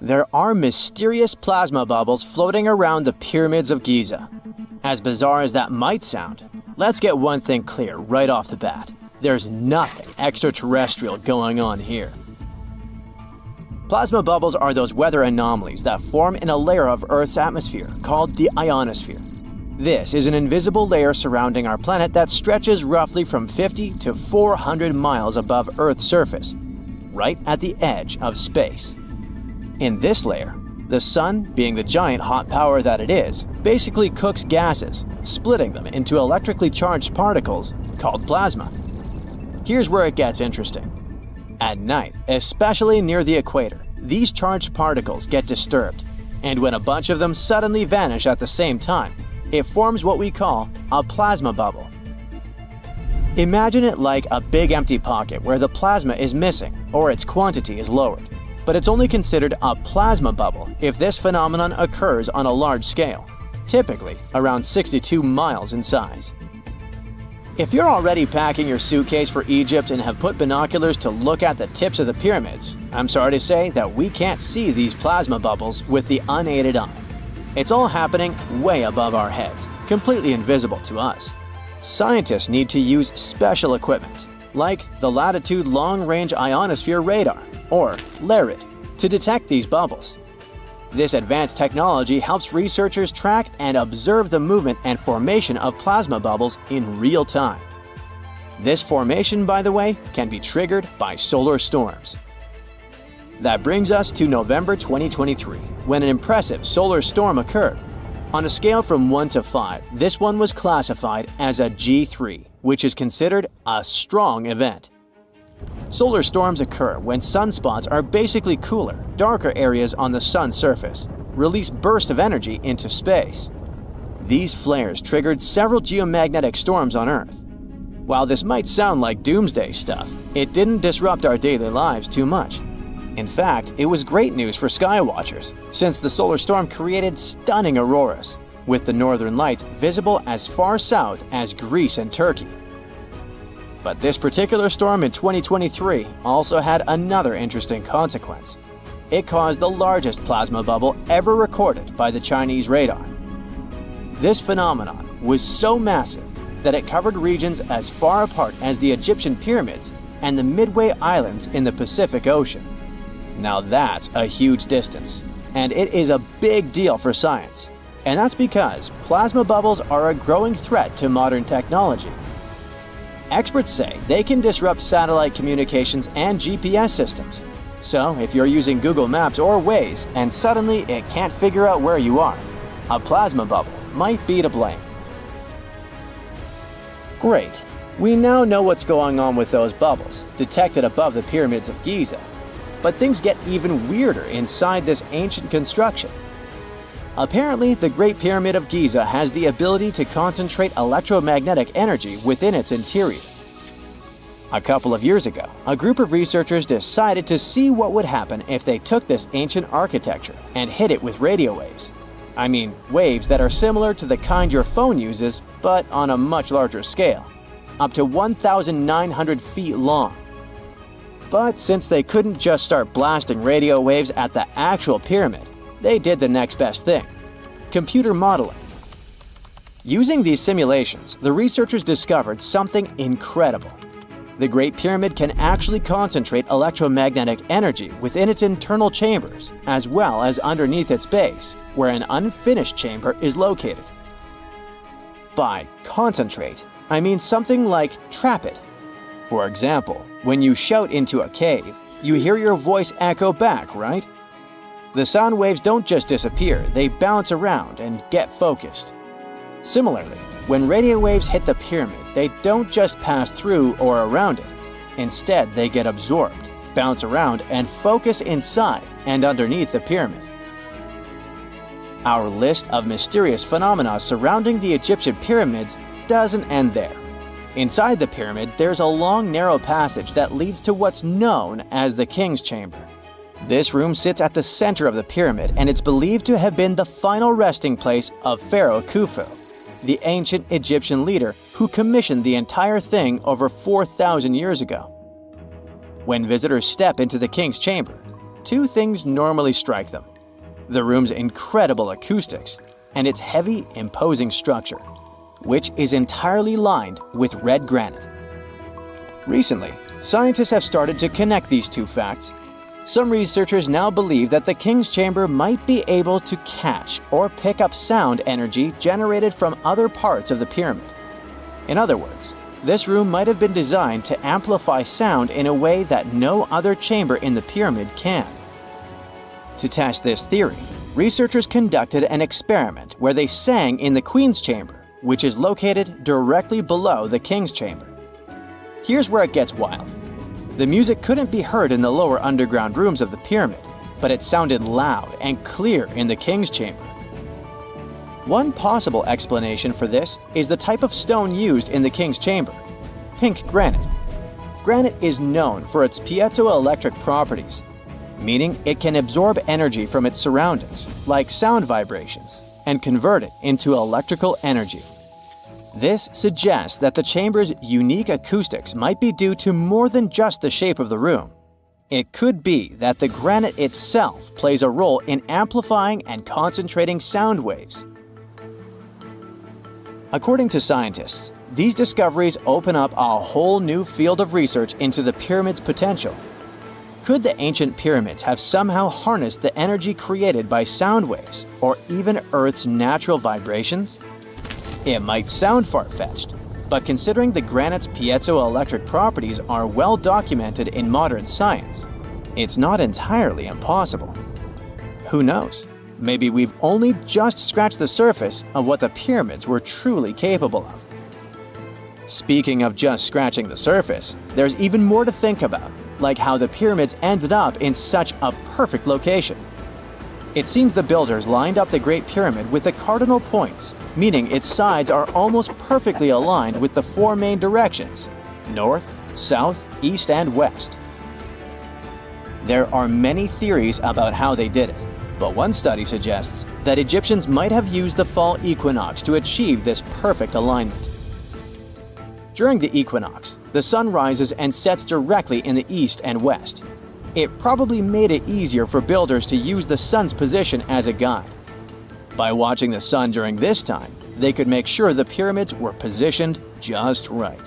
There are mysterious plasma bubbles floating around the pyramids of Giza. As bizarre as that might sound, let's get one thing clear right off the bat. There's nothing extraterrestrial going on here. Plasma bubbles are those weather anomalies that form in a layer of Earth's atmosphere called the ionosphere. This is an invisible layer surrounding our planet that stretches roughly from 50 to 400 miles above Earth's surface, right at the edge of space. In this layer, the sun, being the giant hot power that it is, basically cooks gases, splitting them into electrically charged particles called plasma. Here's where it gets interesting. At night, especially near the equator, these charged particles get disturbed, and when a bunch of them suddenly vanish at the same time, it forms what we call a plasma bubble. Imagine it like a big empty pocket where the plasma is missing or its quantity is lowered. But it's only considered a plasma bubble if this phenomenon occurs on a large scale, typically around 62 miles in size. If you're already packing your suitcase for Egypt and have put binoculars to look at the tips of the pyramids, I'm sorry to say that we can't see these plasma bubbles with the unaided eye. It's all happening way above our heads, completely invisible to us. Scientists need to use special equipment, like the Latitude Long Range Ionosphere Radar, or LARID, to detect these bubbles. This advanced technology helps researchers track and observe the movement and formation of plasma bubbles in real time. This formation, by the way, can be triggered by solar storms. That brings us to November 2023, when an impressive solar storm occurred. On a scale from 1 to 5, this one was classified as a G3, which is considered a strong event. Solar storms occur when sunspots are basically cooler, darker areas on the sun's surface, release bursts of energy into space. These flares triggered several geomagnetic storms on Earth. While this might sound like doomsday stuff, it didn't disrupt our daily lives too much. In fact, it was great news for skywatchers, since the solar storm created stunning auroras, with the northern lights visible as far south as Greece and Turkey. But this particular storm in 2023 also had another interesting consequence. It caused the largest plasma bubble ever recorded by the Chinese radar. This phenomenon was so massive that it covered regions as far apart as the Egyptian pyramids and the Midway Islands in the Pacific Ocean. Now that's a huge distance, and it is a big deal for science. And that's because plasma bubbles are a growing threat to modern technology. Experts say they can disrupt satellite communications and GPS systems. So if you're using Google Maps or Waze and suddenly it can't figure out where you are, a plasma bubble might be to blame. Great, we now know what's going on with those bubbles detected above the pyramids of Giza. But things get even weirder inside this ancient construction. Apparently, the Great Pyramid of Giza has the ability to concentrate electromagnetic energy within its interior. A couple of years ago, a group of researchers decided to see what would happen if they took this ancient architecture and hit it with radio waves. I mean, waves that are similar to the kind your phone uses, but on a much larger scale, up to 1,900 feet long. But since they couldn't just start blasting radio waves at the actual pyramid, they did the next best thing: computer modeling. Using these simulations, the researchers discovered something incredible. The Great Pyramid can actually concentrate electromagnetic energy within its internal chambers, as well as underneath its base, where an unfinished chamber is located. By concentrate, I mean something like trap it. For example, when you shout into a cave, you hear your voice echo back, right? The sound waves don't just disappear, they bounce around and get focused. Similarly, when radio waves hit the pyramid, they don't just pass through or around it. Instead, they get absorbed, bounce around, and focus inside and underneath the pyramid. Our list of mysterious phenomena surrounding the Egyptian pyramids doesn't end there. Inside the pyramid, there's a long, narrow passage that leads to what's known as the King's Chamber. This room sits at the center of the pyramid, and it's believed to have been the final resting place of Pharaoh Khufu, the ancient Egyptian leader who commissioned the entire thing over 4,000 years ago. When visitors step into the King's Chamber, two things normally strike them: the room's incredible acoustics and its heavy, imposing structure, which is entirely lined with red granite. Recently, scientists have started to connect these two facts. Some researchers now believe that the king's chamber might be able to catch or pick up sound energy generated from other parts of the pyramid. In other words, this room might have been designed to amplify sound in a way that no other chamber in the pyramid can. To test this theory, researchers conducted an experiment where they sang in the queen's chamber, which is located directly below the king's chamber. Here's where it gets wild. The music couldn't be heard in the lower underground rooms of the pyramid, but it sounded loud and clear in the king's chamber. One possible explanation for this is the type of stone used in the king's chamber: pink granite. Granite is known for its piezoelectric properties, meaning it can absorb energy from its surroundings, like sound vibrations, and convert it into electrical energy. This suggests that the chamber's unique acoustics might be due to more than just the shape of the room. It could be that the granite itself plays a role in amplifying and concentrating sound waves. According to scientists, these discoveries open up a whole new field of research into the pyramid's potential. Could the ancient pyramids have somehow harnessed the energy created by sound waves, or even Earth's natural vibrations? It might sound far-fetched, but considering the granite's piezoelectric properties are well documented in modern science, it's not entirely impossible. Who knows? Maybe we've only just scratched the surface of what the pyramids were truly capable of. Speaking of just scratching the surface, there's even more to think about, like how the pyramids ended up in such a perfect location. It seems the builders lined up the Great Pyramid with the cardinal points, meaning its sides are almost perfectly aligned with the four main directions: north, south, east, and west. There are many theories about how they did it, but one study suggests that Egyptians might have used the fall equinox to achieve this perfect alignment. During the equinox, the sun rises and sets directly in the east and west. It probably made it easier for builders to use the sun's position as a guide. By watching the sun during this time, they could make sure the pyramids were positioned just right.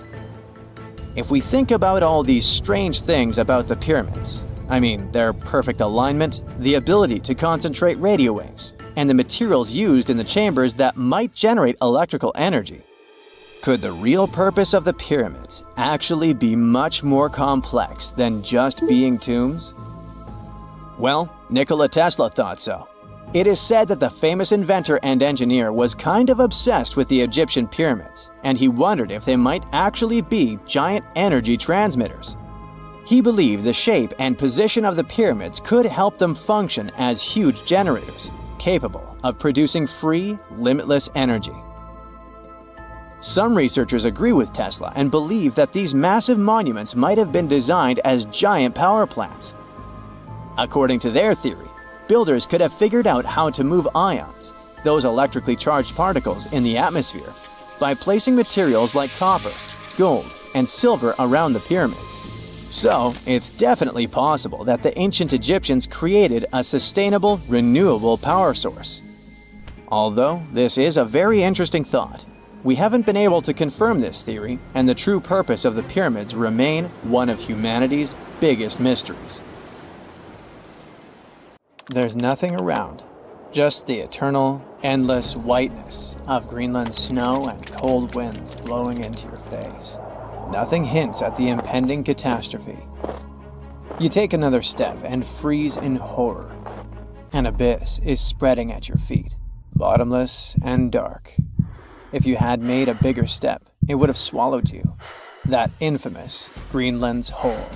If we think about all these strange things about the pyramids, I mean their perfect alignment, the ability to concentrate radio waves, and the materials used in the chambers that might generate electrical energy, could the real purpose of the pyramids actually be much more complex than just being tombs? Well, Nikola Tesla thought so. It is said that the famous inventor and engineer was kind of obsessed with the Egyptian pyramids, and he wondered if they might actually be giant energy transmitters. He believed the shape and position of the pyramids could help them function as huge generators, capable of producing free, limitless energy. Some researchers agree with Tesla and believe that these massive monuments might have been designed as giant power plants. According to their theory, builders could have figured out how to move ions, those electrically charged particles in the atmosphere, by placing materials like copper, gold, and silver around the pyramids. So, it's definitely possible that the ancient Egyptians created a sustainable, renewable power source. Although this is a very interesting thought, we haven't been able to confirm this theory, and the true purpose of the pyramids remain one of humanity's biggest mysteries. There's nothing around, just the eternal, endless whiteness of Greenland's snow and cold winds blowing into your face. Nothing hints at the impending catastrophe. You take another step and freeze in horror. An abyss is spreading at your feet, bottomless and dark. If you had made a bigger step, it would have swallowed you. That infamous Greenland's hole.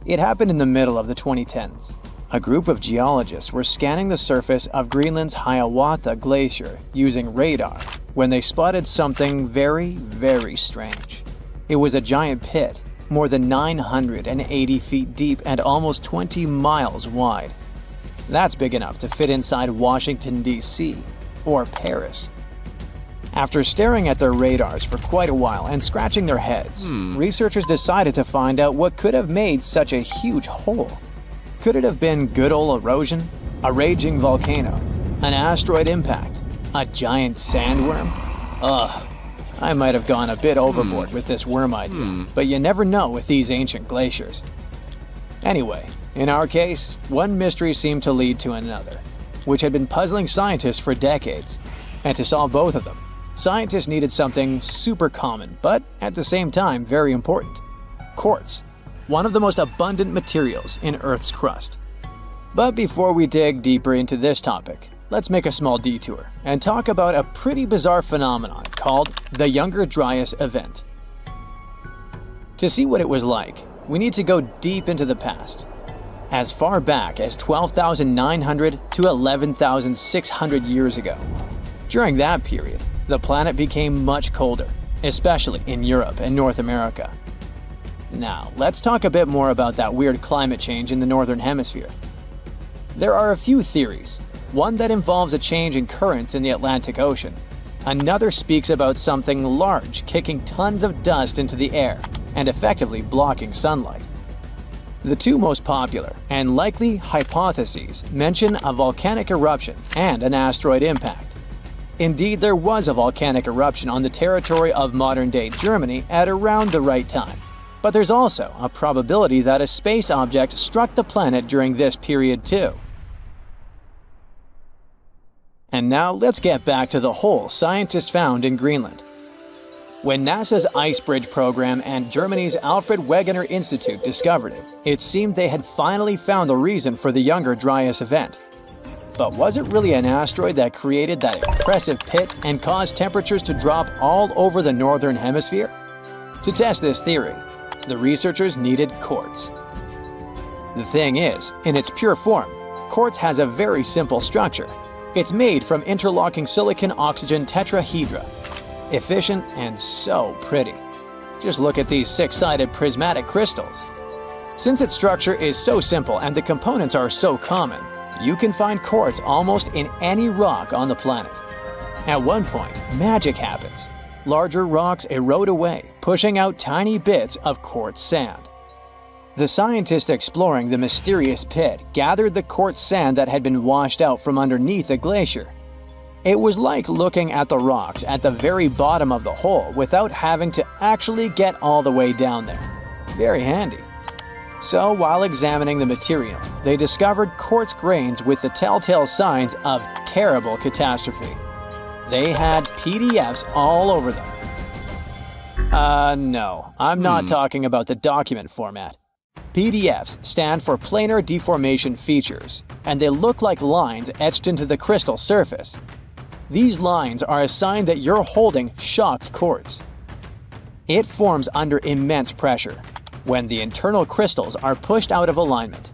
It happened in the middle of the 2010s. A group of geologists were scanning the surface of Greenland's Hiawatha Glacier using radar when they spotted something very, very strange. It was a giant pit, more than 980 feet deep and almost 20 miles wide. That's big enough to fit inside Washington, D.C. or Paris. After staring at their radars for quite a while and scratching their heads, researchers decided to find out what could have made such a huge hole. Could it have been good old erosion? A raging volcano? An asteroid impact? A giant sandworm? Ugh, I might have gone a bit overboard with this worm idea, but you never know with these ancient glaciers. Anyway, in our case, one mystery seemed to lead to another, which had been puzzling scientists for decades. And to solve both of them, scientists needed something super common, but at the same time very important: quartz, one of the most abundant materials in Earth's crust. But before we dig deeper into this topic, let's make a small detour and talk about a pretty bizarre phenomenon called the Younger Dryas event. To see what it was like, we need to go deep into the past, as far back as 12,900 to 11,600 years ago. During that period, the planet became much colder, especially in Europe and North America. Now, let's talk a bit more about that weird climate change in the Northern Hemisphere. There are a few theories. One that involves a change in currents in the Atlantic Ocean. Another speaks about something large kicking tons of dust into the air and effectively blocking sunlight. The two most popular and likely hypotheses mention a volcanic eruption and an asteroid impact. Indeed, there was a volcanic eruption on the territory of modern-day Germany at around the right time. But there's also a probability that a space object struck the planet during this period too. And now let's get back to the hole scientists found in Greenland. When NASA's Ice Bridge program and Germany's Alfred Wegener Institute discovered it, it seemed they had finally found the reason for the Younger Dryas event. But was it really an asteroid that created that impressive pit and caused temperatures to drop all over the Northern Hemisphere? To test this theory, the researchers needed quartz. The thing is, in its pure form, quartz has a very simple structure. It's made from interlocking silicon-oxygen tetrahedra. Efficient and so pretty. Just look at these six-sided prismatic crystals. Since its structure is so simple and the components are so common, you can find quartz almost in any rock on the planet. At one point, magic happens. Larger rocks erode away, pushing out tiny bits of quartz sand. The scientists exploring the mysterious pit gathered the quartz sand that had been washed out from underneath a glacier. It was like looking at the rocks at the very bottom of the hole without having to actually get all the way down there. Very handy. So, while examining the material, they discovered quartz grains with the telltale signs of terrible catastrophe. They had PDFs all over them. No, I'm not talking about the document format. PDFs stand for planar deformation features, and they look like lines etched into the crystal surface. These lines are a sign that you're holding shocked quartz. It forms under immense pressure, when the internal crystals are pushed out of alignment.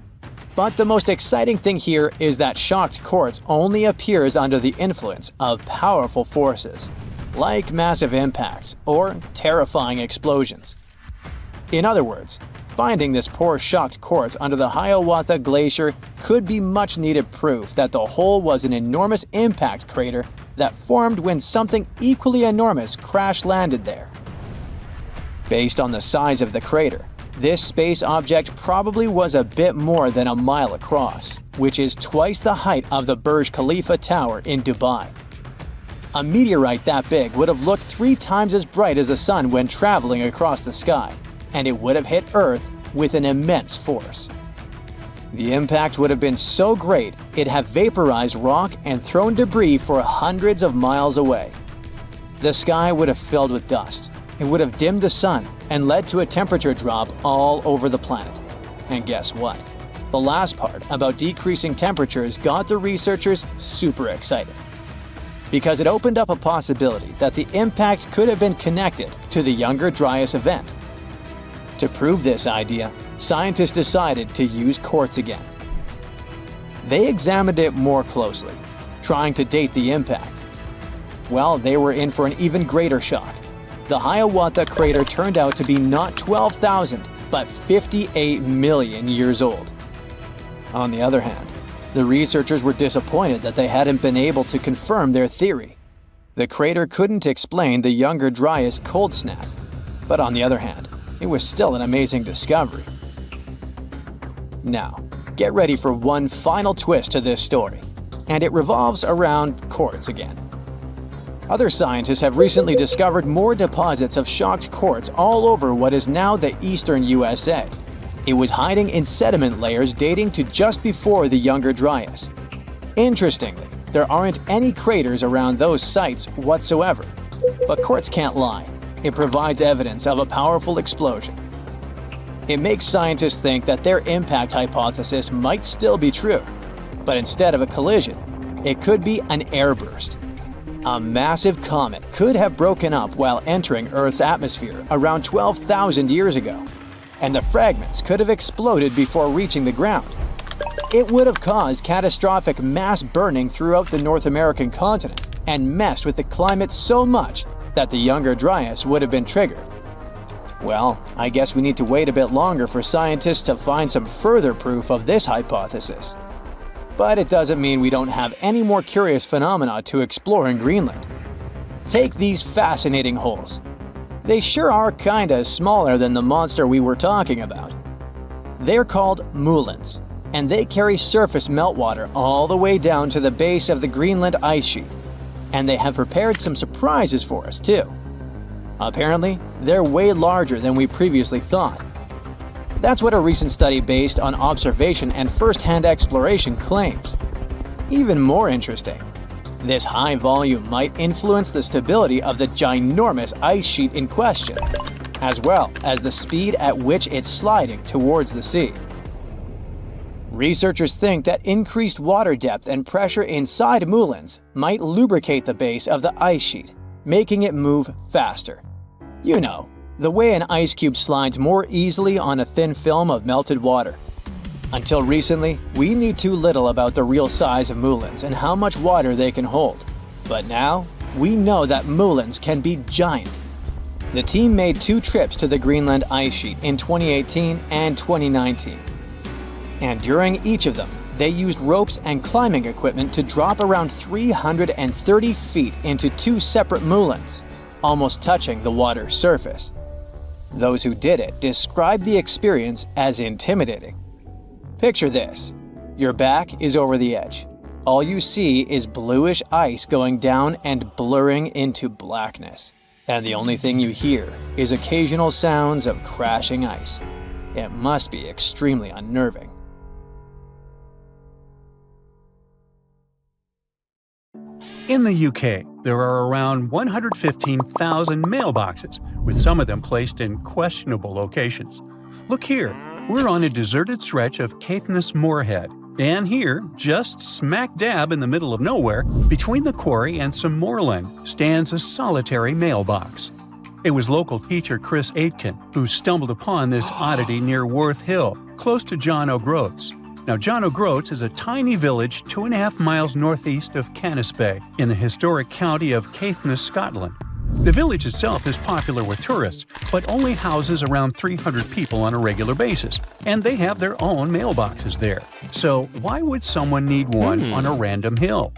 But the most exciting thing here is that shocked quartz only appears under the influence of powerful forces, like massive impacts or terrifying explosions. In other words, finding this poor shocked quartz under the Hiawatha Glacier could be much needed proof that the hole was an enormous impact crater that formed when something equally enormous crash-landed there. Based on the size of the crater, this space object probably was a bit more than a mile across, which is twice the height of the Burj Khalifa Tower in Dubai. A meteorite that big would have looked 3 times as bright as the sun when traveling across the sky, and it would have hit Earth with an immense force. The impact would have been so great it'd have vaporized rock and thrown debris for hundreds of miles away. The sky would have filled with dust. It would have dimmed the sun and led to a temperature drop all over the planet. And guess what? The last part about decreasing temperatures got the researchers super excited, because it opened up a possibility that the impact could have been connected to the Younger Dryas event. To prove this idea, scientists decided to use quartz again. They examined it more closely, trying to date the impact. Well, they were in for an even greater shock. The Hiawatha crater turned out to be not 12,000, but 58 million years old. On the other hand, the researchers were disappointed that they hadn't been able to confirm their theory. The crater couldn't explain the Younger Dryas cold snap, but on the other hand, it was still an amazing discovery. Now, get ready for one final twist to this story, and it revolves around quartz again. Other scientists have recently discovered more deposits of shocked quartz all over what is now the eastern USA. It was hiding in sediment layers dating to just before the Younger Dryas. Interestingly, there aren't any craters around those sites whatsoever. But quartz can't lie. It provides evidence of a powerful explosion. It makes scientists think that their impact hypothesis might still be true, but instead of a collision, it could be an airburst. A massive comet could have broken up while entering Earth's atmosphere around 12,000 years ago, and the fragments could have exploded before reaching the ground. It would have caused catastrophic mass burning throughout the North American continent and messed with the climate so much that the Younger Dryas would have been triggered. Well, I guess we need to wait a bit longer for scientists to find some further proof of this hypothesis. But it doesn't mean we don't have any more curious phenomena to explore in Greenland. Take these fascinating holes. They sure are kinda smaller than the monster we were talking about. They're called moulins, and they carry surface meltwater all the way down to the base of the Greenland ice sheet. And they have prepared some surprises for us too. Apparently, they're way larger than we previously thought. That's what a recent study based on observation and first-hand exploration claims. Even more interesting, this high volume might influence the stability of the ginormous ice sheet in question, as well as the speed at which it's sliding towards the sea. Researchers think that increased water depth and pressure inside moulins might lubricate the base of the ice sheet, making it move faster. You know, the way an ice cube slides more easily on a thin film of melted water. Until recently, we knew too little about the real size of moulins and how much water they can hold. But now, we know that moulins can be giant. The team made 2 trips to the Greenland ice sheet in 2018 and 2019. And during each of them, they used ropes and climbing equipment to drop around 330 feet into 2 separate moulins, almost touching the water's surface. Those who did it described the experience as intimidating. Picture this. Your back is over the edge. All you see is bluish ice going down and blurring into blackness. And the only thing you hear is occasional sounds of crashing ice. It must be extremely unnerving. In the UK, there are around 115,000 mailboxes, with some of them placed in questionable locations. Look here, we're on a deserted stretch of Caithness Moorhead, and here, just smack dab in the middle of nowhere, between the quarry and some moorland, stands a solitary mailbox. It was local teacher Chris Aitken who stumbled upon this oddity near Worth Hill, close to John O'Groats. Now, John O'Groats is a tiny village 2.5 miles northeast of Canisbay, in the historic county of Caithness, Scotland. The village itself is popular with tourists, but only houses around 300 people on a regular basis, and they have their own mailboxes there. So why would someone need one on a random hill?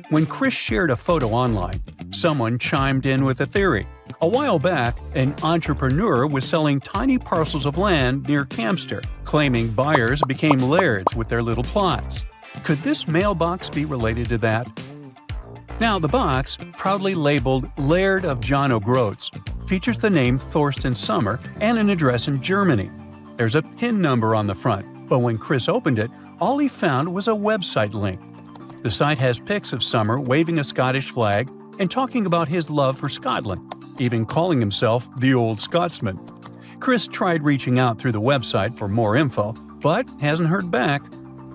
When Chris shared a photo online, someone chimed in with a theory. A while back, an entrepreneur was selling tiny parcels of land near Campster, claiming buyers became lairds with their little plots. Could this mailbox be related to that? Now, the box, proudly labeled Laird of John O'Groats, features the name Thorsten Sommer and an address in Germany. There's a PIN number on the front, but when Chris opened it, all he found was a website link. The site has pics of Sommer waving a Scottish flag and talking about his love for Scotland, even calling himself the Old Scotsman. Chris tried reaching out through the website for more info, but hasn't heard back.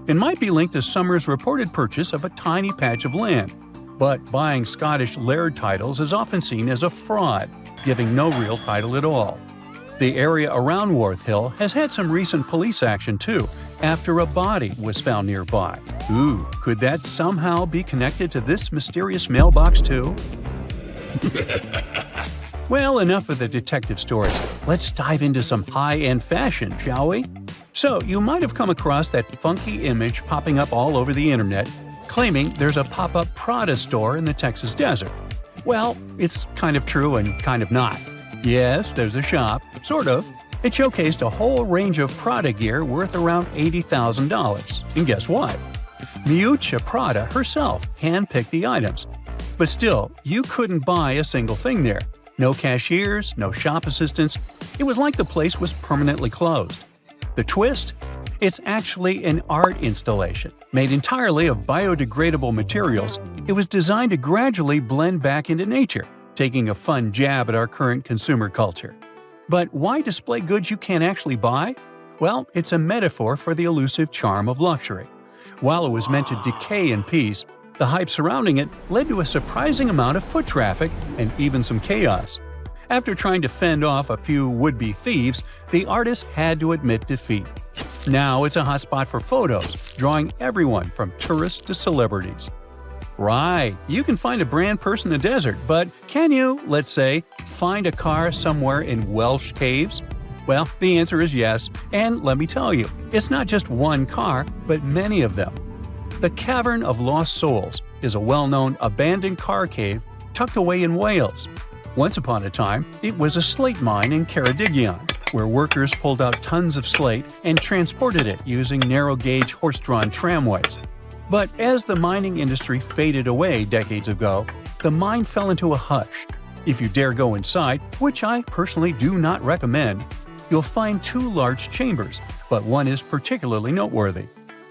It might be linked to Sommer's reported purchase of a tiny patch of land, but buying Scottish laird titles is often seen as a fraud, giving no real title at all. The area around Worth Hill has had some recent police action too, after a body was found nearby. Ooh, could that somehow be connected to this mysterious mailbox too? Well, enough of the detective stories. Let's dive into some high-end fashion, shall we? So, you might have come across that funky image popping up all over the internet, claiming there's a pop-up Prada store in the Texas desert. Well, it's kind of true and kind of not. Yes, there's a shop, sort of, It showcased a whole range of Prada gear worth around $80,000. And guess what? Miuccia Prada herself handpicked the items. But still, you couldn't buy a single thing there. No cashiers, no shop assistants. It was like the place was permanently closed. The twist? It's actually an art installation. Made entirely of biodegradable materials, it was designed to gradually blend back into nature, taking a fun jab at our current consumer culture. But why display goods you can't actually buy? Well, it's a metaphor for the elusive charm of luxury. While it was meant to decay in peace, the hype surrounding it led to a surprising amount of foot traffic and even some chaos. After trying to fend off a few would-be thieves, the artist had to admit defeat. Now it's a hotspot for photos, drawing everyone from tourists to celebrities. Right, you can find a brand person in the desert, but can you, let's say, find a car somewhere in Welsh caves? Well, the answer is yes, and let me tell you, it's not just one car, but many of them. The Cavern of Lost Souls is a well-known abandoned car cave tucked away in Wales. Once upon a time, it was a slate mine in Ceredigion, where workers pulled out tons of slate and transported it using narrow-gauge horse-drawn tramways. But as the mining industry faded away decades ago, the mine fell into a hush. If you dare go inside, which I personally do not recommend, you'll find two large chambers, but one is particularly noteworthy.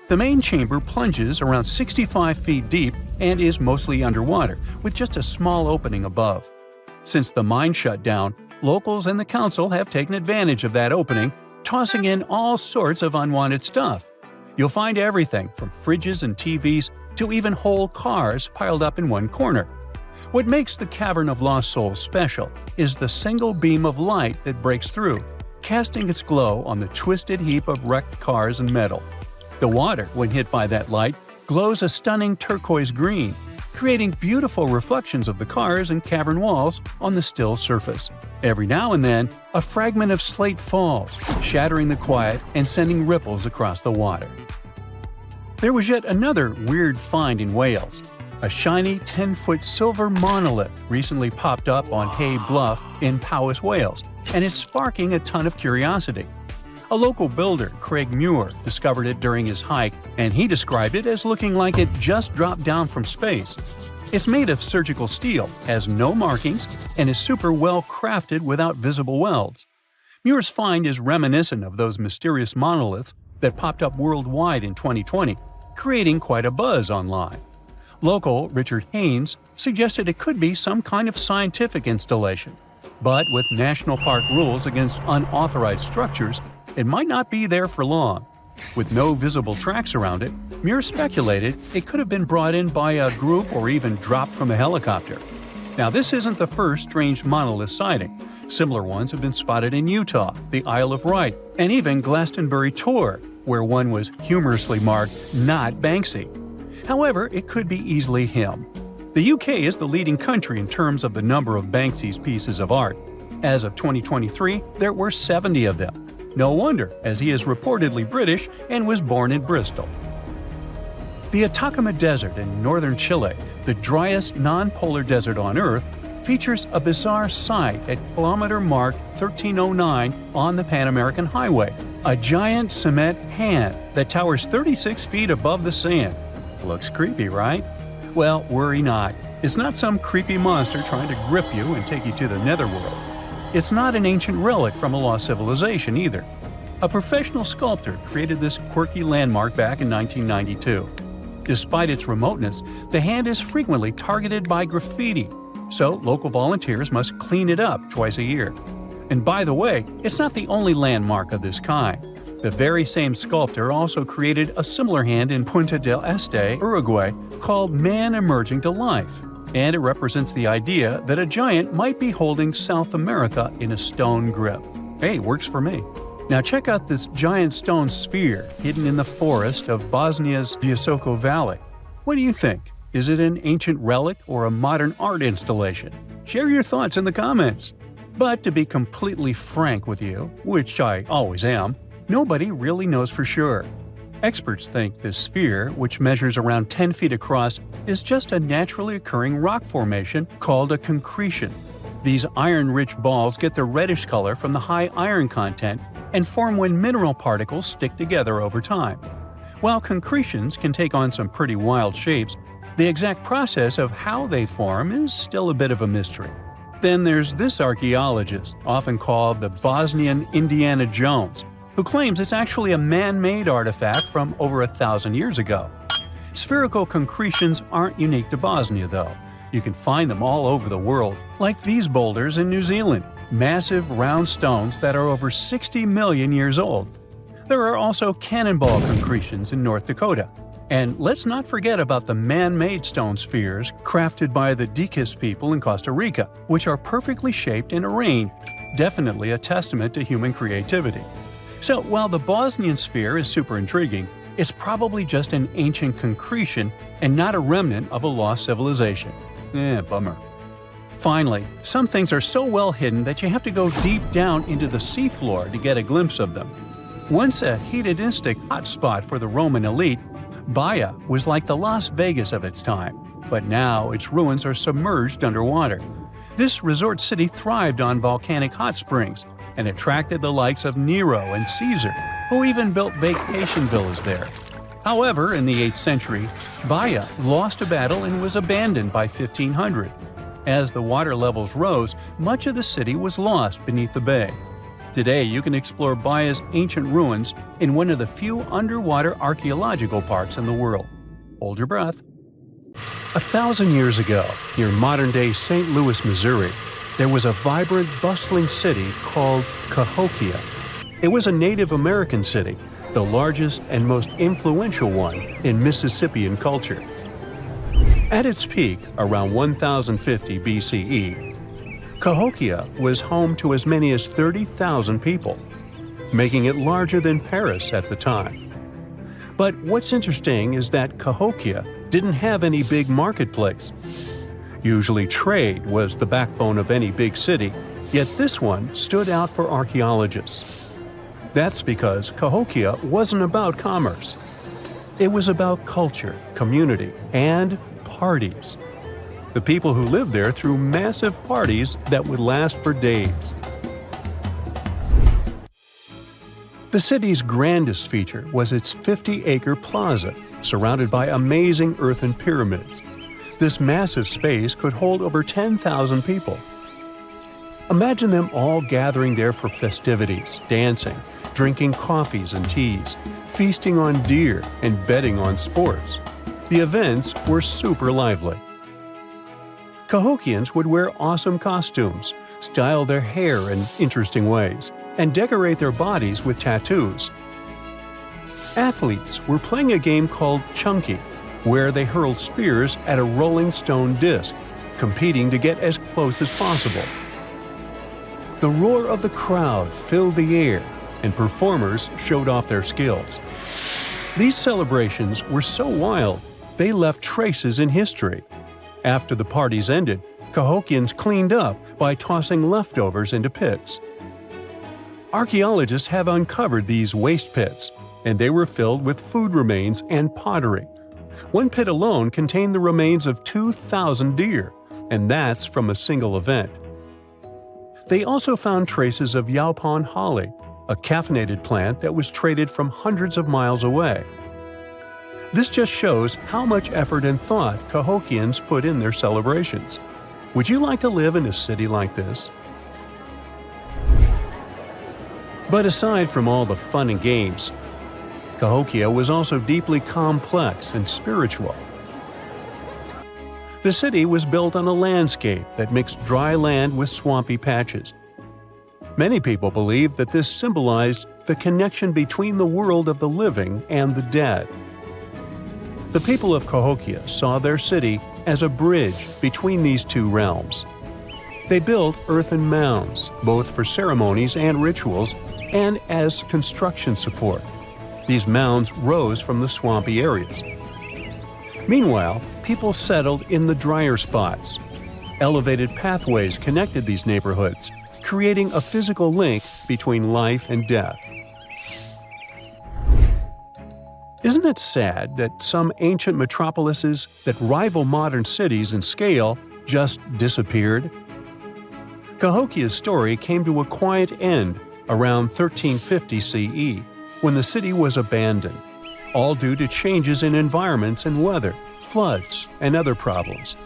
The main chamber plunges around 65 feet deep and is mostly underwater, with just a small opening above. Since the mine shut down, locals and the council have taken advantage of that opening, tossing in all sorts of unwanted stuff. You'll find everything from fridges and TVs to even whole cars piled up in one corner. What makes the Cavern of Lost Souls special is the single beam of light that breaks through, casting its glow on the twisted heap of wrecked cars and metal. The water, when hit by that light, glows a stunning turquoise green, creating beautiful reflections of the cars and cavern walls on the still surface. Every now and then, a fragment of slate falls, shattering the quiet and sending ripples across the water. There was yet another weird find in Wales. A shiny 10-foot silver monolith recently popped up on Hay Bluff in Powys, Wales, and is sparking a ton of curiosity. A local builder, Craig Muir, discovered it during his hike, and he described it as looking like it just dropped down from space. It's made of surgical steel, has no markings, and is super well crafted without visible welds. Muir's find is reminiscent of those mysterious monoliths that popped up worldwide in 2020, creating quite a buzz online. Local Richard Haynes suggested it could be some kind of scientific installation, but with national park rules against unauthorized structures, it might not be there for long. With no visible tracks around it, Muir speculated it could have been brought in by a group or even dropped from a helicopter. Now, this isn't the first strange monolith sighting. Similar ones have been spotted in Utah, the Isle of Wight, and even Glastonbury Tor, where one was humorously marked "Not Banksy." However, it could be easily him. The UK is the leading country in terms of the number of Banksy's pieces of art. As of 2023, there were 70 of them. No wonder, as he is reportedly British and was born in Bristol. The Atacama Desert in northern Chile, the driest non-polar desert on Earth, features a bizarre sight at kilometer mark 1309 on the Pan American Highway, a giant cement hand that towers 36 feet above the sand. Looks creepy, right? Well, worry not. It's not some creepy monster trying to grip you and take you to the netherworld. It's not an ancient relic from a lost civilization either. A professional sculptor created this quirky landmark back in 1992. Despite its remoteness, the hand is frequently targeted by graffiti, so local volunteers must clean it up twice a year. And by the way, it's not the only landmark of this kind. The very same sculptor also created a similar hand in Punta del Este, Uruguay, called Man Emerging to Life, and it represents the idea that a giant might be holding South America in a stone grip. Hey, works for me. Now check out this giant stone sphere hidden in the forest of Bosnia's Visoko Valley. What do you think? Is it an ancient relic or a modern art installation? Share your thoughts in the comments. But to be completely frank with you, which I always am, nobody really knows for sure. Experts think this sphere, which measures around 10 feet across, is just a naturally occurring rock formation called a concretion. These iron-rich balls get their reddish color from the high iron content and form when mineral particles stick together over time. While concretions can take on some pretty wild shapes, the exact process of how they form is still a bit of a mystery. Then there's this archaeologist, often called the Bosnian Indiana Jones, who claims it's actually a man-made artifact from over 1,000 years ago. Spherical concretions aren't unique to Bosnia, though. You can find them all over the world, like these boulders in New Zealand, massive round stones that are over 60 million years old. There are also cannonball concretions in North Dakota. And let's not forget about the man-made stone spheres crafted by the Diquis people in Costa Rica, which are perfectly shaped and arranged, definitely a testament to human creativity. So while the Bosnian sphere is super intriguing, it's probably just an ancient concretion and not a remnant of a lost civilization. Bummer. Finally, some things are so well hidden that you have to go deep down into the seafloor to get a glimpse of them. Once a hedonistic hotspot for the Roman elite, Baia was like the Las Vegas of its time, but now its ruins are submerged underwater. This resort city thrived on volcanic hot springs and attracted the likes of Nero and Caesar, who even built vacation villas there. However, in the 8th century, Baia lost a battle and was abandoned by 1500. As the water levels rose, much of the city was lost beneath the bay. Today, you can explore Baia's ancient ruins in one of the few underwater archaeological parks in the world. Hold your breath. 1,000 years ago, near modern-day St. Louis, Missouri, there was a vibrant, bustling city called Cahokia. It was a Native American city, the largest and most influential one in Mississippian culture. At its peak, around 1050 BCE, Cahokia was home to as many as 30,000 people, making it larger than Paris at the time. But what's interesting is that Cahokia didn't have any big marketplace. Usually trade was the backbone of any big city, yet this one stood out for archaeologists. That's because Cahokia wasn't about commerce. It was about culture, community, and parties. The people who lived there threw massive parties that would last for days. The city's grandest feature was its 50-acre plaza, surrounded by amazing earthen pyramids. This massive space could hold over 10,000 people. Imagine them all gathering there for festivities, dancing, drinking coffees and teas, feasting on deer, and betting on sports. The events were super lively. Cahokians would wear awesome costumes, style their hair in interesting ways, and decorate their bodies with tattoos. Athletes were playing a game called Chunky, where they hurled spears at a rolling stone disc, competing to get as close as possible. The roar of the crowd filled the air, and performers showed off their skills. These celebrations were so wild, they left traces in history. After the parties ended, Cahokians cleaned up by tossing leftovers into pits. Archaeologists have uncovered these waste pits, and they were filled with food remains and pottery. One pit alone contained the remains of 2,000 deer, and that's from a single event. They also found traces of yaupon holly, a caffeinated plant that was traded from hundreds of miles away. This just shows how much effort and thought Cahokians put in their celebrations. Would you like to live in a city like this? But aside from all the fun and games, Cahokia was also deeply complex and spiritual. The city was built on a landscape that mixed dry land with swampy patches. Many people believe that this symbolized the connection between the world of the living and the dead. The people of Cahokia saw their city as a bridge between these two realms. They built earthen mounds, both for ceremonies and rituals, and as construction support. These mounds rose from the swampy areas. Meanwhile, people settled in the drier spots. Elevated pathways connected these neighborhoods, creating a physical link between life and death. Isn't it sad that some ancient metropolises that rival modern cities in scale just disappeared? Cahokia's story came to a quiet end around 1350 CE, when the city was abandoned, all due to changes in environments and weather, floods, and other problems.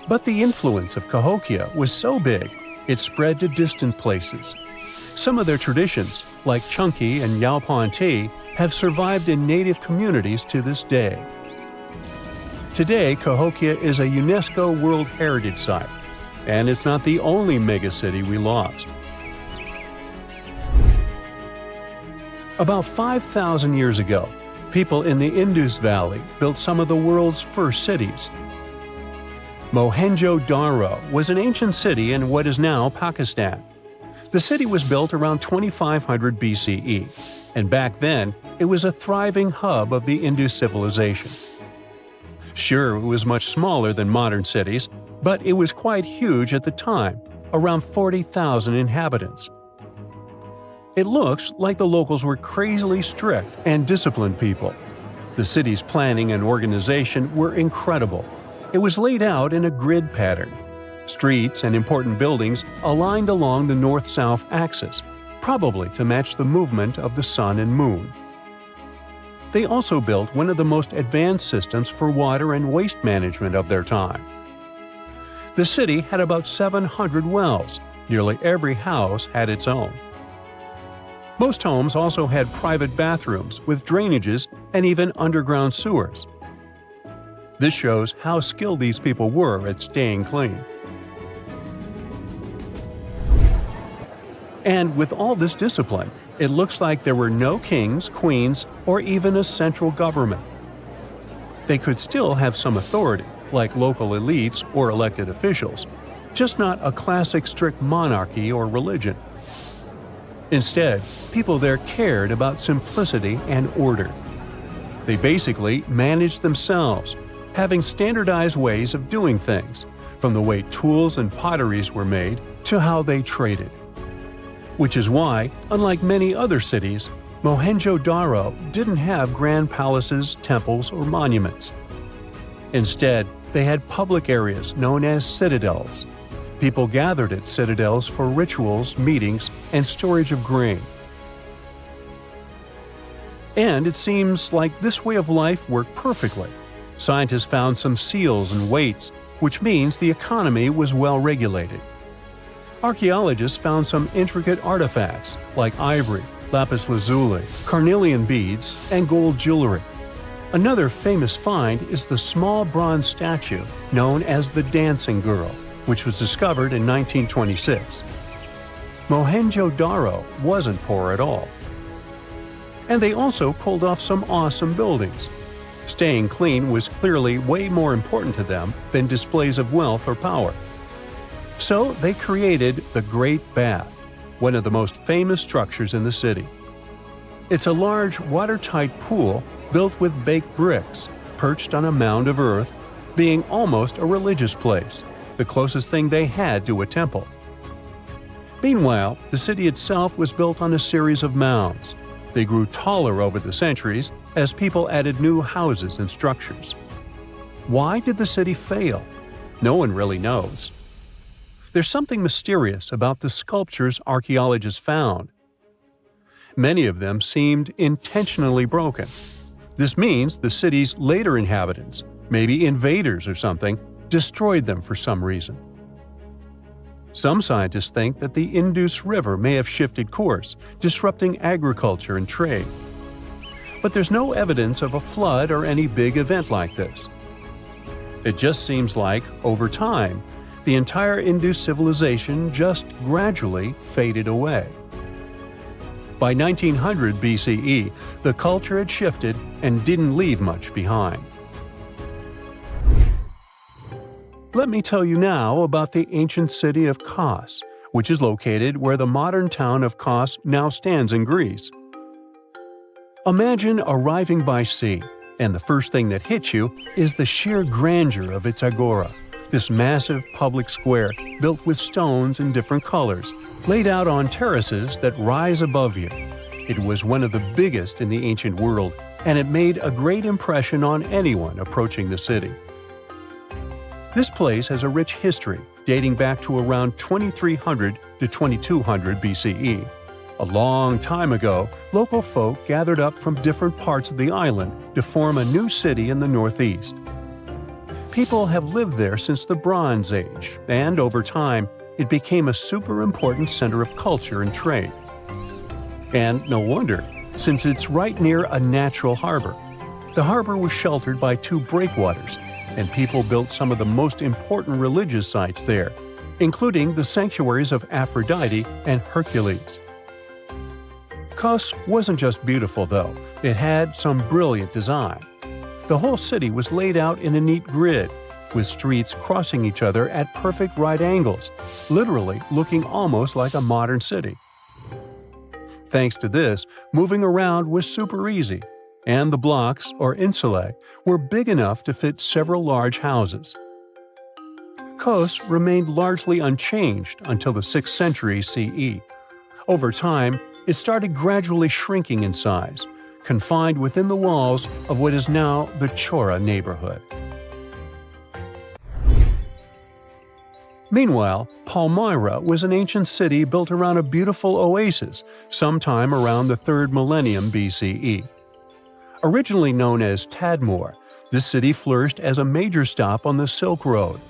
But the influence of Cahokia was so big, it spread to distant places. Some of their traditions, like Chunky and Yaupon tea, have survived in native communities to this day. Today, Cahokia is a UNESCO World Heritage Site, and it's not the only megacity we lost. About 5,000 years ago, people in the Indus Valley built some of the world's first cities. Mohenjo Daro was an ancient city in what is now Pakistan. The city was built around 2500 BCE, and back then it was a thriving hub of the Indus civilization. Sure, it was much smaller than modern cities, but it was quite huge at the time, around 40,000 inhabitants. It looks like the locals were crazily strict and disciplined people. The city's planning and organization were incredible. It was laid out in a grid pattern. Streets and important buildings aligned along the north-south axis, probably to match the movement of the sun and moon. They also built one of the most advanced systems for water and waste management of their time. The city had about 700 wells. Nearly every house had its own. Most homes also had private bathrooms with drainages and even underground sewers. This shows how skilled these people were at staying clean. And with all this discipline, it looks like there were no kings, queens, or even a central government. They could still have some authority, like local elites or elected officials, just not a classic strict monarchy or religion. Instead, people there cared about simplicity and order. They basically managed themselves, having standardized ways of doing things, from the way tools and potteries were made to how they traded. Which is why, unlike many other cities, Mohenjo Daro didn't have grand palaces, temples, or monuments. Instead, they had public areas known as citadels. People gathered at citadels for rituals, meetings, and storage of grain. And it seems like this way of life worked perfectly. Scientists found some seals and weights, which means the economy was well regulated. Archaeologists found some intricate artifacts like ivory, lapis lazuli, carnelian beads, and gold jewelry. Another famous find is the small bronze statue known as the Dancing Girl, which was discovered in 1926. Mohenjo Daro wasn't poor at all. And they also pulled off some awesome buildings. Staying clean was clearly way more important to them than displays of wealth or power. So they created the Great Bath, one of the most famous structures in the city. It's a large, watertight pool built with baked bricks, perched on a mound of earth, being almost a religious place, the closest thing they had to a temple. Meanwhile, the city itself was built on a series of mounds. They grew taller over the centuries as people added new houses and structures. Why did the city fail? No one really knows. There's something mysterious about the sculptures archaeologists found. Many of them seemed intentionally broken. This means the city's later inhabitants, maybe invaders or something, destroyed them for some reason. Some scientists think that the Indus River may have shifted course, disrupting agriculture and trade. But there's no evidence of a flood or any big event like this. It just seems like, over time, the entire Indus civilization just gradually faded away. By 1900 BCE, the culture had shifted and didn't leave much behind. Let me tell you now about the ancient city of Kos, which is located where the modern town of Kos now stands in Greece. Imagine arriving by sea, and the first thing that hits you is the sheer grandeur of its agora, this massive public square built with stones in different colors, laid out on terraces that rise above you. It was one of the biggest in the ancient world, and it made a great impression on anyone approaching the city. This place has a rich history, dating back to around 2300 to 2200 BCE. A long time ago, local folk gathered up from different parts of the island to form a new city in the northeast. People have lived there since the Bronze Age, and over time, it became a super important center of culture and trade. And no wonder, since it's right near a natural harbor. The harbor was sheltered by two breakwaters, and people built some of the most important religious sites there, including the sanctuaries of Aphrodite and Hercules. Kos wasn't just beautiful, though. It had some brilliant design. The whole city was laid out in a neat grid, with streets crossing each other at perfect right angles, literally looking almost like a modern city. Thanks to this, moving around was super easy, and the blocks, or insulae, were big enough to fit several large houses. Kos remained largely unchanged until the 6th century CE. Over time, it started gradually shrinking in size, confined within the walls of what is now the Chora neighborhood. Meanwhile, Palmyra was an ancient city built around a beautiful oasis sometime around the 3rd millennium BCE. Originally known as Tadmor, this city flourished as a major stop on the Silk Road,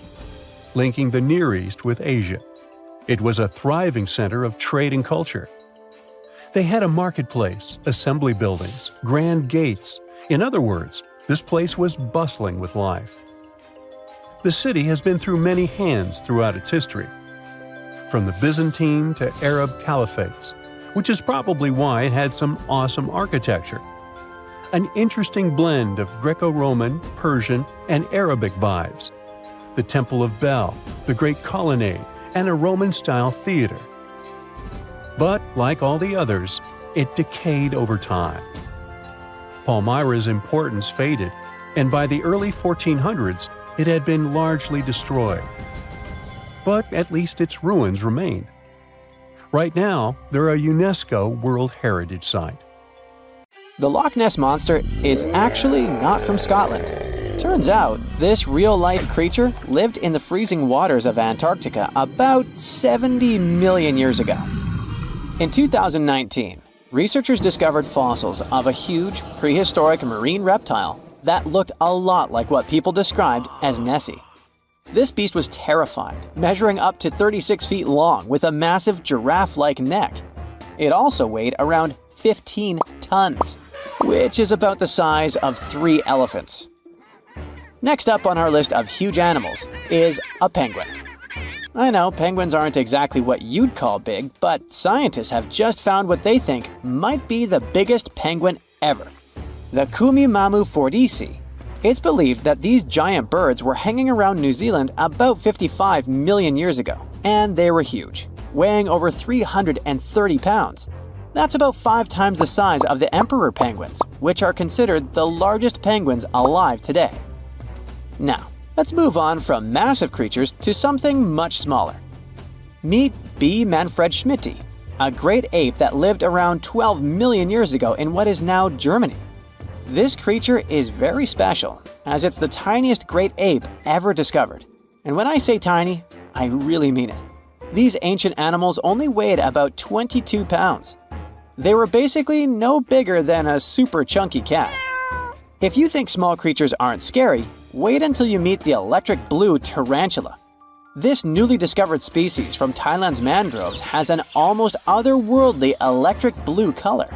linking the Near East with Asia. It was a thriving center of trade and culture. They had a marketplace, assembly buildings, grand gates. In other words, this place was bustling with life. The city has been through many hands throughout its history, from the Byzantine to Arab caliphates, which is probably why it had some awesome architecture. An interesting blend of Greco-Roman, Persian, and Arabic vibes. The Temple of Bel, the Great Colonnade, and a Roman-style theater. But, like all the others, it decayed over time. Palmyra's importance faded, and by the early 1400s, it had been largely destroyed. But at least its ruins remained. Right now, they're a UNESCO World Heritage Site. The Loch Ness Monster is actually not from Scotland. Turns out, this real-life creature lived in the freezing waters of Antarctica about 70 million years ago. In 2019, researchers discovered fossils of a huge, prehistoric marine reptile that looked a lot like what people described as Nessie. This beast was terrifying, measuring up to 36 feet long with a massive giraffe-like neck. It also weighed around 15 tons, which is about the size of 3 elephants. Next up on our list of huge animals is a penguin. I know penguins aren't exactly what you'd call big, but scientists have just found what they think might be the biggest penguin ever, the Kumimamu fordyce. It's believed that these giant birds were hanging around New Zealand about 55 million years ago, and they were huge, weighing over 330 pounds. That's about 5 times the size of the emperor penguins, which are considered the largest penguins alive today. Now, let's move on from massive creatures to something much smaller. Meet B. manfredschmidti, a great ape that lived around 12 million years ago in what is now Germany. This creature is very special, as it's the tiniest great ape ever discovered. And when I say tiny, I really mean it. These ancient animals only weighed about 22 pounds. They were basically no bigger than a super chunky cat. If you think small creatures aren't scary, wait until you meet the electric blue tarantula. This newly discovered species from Thailand's mangroves has an almost otherworldly electric blue color.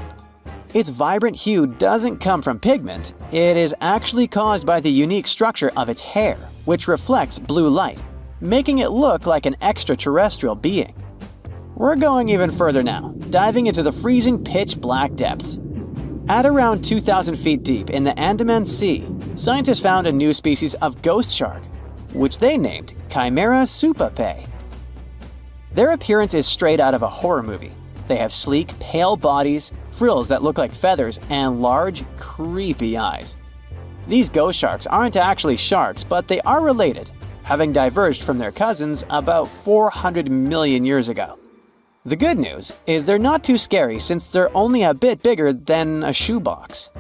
Its vibrant hue doesn't come from pigment, it is actually caused by the unique structure of its hair, which reflects blue light, making it look like an extraterrestrial being. We're going even further now, diving into the freezing pitch-black depths. At around 2,000 feet deep in the Andaman Sea, scientists found a new species of ghost shark, which they named Chimera supape. Their appearance is straight out of a horror movie. They have sleek, pale bodies, frills that look like feathers, and large, creepy eyes. These ghost sharks aren't actually sharks, but they are related, having diverged from their cousins about 400 million years ago. The good news is they're not too scary since they're only a bit bigger than a shoebox.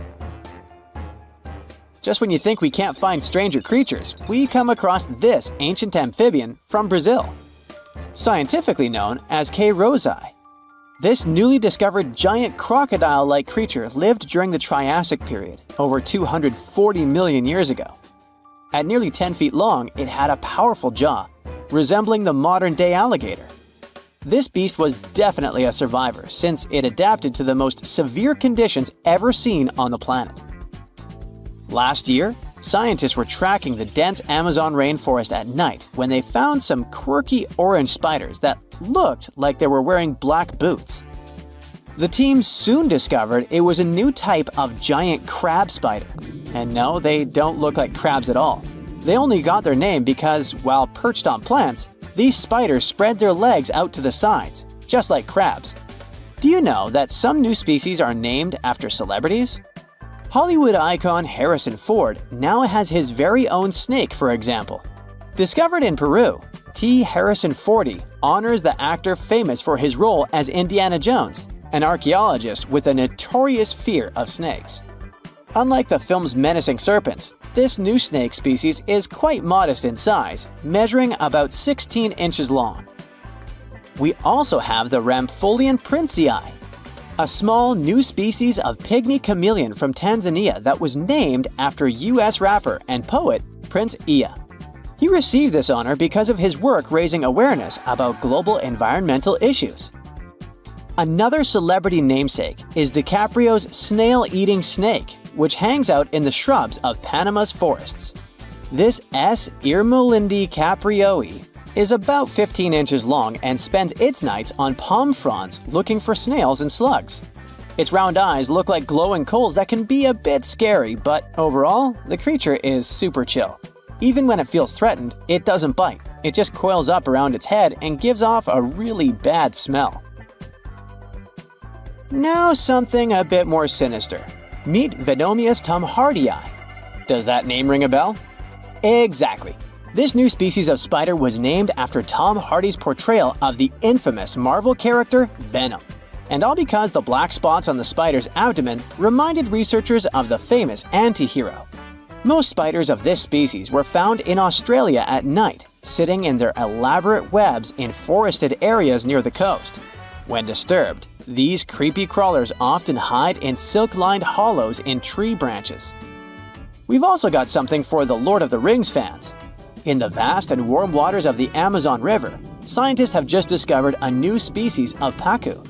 Just when you think we can't find stranger creatures, we come across this ancient amphibian from Brazil. Scientifically known as K. rosae. This newly discovered giant crocodile-like creature lived during the Triassic period, over 240 million years ago. At nearly 10 feet long, it had a powerful jaw, resembling the modern-day alligator. This beast was definitely a survivor, since it adapted to the most severe conditions ever seen on the planet. Last year, scientists were tracking the dense Amazon rainforest at night when they found some quirky orange spiders that looked like they were wearing black boots. The team soon discovered it was a new type of giant crab spider. And no, they don't look like crabs at all. They only got their name because, while perched on plants, these spiders spread their legs out to the sides, just like crabs. Do you know that some new species are named after celebrities? Hollywood icon Harrison Ford now has his very own snake, for example. Discovered in Peru, T. Harrison Fordy honors the actor famous for his role as Indiana Jones, an archaeologist with a notorious fear of snakes. Unlike the film's menacing serpents, this new snake species is quite modest in size, measuring about 16 inches long. We also have the Rampholion princei, a small new species of pygmy chameleon from Tanzania that was named after US rapper and poet Prince Iya. He received this honor because of his work raising awareness about global environmental issues. Another celebrity namesake is DiCaprio's snail-eating snake, which hangs out in the shrubs of Panama's forests. This S. irmolindi caprioi is about 15 inches long and spends its nights on palm fronds looking for snails and slugs. Its round eyes look like glowing coals that can be a bit scary, but overall, the creature is super chill. Even when it feels threatened, it doesn't bite. It just coils up around its head and gives off a really bad smell. Now something a bit more sinister. Meet Venomius tomhardii. Does that name ring a bell? Exactly. This new species of spider was named after Tom Hardy's portrayal of the infamous Marvel character Venom. And all because the black spots on the spider's abdomen reminded researchers of the famous anti-hero. Most spiders of this species were found in Australia at night, sitting in their elaborate webs in forested areas near the coast. When disturbed, these creepy crawlers often hide in silk-lined hollows in tree branches. We've also got something for the Lord of the Rings fans. In the vast and warm waters of the Amazon River, scientists have just discovered a new species of pacu.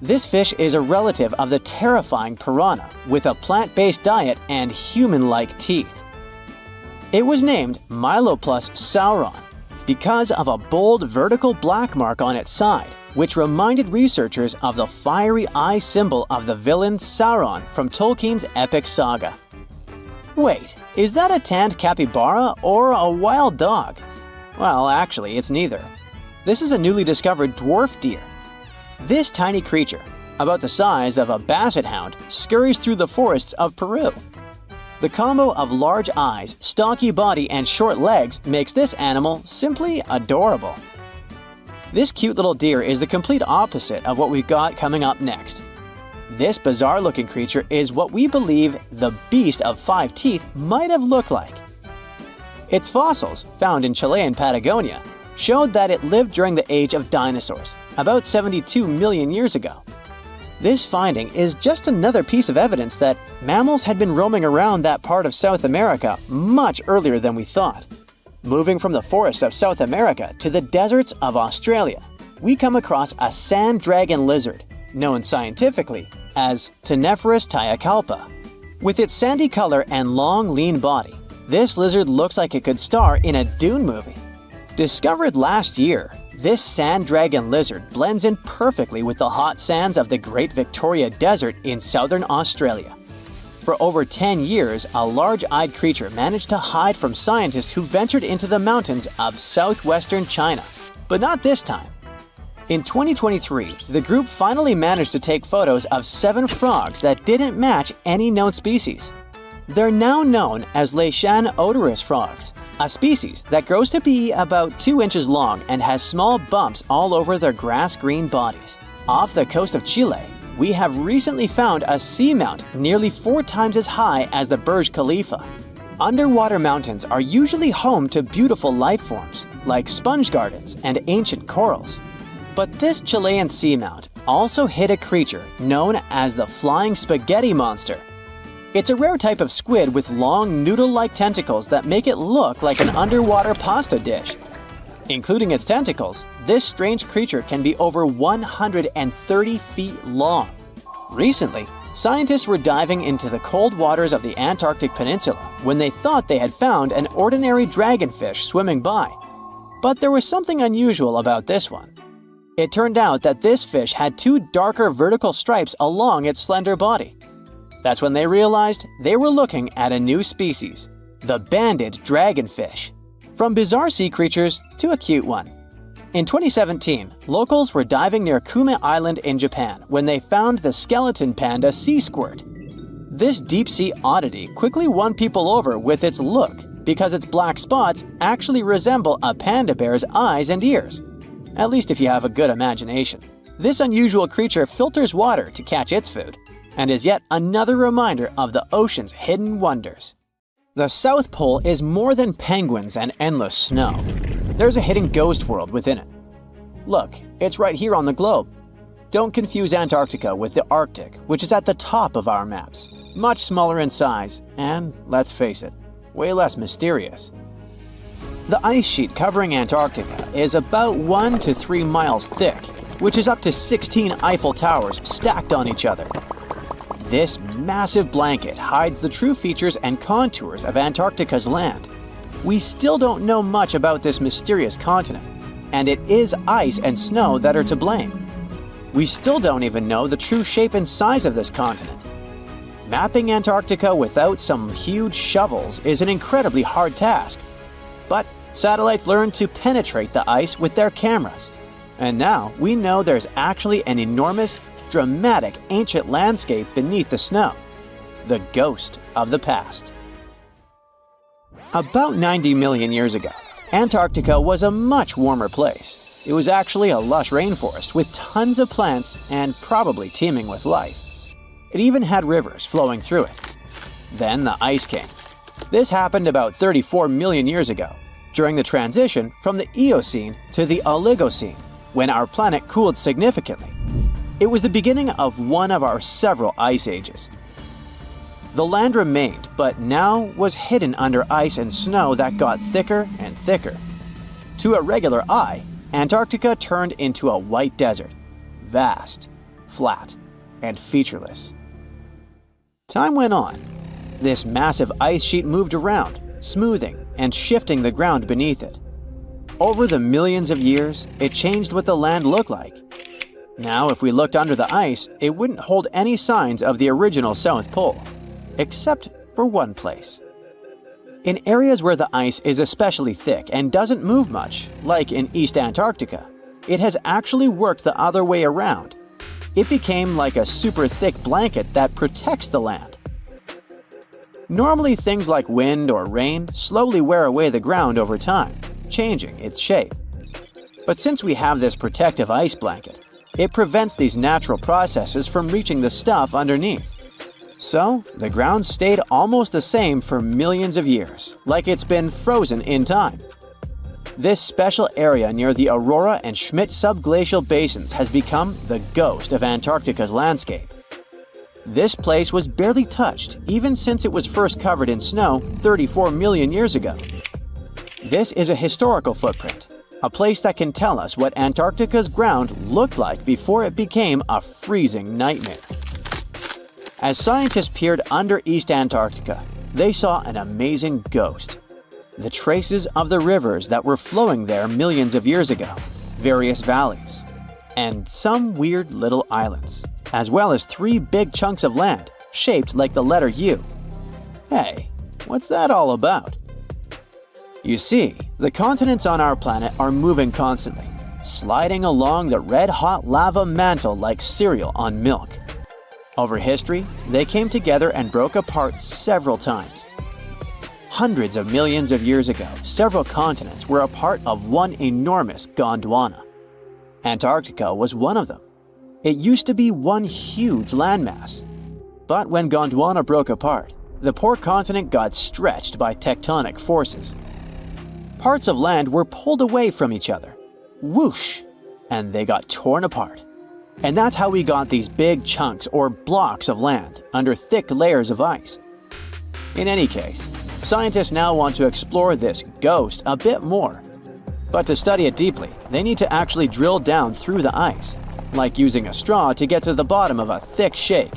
This fish is a relative of the terrifying piranha, with a plant-based diet and human-like teeth. It was named Myloplus sauron because of a bold vertical black mark on its side, which reminded researchers of the fiery eye symbol of the villain Sauron from Tolkien's epic saga. Wait, is that a tanned capybara or a wild dog? Well, actually, it's neither. This is a newly discovered dwarf deer. This tiny creature, about the size of a basset hound, scurries through the forests of Peru. The combo of large eyes, stocky body, and short legs makes this animal simply adorable. This cute little deer is the complete opposite of what we've got coming up next. This bizarre-looking creature is what we believe the beast of 5 teeth might have looked like. Its fossils, found in Chilean Patagonia, showed that it lived during the age of dinosaurs, about 72 million years ago. This finding is just another piece of evidence that mammals had been roaming around that part of South America much earlier than we thought. Moving from the forests of South America to the deserts of Australia, we come across a sand dragon lizard, known scientifically as Tenephorus tayacalpa. With its sandy color and long, lean body, this lizard looks like it could star in a Dune movie. Discovered last year, this sand dragon lizard blends in perfectly with the hot sands of the Great Victoria Desert in southern Australia. For over 10 years, a large-eyed creature managed to hide from scientists who ventured into the mountains of southwestern China. But not this time. In 2023, the group finally managed to take photos of 7 frogs that didn't match any known species. They're now known as Leishan odorous frogs, a species that grows to be about 2 inches long and has small bumps all over their grass-green bodies. Off the coast of Chile, we have recently found a seamount nearly 4 times as high as the Burj Khalifa. Underwater mountains are usually home to beautiful life forms, like sponge gardens and ancient corals. But this Chilean seamount also hid a creature known as the flying spaghetti monster. It's a rare type of squid with long noodle-like tentacles that make it look like an underwater pasta dish. Including its tentacles, this strange creature can be over 130 feet long. Recently, scientists were diving into the cold waters of the Antarctic Peninsula when they thought they had found an ordinary dragonfish swimming by. But there was something unusual about this one. It turned out that this fish had two darker vertical stripes along its slender body. That's when they realized they were looking at a new species, the banded dragonfish. From bizarre sea creatures to a cute one. In 2017, locals were diving near Kume Island in Japan when they found the skeleton panda sea squirt. This deep-sea oddity quickly won people over with its look because its black spots actually resemble a panda bear's eyes and ears. At least if you have a good imagination. This unusual creature filters water to catch its food, and is yet another reminder of the ocean's hidden wonders. The South Pole is more than penguins and endless snow. There's a hidden ghost world within it. Look, it's right here on the globe. Don't confuse Antarctica with the Arctic, which is at the top of our maps. Much smaller in size, and, let's face it, way less mysterious. The ice sheet covering Antarctica is about 1 to 3 miles thick, which is up to 16 Eiffel Towers stacked on each other. This massive blanket hides the true features and contours of Antarctica's land. We still don't know much about this mysterious continent, and it is ice and snow that are to blame. We still don't even know the true shape and size of this continent. Mapping Antarctica without some huge shovels is an incredibly hard task. But satellites learned to penetrate the ice with their cameras. And now we know there's actually an enormous, dramatic ancient landscape beneath the snow. The ghost of the past. About 90 million years ago, Antarctica was a much warmer place. It was actually a lush rainforest with tons of plants and probably teeming with life. It even had rivers flowing through it. Then the ice came. This happened about 34 million years ago, during the transition from the Eocene to the Oligocene, when our planet cooled significantly. It was the beginning of one of our several ice ages. The land remained, but now was hidden under ice and snow that got thicker and thicker. To a regular eye, Antarctica turned into a white desert, vast, flat, and featureless. Time went on. This massive ice sheet moved around, smoothing and shifting the ground beneath it. Over the millions of years, it changed what the land looked like. Now, if we looked under the ice, it wouldn't hold any signs of the original South Pole, except for one place. In areas where the ice is especially thick and doesn't move much, like in East Antarctica, it has actually worked the other way around. It became like a super thick blanket that protects the land. Normally, things like wind or rain slowly wear away the ground over time, changing its shape. But since we have this protective ice blanket, it prevents these natural processes from reaching the stuff underneath. So, the ground stayed almost the same for millions of years, like it's been frozen in time. This special area near the Aurora and Schmidt subglacial basins has become the ghost of Antarctica's landscape. This place was barely touched even since it was first covered in snow 34 million years ago. This is a historical footprint, a place that can tell us what Antarctica's ground looked like before it became a freezing nightmare. As scientists peered under East Antarctica, they saw an amazing ghost. The traces of the rivers that were flowing there millions of years ago, various valleys, and some weird little islands, as well as 3 big chunks of land shaped like the letter U. Hey, what's that all about? You see, the continents on our planet are moving constantly, sliding along the red-hot lava mantle like cereal on milk. Over history, they came together and broke apart several times. Hundreds of millions of years ago, several continents were a part of one enormous Gondwana. Antarctica was one of them. It used to be one huge landmass. But when Gondwana broke apart, the poor continent got stretched by tectonic forces. Parts of land were pulled away from each other. Whoosh! And they got torn apart. And that's how we got these big chunks or blocks of land under thick layers of ice. In any case, scientists now want to explore this ghost a bit more. But to study it deeply, they need to actually drill down through the ice, like using a straw to get to the bottom of a thick shake.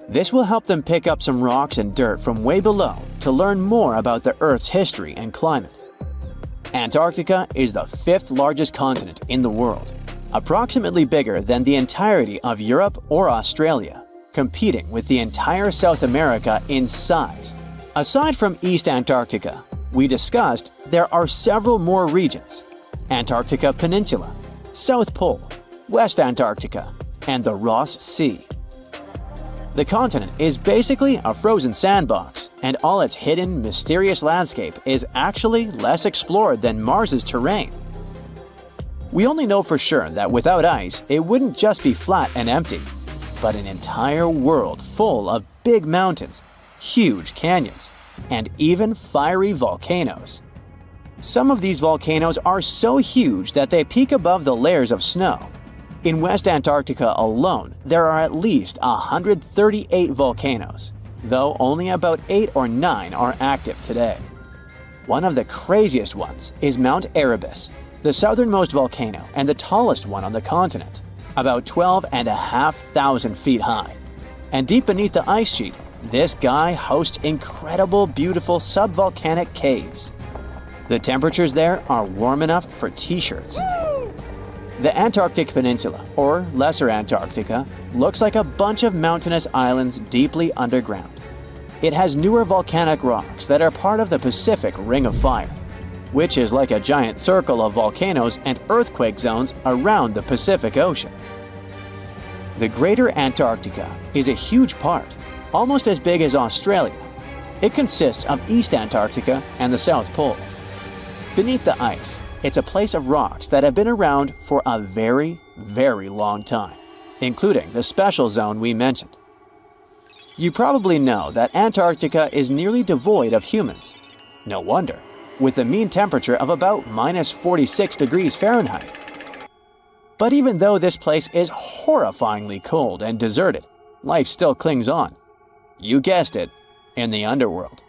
This will help them pick up some rocks and dirt from way below to learn more about the Earth's history and climate. Antarctica is the 5th largest continent in the world, approximately bigger than the entirety of Europe or Australia, competing with the entire South America in size. Aside from East Antarctica, we discussed there are several more regions: Antarctica Peninsula, South Pole, West Antarctica, and the Ross Sea. The continent is basically a frozen sandbox, and all its hidden, mysterious landscape is actually less explored than Mars's terrain. We only know for sure that without ice, it wouldn't just be flat and empty, but an entire world full of big mountains, huge canyons, and even fiery volcanoes. Some of these volcanoes are so huge that they peak above the layers of snow. In West Antarctica alone, there are at least 138 volcanoes, though only about 8 or 9 are active today. One of the craziest ones is Mount Erebus, the southernmost volcano and the tallest one on the continent, about 12,500 feet high. And deep beneath the ice sheet, this guy hosts incredible, beautiful subvolcanic caves. The temperatures there are warm enough for t-shirts. The Antarctic Peninsula, or Lesser Antarctica, looks like a bunch of mountainous islands deeply underground. It has newer volcanic rocks that are part of the Pacific Ring of Fire, which is like a giant circle of volcanoes and earthquake zones around the Pacific Ocean. The Greater Antarctica is a huge part, almost as big as Australia. It consists of East Antarctica and the South Pole. Beneath the ice, it's a place of rocks that have been around for a very, very long time, including the special zone we mentioned. You probably know that Antarctica is nearly devoid of humans. No wonder, with a mean temperature of about -46 degrees Fahrenheit. But even though this place is horrifyingly cold and deserted, life still clings on. You guessed it, in the underworld.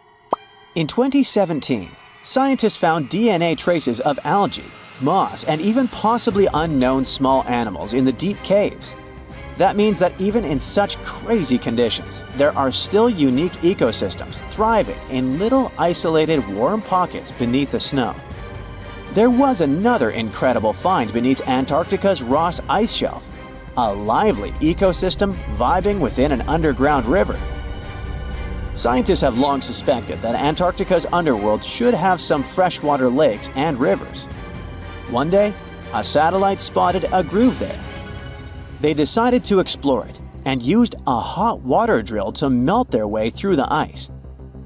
In 2017, scientists found DNA traces of algae, moss, and even possibly unknown small animals in the deep caves. That means that even in such crazy conditions, there are still unique ecosystems thriving in little isolated warm pockets beneath the snow. There was another incredible find beneath Antarctica's Ross Ice Shelf, a lively ecosystem vibing within an underground river. Scientists have long suspected that Antarctica's underworld should have some freshwater lakes and rivers. One day, a satellite spotted a groove there. They decided to explore it and used a hot water drill to melt their way through the ice.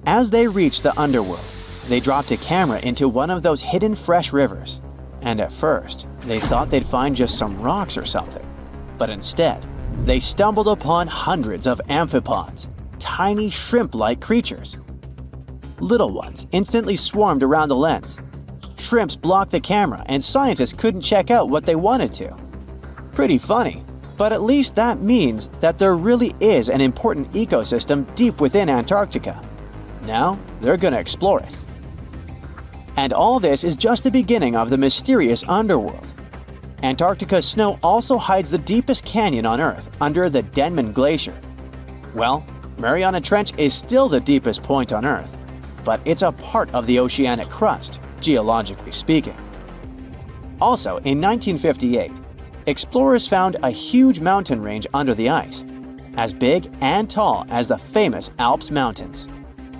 As they reached the underworld, they dropped a camera into one of those hidden fresh rivers. And at first, they thought they'd find just some rocks or something. But instead, they stumbled upon hundreds of amphipods, tiny shrimp-like creatures. Little ones instantly swarmed around the lens. Shrimps blocked the camera and scientists couldn't check out what they wanted to. Pretty funny, but at least that means that there really is an important ecosystem deep within Antarctica. Now, they're gonna explore it. And all this is just the beginning of the mysterious underworld. Antarctica's snow also hides the deepest canyon on Earth under the Denman Glacier. Well, Mariana Trench is still the deepest point on Earth, but it's a part of the oceanic crust, geologically speaking. Also, in 1958, explorers found a huge mountain range under the ice, as big and tall as the famous Alps Mountains.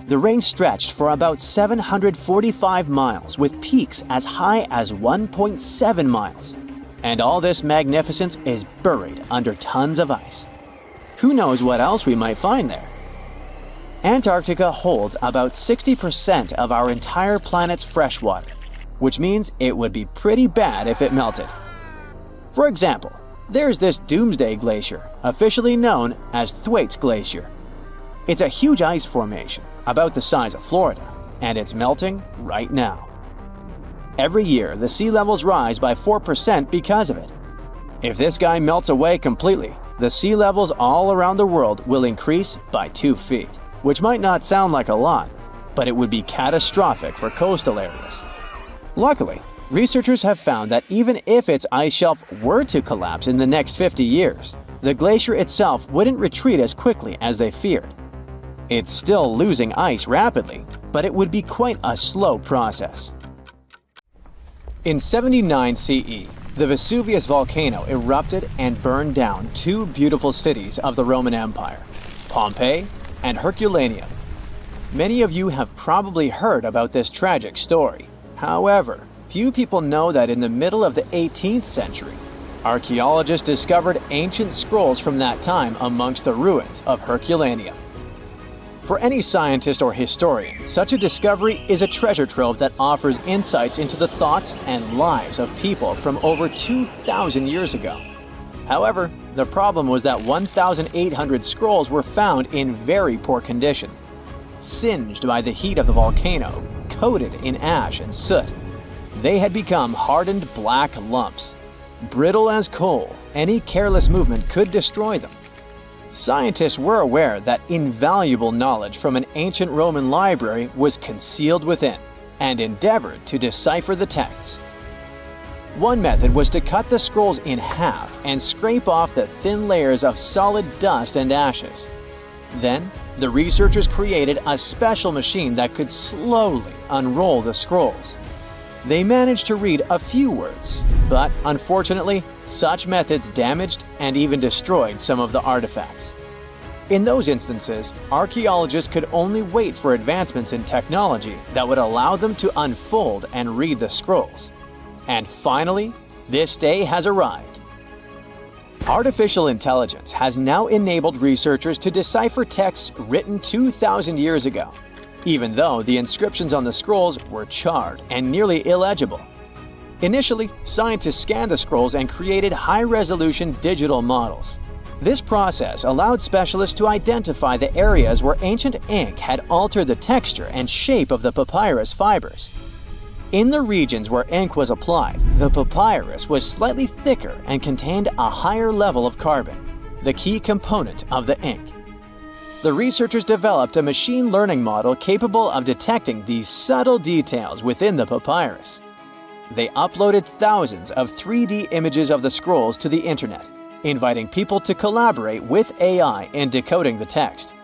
The range stretched for about 745 miles with peaks as high as 1.7 miles. And all this magnificence is buried under tons of ice. Who knows what else we might find there? Antarctica holds about 60% of our entire planet's freshwater, which means it would be pretty bad if it melted. For example, there's this Doomsday Glacier, officially known as Thwaites Glacier. It's a huge ice formation, about the size of Florida, and it's melting right now. Every year, the sea levels rise by 4% because of it. If this guy melts away completely, the sea levels all around the world will increase by 2 feet, which might not sound like a lot, but it would be catastrophic for coastal areas. Luckily, researchers have found that even if its ice shelf were to collapse in the next 50 years, the glacier itself wouldn't retreat as quickly as they feared. It's still losing ice rapidly, but it would be quite a slow process. In 79 CE, the Vesuvius volcano erupted and burned down 2 beautiful cities of the Roman Empire, Pompei and Herculaneum. Many of you have probably heard about this tragic story. However, few people know that in the middle of the 18th century, archaeologists discovered ancient scrolls from that time amongst the ruins of Herculaneum. For any scientist or historian, such a discovery is a treasure trove that offers insights into the thoughts and lives of people from over 2,000 years ago. However, the problem was that 1,800 scrolls were found in very poor condition, singed by the heat of the volcano, coated in ash and soot. They had become hardened black lumps. Brittle as coal, any careless movement could destroy them. Scientists were aware that invaluable knowledge from an ancient Roman library was concealed within, and endeavored to decipher the texts. One method was to cut the scrolls in half and scrape off the thin layers of solid dust and ashes. Then, the researchers created a special machine that could slowly unroll the scrolls. They managed to read a few words, but unfortunately, such methods damaged and even destroyed some of the artifacts. In those instances, archaeologists could only wait for advancements in technology that would allow them to unfold and read the scrolls. And finally, this day has arrived. Artificial intelligence has now enabled researchers to decipher texts written 2,000 years ago, even though the inscriptions on the scrolls were charred and nearly illegible. Initially, scientists scanned the scrolls and created high-resolution digital models. This process allowed specialists to identify the areas where ancient ink had altered the texture and shape of the papyrus fibers. In the regions where ink was applied, the papyrus was slightly thicker and contained a higher level of carbon, the key component of the ink. The researchers developed a machine learning model capable of detecting these subtle details within the papyrus. They uploaded thousands of 3D images of the scrolls to the internet, inviting people to collaborate with AI in decoding the text.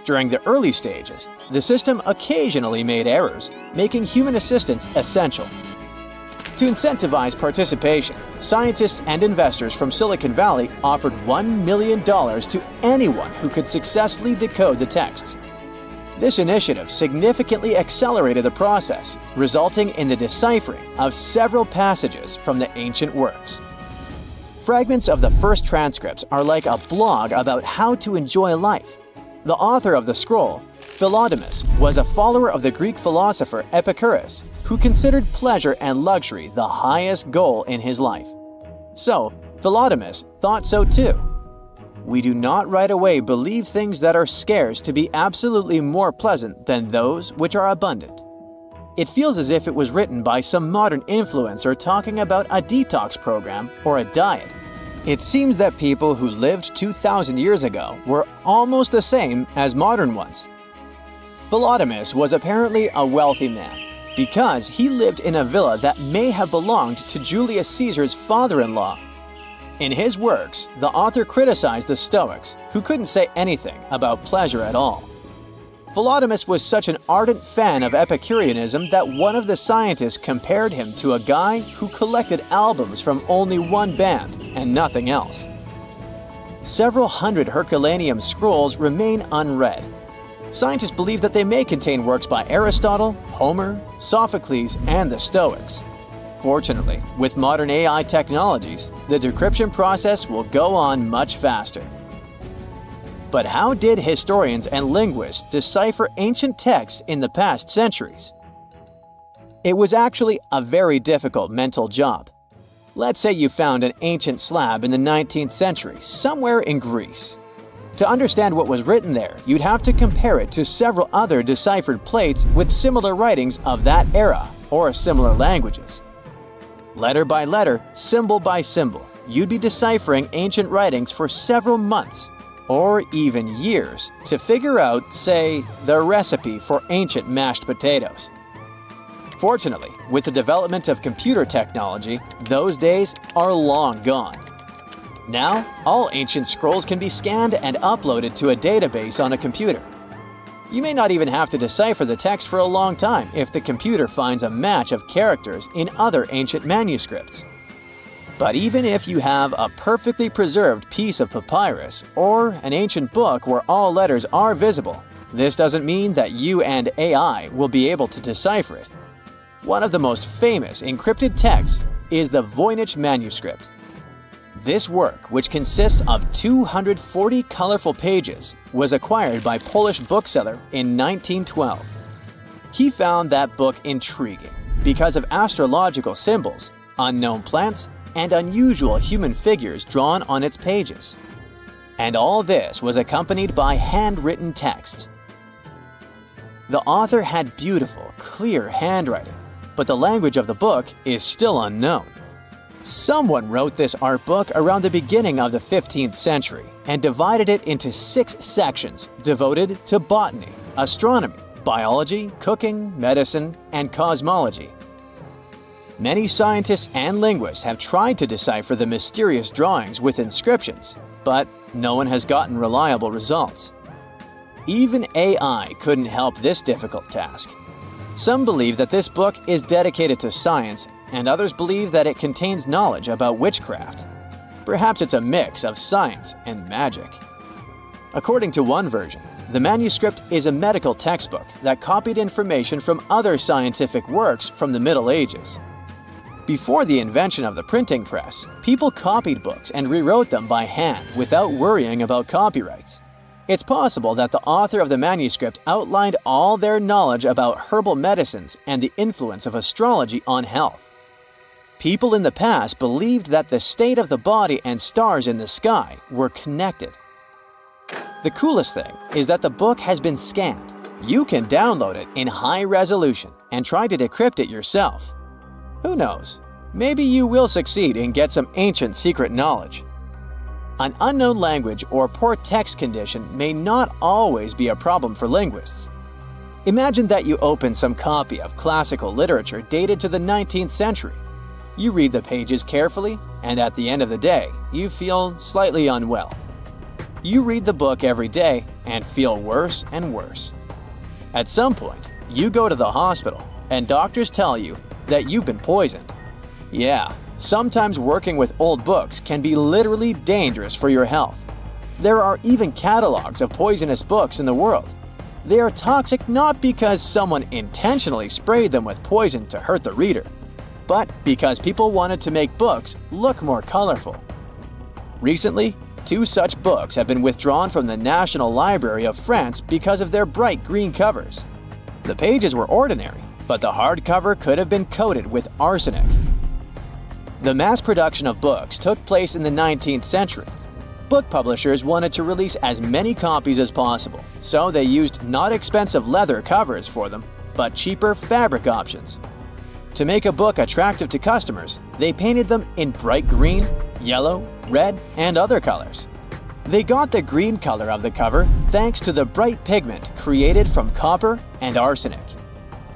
During the early stages, the system occasionally made errors, making human assistance essential. To incentivize participation, scientists and investors from Silicon Valley offered $1 million to anyone who could successfully decode the texts. This initiative significantly accelerated the process, resulting in the deciphering of several passages from the ancient works. Fragments of the first transcripts are like a blog about how to enjoy life. The author of the scroll, Philodemus, was a follower of the Greek philosopher Epicurus, who considered pleasure and luxury the highest goal in his life. So, Philodemus thought so too. We do not right away believe things that are scarce to be absolutely more pleasant than those which are abundant. It feels as if it was written by some modern influencer talking about a detox program or a diet. It seems that people who lived 2,000 years ago were almost the same as modern ones. Philodemus was apparently a wealthy man, because he lived in a villa that may have belonged to Julius Caesar's father-in-law. In his works, the author criticized the Stoics, who couldn't say anything about pleasure at all. Philodemus was such an ardent fan of Epicureanism that one of the scientists compared him to a guy who collected albums from only one band and nothing else. Several hundred Herculaneum scrolls remain unread. Scientists believe that they may contain works by Aristotle, Homer, Sophocles, and the Stoics. Fortunately, with modern AI technologies, the decryption process will go on much faster. But how did historians and linguists decipher ancient texts in the past centuries? It was actually a very difficult mental job. Let's say you found an ancient slab in the 19th century somewhere in Greece. To understand what was written there, you'd have to compare it to several other deciphered plates with similar writings of that era or similar languages. Letter by letter, symbol by symbol, you'd be deciphering ancient writings for several months or even years to figure out, say, the recipe for ancient mashed potatoes. Fortunately, with the development of computer technology, those days are long gone. Now, all ancient scrolls can be scanned and uploaded to a database on a computer. You may not even have to decipher the text for a long time if the computer finds a match of characters in other ancient manuscripts. But even if you have a perfectly preserved piece of papyrus or an ancient book where all letters are visible, this doesn't mean that you and AI will be able to decipher it. One of the most famous encrypted texts is the Voynich manuscript. This work, which consists of 240 colorful pages, was acquired by Polish bookseller in 1912. He found that book intriguing because of astrological symbols, unknown plants, and unusual human figures drawn on its pages. And all this was accompanied by handwritten texts. The author had beautiful, clear handwriting, but the language of the book is still unknown. Someone wrote this art book around the beginning of the 15th century and divided it into 6 sections devoted to botany, astronomy, biology, cooking, medicine, and cosmology. Many scientists and linguists have tried to decipher the mysterious drawings with inscriptions, but no one has gotten reliable results. Even AI couldn't help this difficult task. Some believe that this book is dedicated to science, and others believe that it contains knowledge about witchcraft. Perhaps it's a mix of science and magic. According to one version, the manuscript is a medical textbook that copied information from other scientific works from the Middle Ages. Before the invention of the printing press, people copied books and rewrote them by hand without worrying about copyrights. It's possible that the author of the manuscript outlined all their knowledge about herbal medicines and the influence of astrology on health. People in the past believed that the state of the body and stars in the sky were connected. The coolest thing is that the book has been scanned. You can download it in high resolution and try to decrypt it yourself. Who knows? Maybe you will succeed and get some ancient secret knowledge. An unknown language or poor text condition may not always be a problem for linguists. Imagine that you open some copy of classical literature dated to the 19th century. You read the pages carefully, and at the end of the day, you feel slightly unwell. You read the book every day and feel worse and worse. At some point, you go to the hospital, and doctors tell you that you've been poisoned. Yeah, sometimes working with old books can be literally dangerous for your health. There are even catalogs of poisonous books in the world. They are toxic not because someone intentionally sprayed them with poison to hurt the reader, but because people wanted to make books look more colorful. Recently, 2 such books have been withdrawn from the National Library of France because of their bright green covers. The pages were ordinary, but the hardcover could have been coated with arsenic. The mass production of books took place in the 19th century. Book publishers wanted to release as many copies as possible, so they used not expensive leather covers for them, but cheaper fabric options. To make a book attractive to customers, they painted them in bright green, yellow, red, and other colors. They got the green color of the cover thanks to the bright pigment created from copper and arsenic.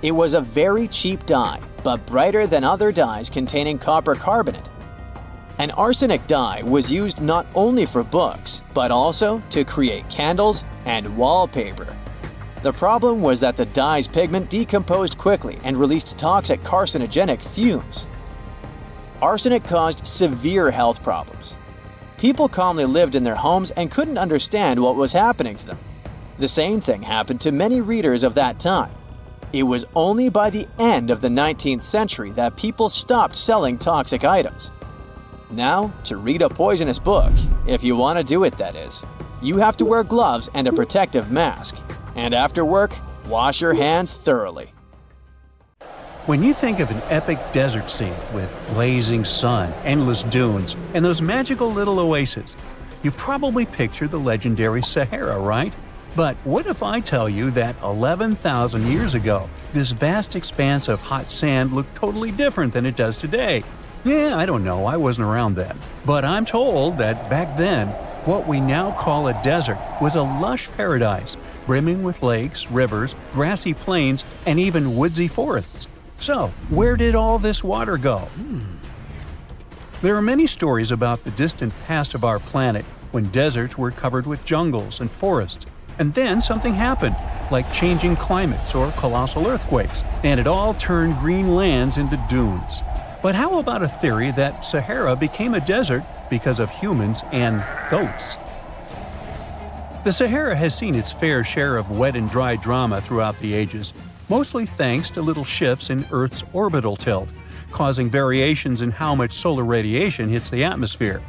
It was a very cheap dye, but brighter than other dyes containing copper carbonate. An arsenic dye was used not only for books, but also to create candles and wallpaper. The problem was that the dye's pigment decomposed quickly and released toxic carcinogenic fumes. Arsenic caused severe health problems. People calmly lived in their homes and couldn't understand what was happening to them. The same thing happened to many readers of that time. It was only by the end of the 19th century that people stopped selling toxic items. Now, to read a poisonous book, if you want to do it that is, you have to wear gloves and a protective mask. And after work, wash your hands thoroughly. When you think of an epic desert scene with blazing sun, endless dunes, and those magical little oases, You probably picture the legendary Sahara, right? But what if I tell you that 11,000 years ago, this vast expanse of hot sand looked totally different than it does today? Yeah, I don't know, I wasn't around then. But I'm told that back then, what we now call a desert was a lush paradise, brimming with lakes, rivers, grassy plains, and even woodsy forests. So, where did all this water go? There are many stories about the distant past of our planet when deserts were covered with jungles and forests. And then something happened, like changing climates or colossal earthquakes, and it all turned green lands into dunes. But how about a theory that Sahara became a desert because of humans and goats? The Sahara has seen its fair share of wet and dry drama throughout the ages, mostly thanks to little shifts in Earth's orbital tilt, causing variations in how much solar radiation hits the atmosphere.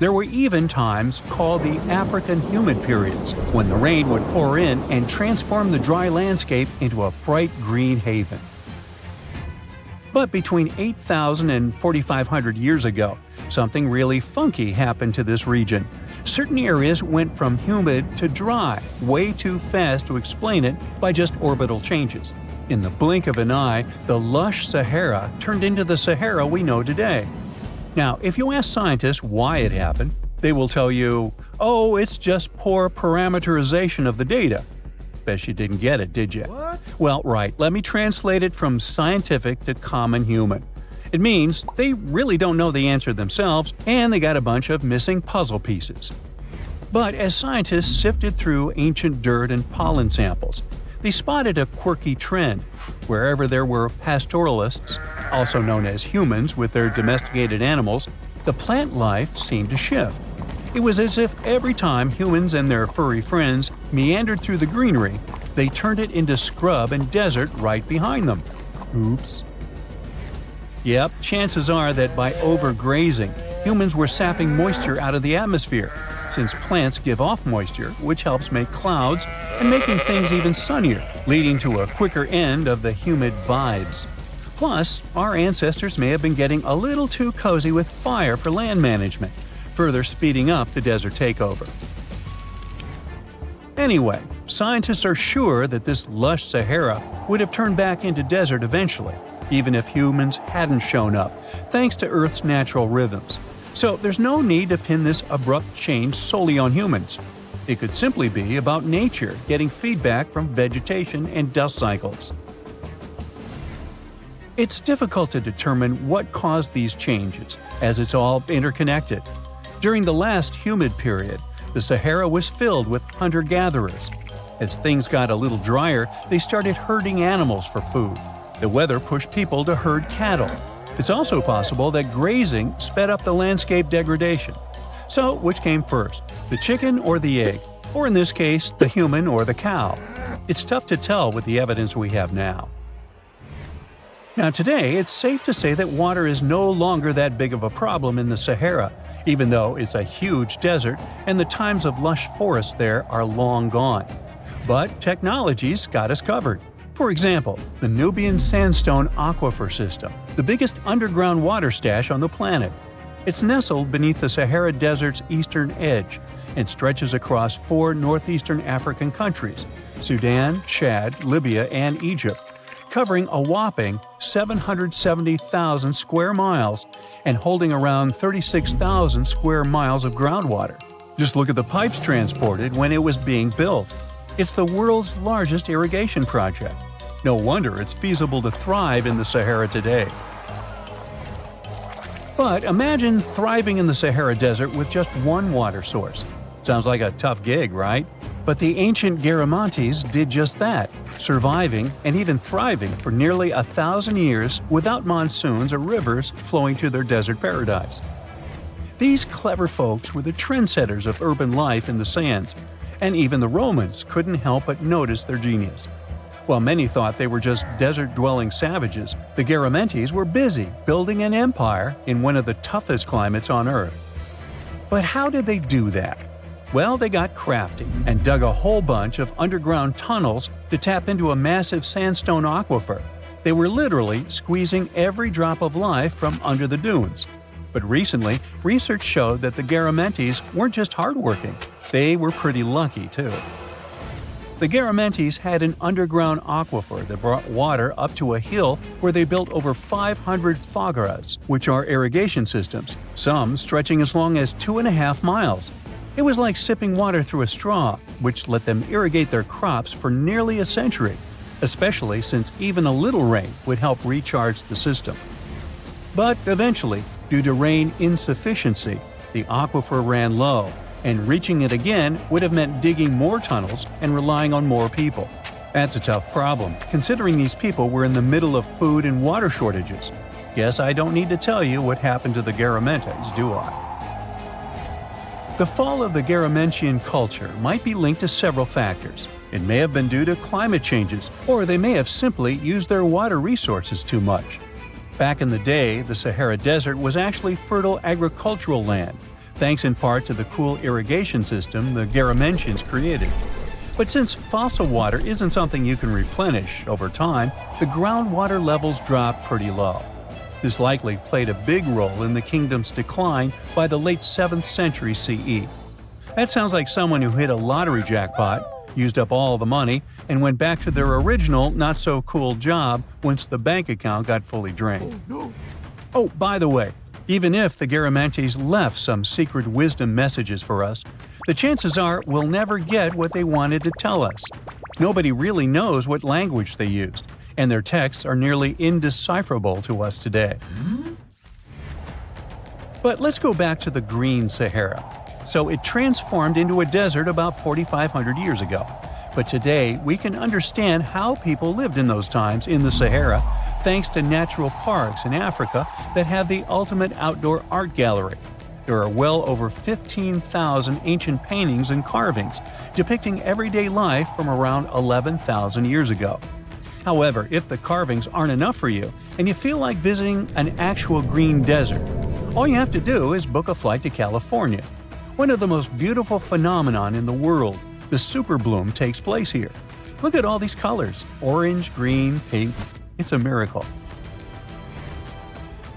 There were even times called the African humid periods, when the rain would pour in and transform the dry landscape into a bright green haven. But between 8,000 and 4,500 years ago, something really funky happened to this region. Certain areas went from humid to dry way too fast to explain it by just orbital changes. In the blink of an eye, the lush Sahara turned into the Sahara we know today. Now, if you ask scientists why it happened, they will tell you, oh, it's just poor parameterization of the data. Bet you didn't get it, did you? What? Well, right, let me translate it from scientific to common human. It means they really don't know the answer themselves, and they got a bunch of missing puzzle pieces. But as scientists sifted through ancient dirt and pollen samples, they spotted a quirky trend. Wherever there were pastoralists, also known as humans with their domesticated animals, the plant life seemed to shift. It was as if every time humans and their furry friends meandered through the greenery, they turned it into scrub and desert right behind them. Oops. Yep, chances are that by overgrazing, humans were sapping moisture out of the atmosphere, since plants give off moisture, which helps make clouds and making things even sunnier, leading to a quicker end of the humid vibes. Plus, our ancestors may have been getting a little too cozy with fire for land management, further speeding up the desert takeover. Anyway, scientists are sure that this lush Sahara would have turned back into desert eventually, even if humans hadn't shown up, thanks to Earth's natural rhythms. So there's no need to pin this abrupt change solely on humans. It could simply be about nature getting feedback from vegetation and dust cycles. It's difficult to determine what caused these changes, as it's all interconnected. During the last humid period, the Sahara was filled with hunter-gatherers. As things got a little drier, they started herding animals for food. The weather pushed people to herd cattle. It's also possible that grazing sped up the landscape degradation. So, which came first, the chicken or the egg? Or in this case, the human or the cow? It's tough to tell with the evidence we have now. Now today, it's safe to say that water is no longer that big of a problem in the Sahara, even though it's a huge desert and the times of lush forests there are long gone. But technology's got us covered. For example, the Nubian Sandstone Aquifer System, the biggest underground water stash on the planet. It's nestled beneath the Sahara Desert's eastern edge and stretches across 4 northeastern African countries – Sudan, Chad, Libya, and Egypt, covering a whopping 770,000 square miles and holding around 36,000 square miles of groundwater. Just look at the pipes transported when it was being built. It's the world's largest irrigation project. No wonder it's feasible to thrive in the Sahara today. But imagine thriving in the Sahara Desert with just one water source. Sounds like a tough gig, right? But the ancient Garamantes did just that, surviving and even thriving for nearly 1,000 years without monsoons or rivers flowing to their desert paradise. These clever folks were the trendsetters of urban life in the sands, and even the Romans couldn't help but notice their genius. While many thought they were just desert-dwelling savages, the Garamantes were busy building an empire in one of the toughest climates on Earth. But how did they do that? Well, they got crafty and dug a whole bunch of underground tunnels to tap into a massive sandstone aquifer. They were literally squeezing every drop of life from under the dunes. But recently, research showed that the Garamantes weren't just hardworking, they were pretty lucky too. The Garamantes had an underground aquifer that brought water up to a hill where they built over 500 fogaras, which are irrigation systems, some stretching as long as 2.5 miles. It was like sipping water through a straw, which let them irrigate their crops for nearly a century, especially since even a little rain would help recharge the system. But eventually, due to rain insufficiency, the aquifer ran low, and reaching it again would have meant digging more tunnels and relying on more people. That's a tough problem, considering these people were in the middle of food and water shortages. Guess I don't need to tell you what happened to the Garamantes, do I? The fall of the Garamentian culture might be linked to several factors. It may have been due to climate changes, or they may have simply used their water resources too much. Back in the day, the Sahara Desert was actually fertile agricultural land, thanks in part to the cool irrigation system the Garamentians created. But since fossil water isn't something you can replenish over time, the groundwater levels dropped pretty low. This likely played a big role in the kingdom's decline by the late 7th century CE. That sounds like someone who hit a lottery jackpot, used up all the money, and went back to their original not-so-cool job once the bank account got fully drained. Oh, by the way, even if the Garamantes left some secret wisdom messages for us, the chances are we'll never get what they wanted to tell us. Nobody really knows what language they used, and their texts are nearly indecipherable to us today. But let's go back to the Green Sahara. So it transformed into a desert about 4,500 years ago. But today, we can understand how people lived in those times in the Sahara thanks to natural parks in Africa that have the ultimate outdoor art gallery. There are well over 15,000 ancient paintings and carvings depicting everyday life from around 11,000 years ago. However, if the carvings aren't enough for you and you feel like visiting an actual green desert, all you have to do is book a flight to California. One of the most beautiful phenomenon in the world, the superbloom, takes place here. Look at all these colors: orange, green, pink. It's a miracle.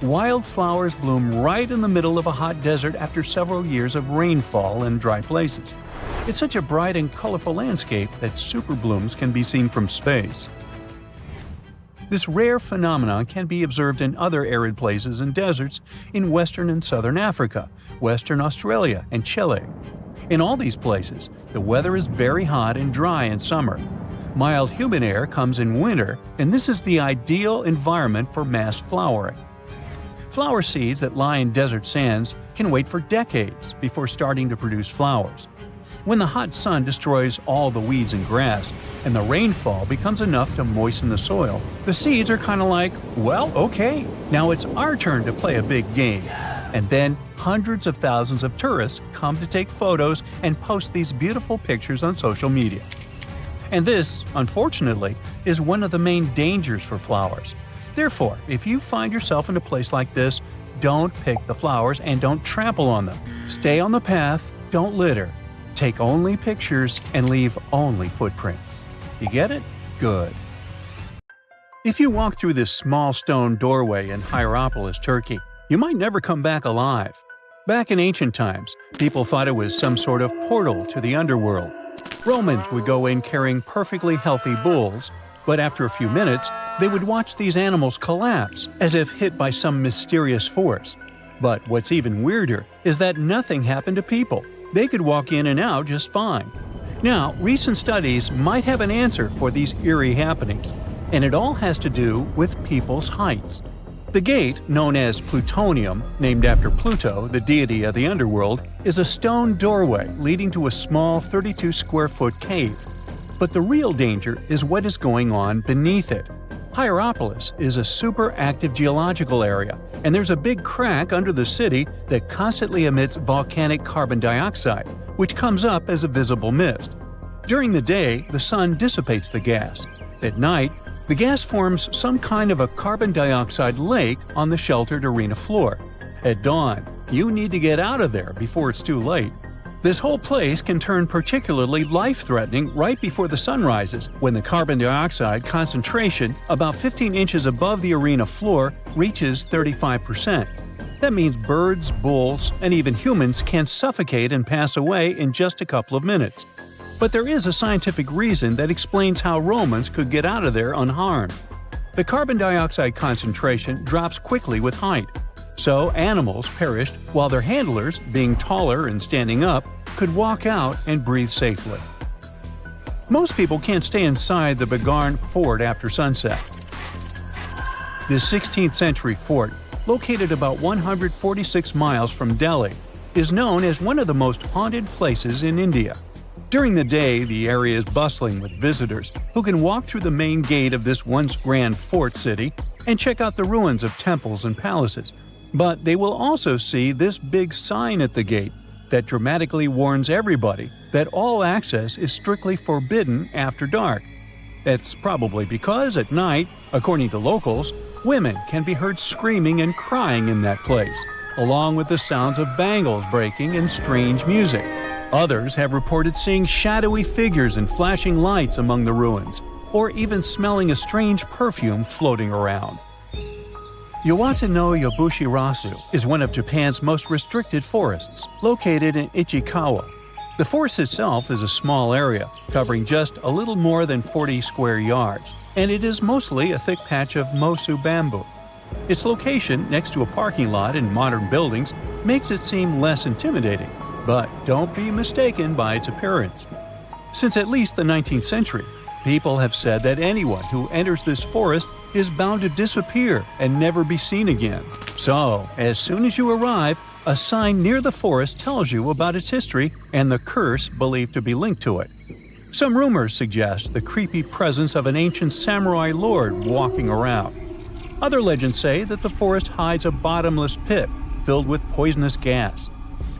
Wildflowers bloom right in the middle of a hot desert after several years of rainfall in dry places. It's such a bright and colorful landscape that superblooms can be seen from space. This rare phenomenon can be observed in other arid places and deserts in western and southern Africa, Western Australia, and Chile. In all these places, the weather is very hot and dry in summer. Mild humid air comes in winter, and this is the ideal environment for mass flowering. Flower seeds that lie in desert sands can wait for decades before starting to produce flowers. When the hot sun destroys all the weeds and grass, and the rainfall becomes enough to moisten the soil, the seeds are kind of like, well, okay, now it's our turn to play a big game. And then hundreds of thousands of tourists come to take photos and post these beautiful pictures on social media. And this, unfortunately, is one of the main dangers for flowers. Therefore, if you find yourself in a place like this, don't pick the flowers and don't trample on them. Stay on the path, don't litter. Take only pictures and leave only footprints. You get it? Good. If you walk through this small stone doorway in Hierapolis, Turkey, you might never come back alive. Back in ancient times, people thought it was some sort of portal to the underworld. Romans would go in carrying perfectly healthy bulls, but after a few minutes, they would watch these animals collapse as if hit by some mysterious force. But what's even weirder is that nothing happened to people. They could walk in and out just fine. Now, recent studies might have an answer for these eerie happenings, and it all has to do with people's heights. The gate, known as Plutonium, named after Pluto, the deity of the underworld, is a stone doorway leading to a small 32-square-foot cave. But the real danger is what is going on beneath it. Hierapolis is a super active geological area, and there's a big crack under the city that constantly emits volcanic carbon dioxide, which comes up as a visible mist. During the day, the sun dissipates the gas. At night, the gas forms some kind of a carbon dioxide lake on the sheltered arena floor. At dawn, you need to get out of there before it's too late. This whole place can turn particularly life-threatening right before the sun rises, when the carbon dioxide concentration, about 15 inches above the arena floor, reaches 35%. That means birds, bulls, and even humans can suffocate and pass away in just a couple of minutes. But there is a scientific reason that explains how Romans could get out of there unharmed. The carbon dioxide concentration drops quickly with height, so animals perished while their handlers, being taller and standing up, could walk out and breathe safely. Most people can't stay inside the Begarn fort after sunset. This 16th century fort, located about 146 miles from Delhi, is known as one of the most haunted places in India. During the day, the area is bustling with visitors who can walk through the main gate of this once grand fort city and check out the ruins of temples and palaces. But they will also see this big sign at the gate that dramatically warns everybody that all access is strictly forbidden after dark. That's probably because at night, according to locals, women can be heard screaming and crying in that place, along with the sounds of bangles breaking and strange music. Others have reported seeing shadowy figures and flashing lights among the ruins, or even smelling a strange perfume floating around. Yawata no Yabushirasu is one of Japan's most restricted forests, located in Ichikawa. The forest itself is a small area, covering just a little more than 40 square yards, and it is mostly a thick patch of mosu bamboo. Its location next to a parking lot and modern buildings makes it seem less intimidating, but don't be mistaken by its appearance. Since at least the 19th century, people have said that anyone who enters this forest is bound to disappear and never be seen again. So, as soon as you arrive, a sign near the forest tells you about its history and the curse believed to be linked to it. Some rumors suggest the creepy presence of an ancient samurai lord walking around. Other legends say that the forest hides a bottomless pit filled with poisonous gas.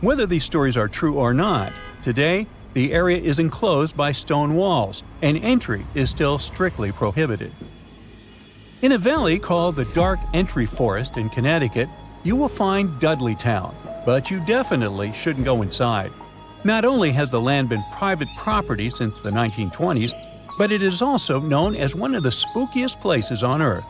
Whether these stories are true or not, today the area is enclosed by stone walls, and entry is still strictly prohibited. In a valley called the Dark Entry Forest in Connecticut, you will find Dudleytown, but you definitely shouldn't go inside. Not only has the land been private property since the 1920s, but it is also known as one of the spookiest places on Earth.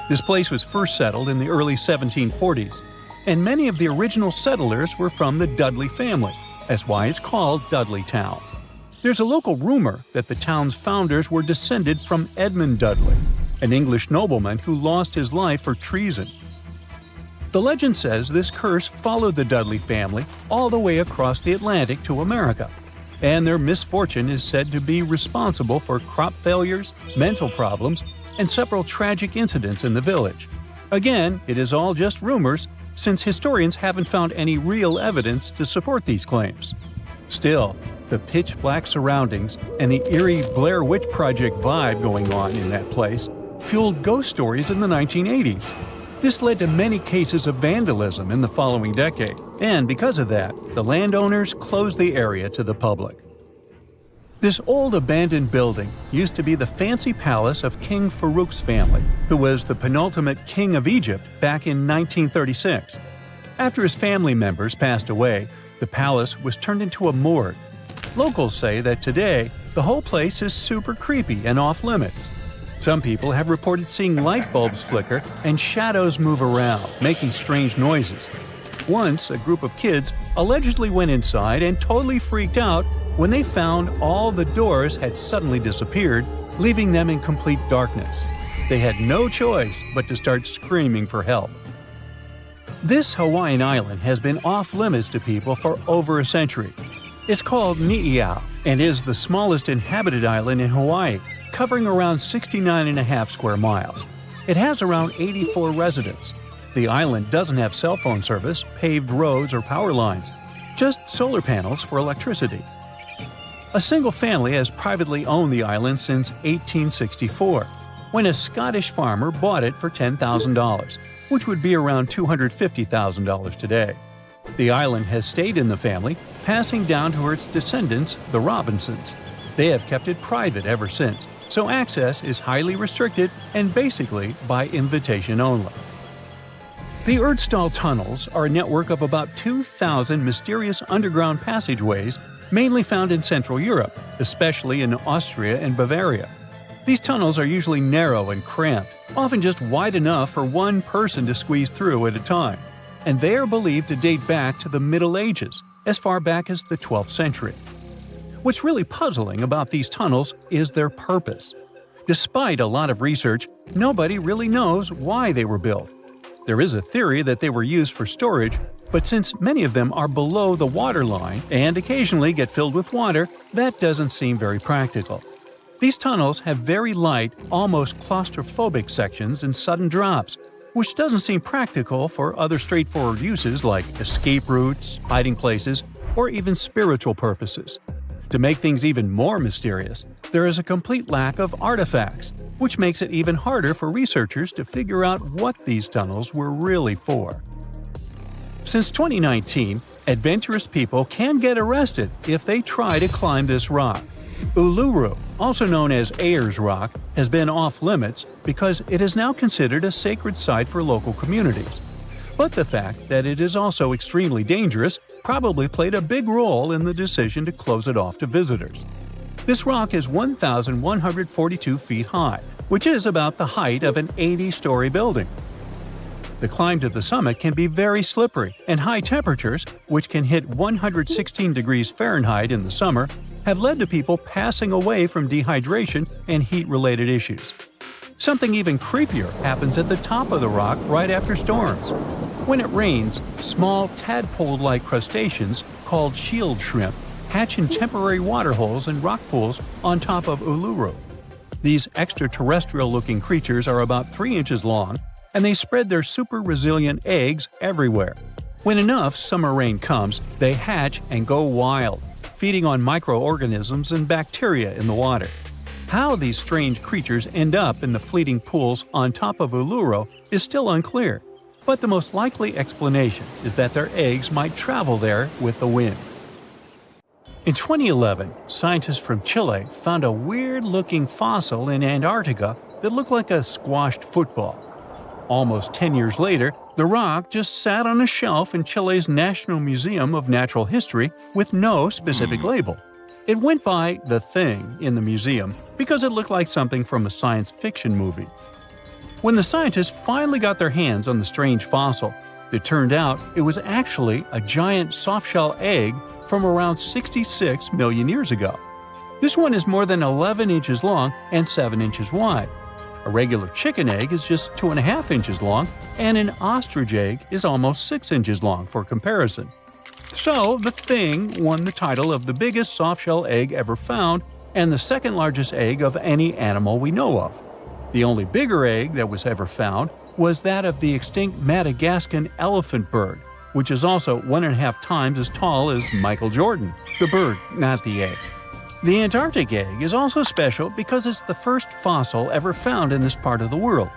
This place was first settled in the early 1740s, and many of the original settlers were from the Dudley family. That's why it's called Dudleytown. There's a local rumor that the town's founders were descended from Edmund Dudley, an English nobleman who lost his life for treason. The legend says this curse followed the Dudley family all the way across the Atlantic to America, and their misfortune is said to be responsible for crop failures, mental problems, and several tragic incidents in the village. Again, it is all just rumors, since historians haven't found any real evidence to support these claims. Still, the pitch-black surroundings and the eerie Blair Witch Project vibe going on in that place fueled ghost stories in the 1980s. This led to many cases of vandalism in the following decade, and because of that, the landowners closed the area to the public. This old abandoned building used to be the fancy palace of King Farouk's family, who was the penultimate king of Egypt back in 1936. After his family members passed away, the palace was turned into a morgue. Locals say that today, the whole place is super creepy and off-limits. Some people have reported seeing light bulbs flicker and shadows move around, making strange noises. Once, a group of kids allegedly went inside and totally freaked out when they found all the doors had suddenly disappeared, leaving them in complete darkness. They had no choice but to start screaming for help. This Hawaiian island has been off-limits to people for over a century. It's called Ni'iau and is the smallest inhabited island in Hawaii, covering around 69.5 square miles. It has around 84 residents. The island doesn't have cell phone service, paved roads, or power lines, just solar panels for electricity. A single family has privately owned the island since 1864, when a Scottish farmer bought it for $10,000, which would be around $250,000 today. The island has stayed in the family, passing down to its descendants, the Robinsons. They have kept it private ever since, so access is highly restricted and basically by invitation only. The Erdstall tunnels are a network of about 2,000 mysterious underground passageways mainly found in Central Europe, especially in Austria and Bavaria. These tunnels are usually narrow and cramped, often just wide enough for one person to squeeze through at a time, and they are believed to date back to the Middle Ages, as far back as the 12th century. What's really puzzling about these tunnels is their purpose. Despite a lot of research, nobody really knows why they were built. There is a theory that they were used for storage, but since many of them are below the waterline and occasionally get filled with water, that doesn't seem very practical. These tunnels have very light, almost claustrophobic sections and sudden drops, which doesn't seem practical for other straightforward uses like escape routes, hiding places, or even spiritual purposes. To make things even more mysterious, there is a complete lack of artifacts, which makes it even harder for researchers to figure out what these tunnels were really for. Since 2019, adventurous people can get arrested if they try to climb this rock. Uluru, also known as Ayers Rock, has been off-limits because it is now considered a sacred site for local communities. But the fact that it is also extremely dangerous probably played a big role in the decision to close it off to visitors. This rock is 1,142 feet high, which is about the height of an 80-story building. The climb to the summit can be very slippery, and high temperatures, which can hit 116 degrees Fahrenheit in the summer, have led to people passing away from dehydration and heat-related issues. Something even creepier happens at the top of the rock right after storms. When it rains, small tadpole-like crustaceans called shield shrimp hatch in temporary waterholes and rock pools on top of Uluru. These extraterrestrial-looking creatures are about 3 inches long, and they spread their super-resilient eggs everywhere. When enough summer rain comes, they hatch and go wild, feeding on microorganisms and bacteria in the water. How these strange creatures end up in the fleeting pools on top of Uluru is still unclear, but the most likely explanation is that their eggs might travel there with the wind. In 2011, scientists from Chile found a weird-looking fossil in Antarctica that looked like a squashed football. Almost 10 years later, the rock just sat on a shelf in Chile's National Museum of Natural History with no specific label. It went by The Thing in the museum because it looked like something from a science fiction movie. When the scientists finally got their hands on the strange fossil, it turned out it was actually a giant softshell egg from around 66 million years ago. This one is more than 11 inches long and 7 inches wide. A regular chicken egg is just 2.5 inches long, and an ostrich egg is almost 6 inches long for comparison. So, the Thing won the title of the biggest softshell egg ever found and the second largest egg of any animal we know of. The only bigger egg that was ever found was that of the extinct Madagascan elephant bird, which is also 1.5 times as tall as Michael Jordan. The bird, not the egg. The Antarctic egg is also special because it's the first fossil ever found in this part of the world.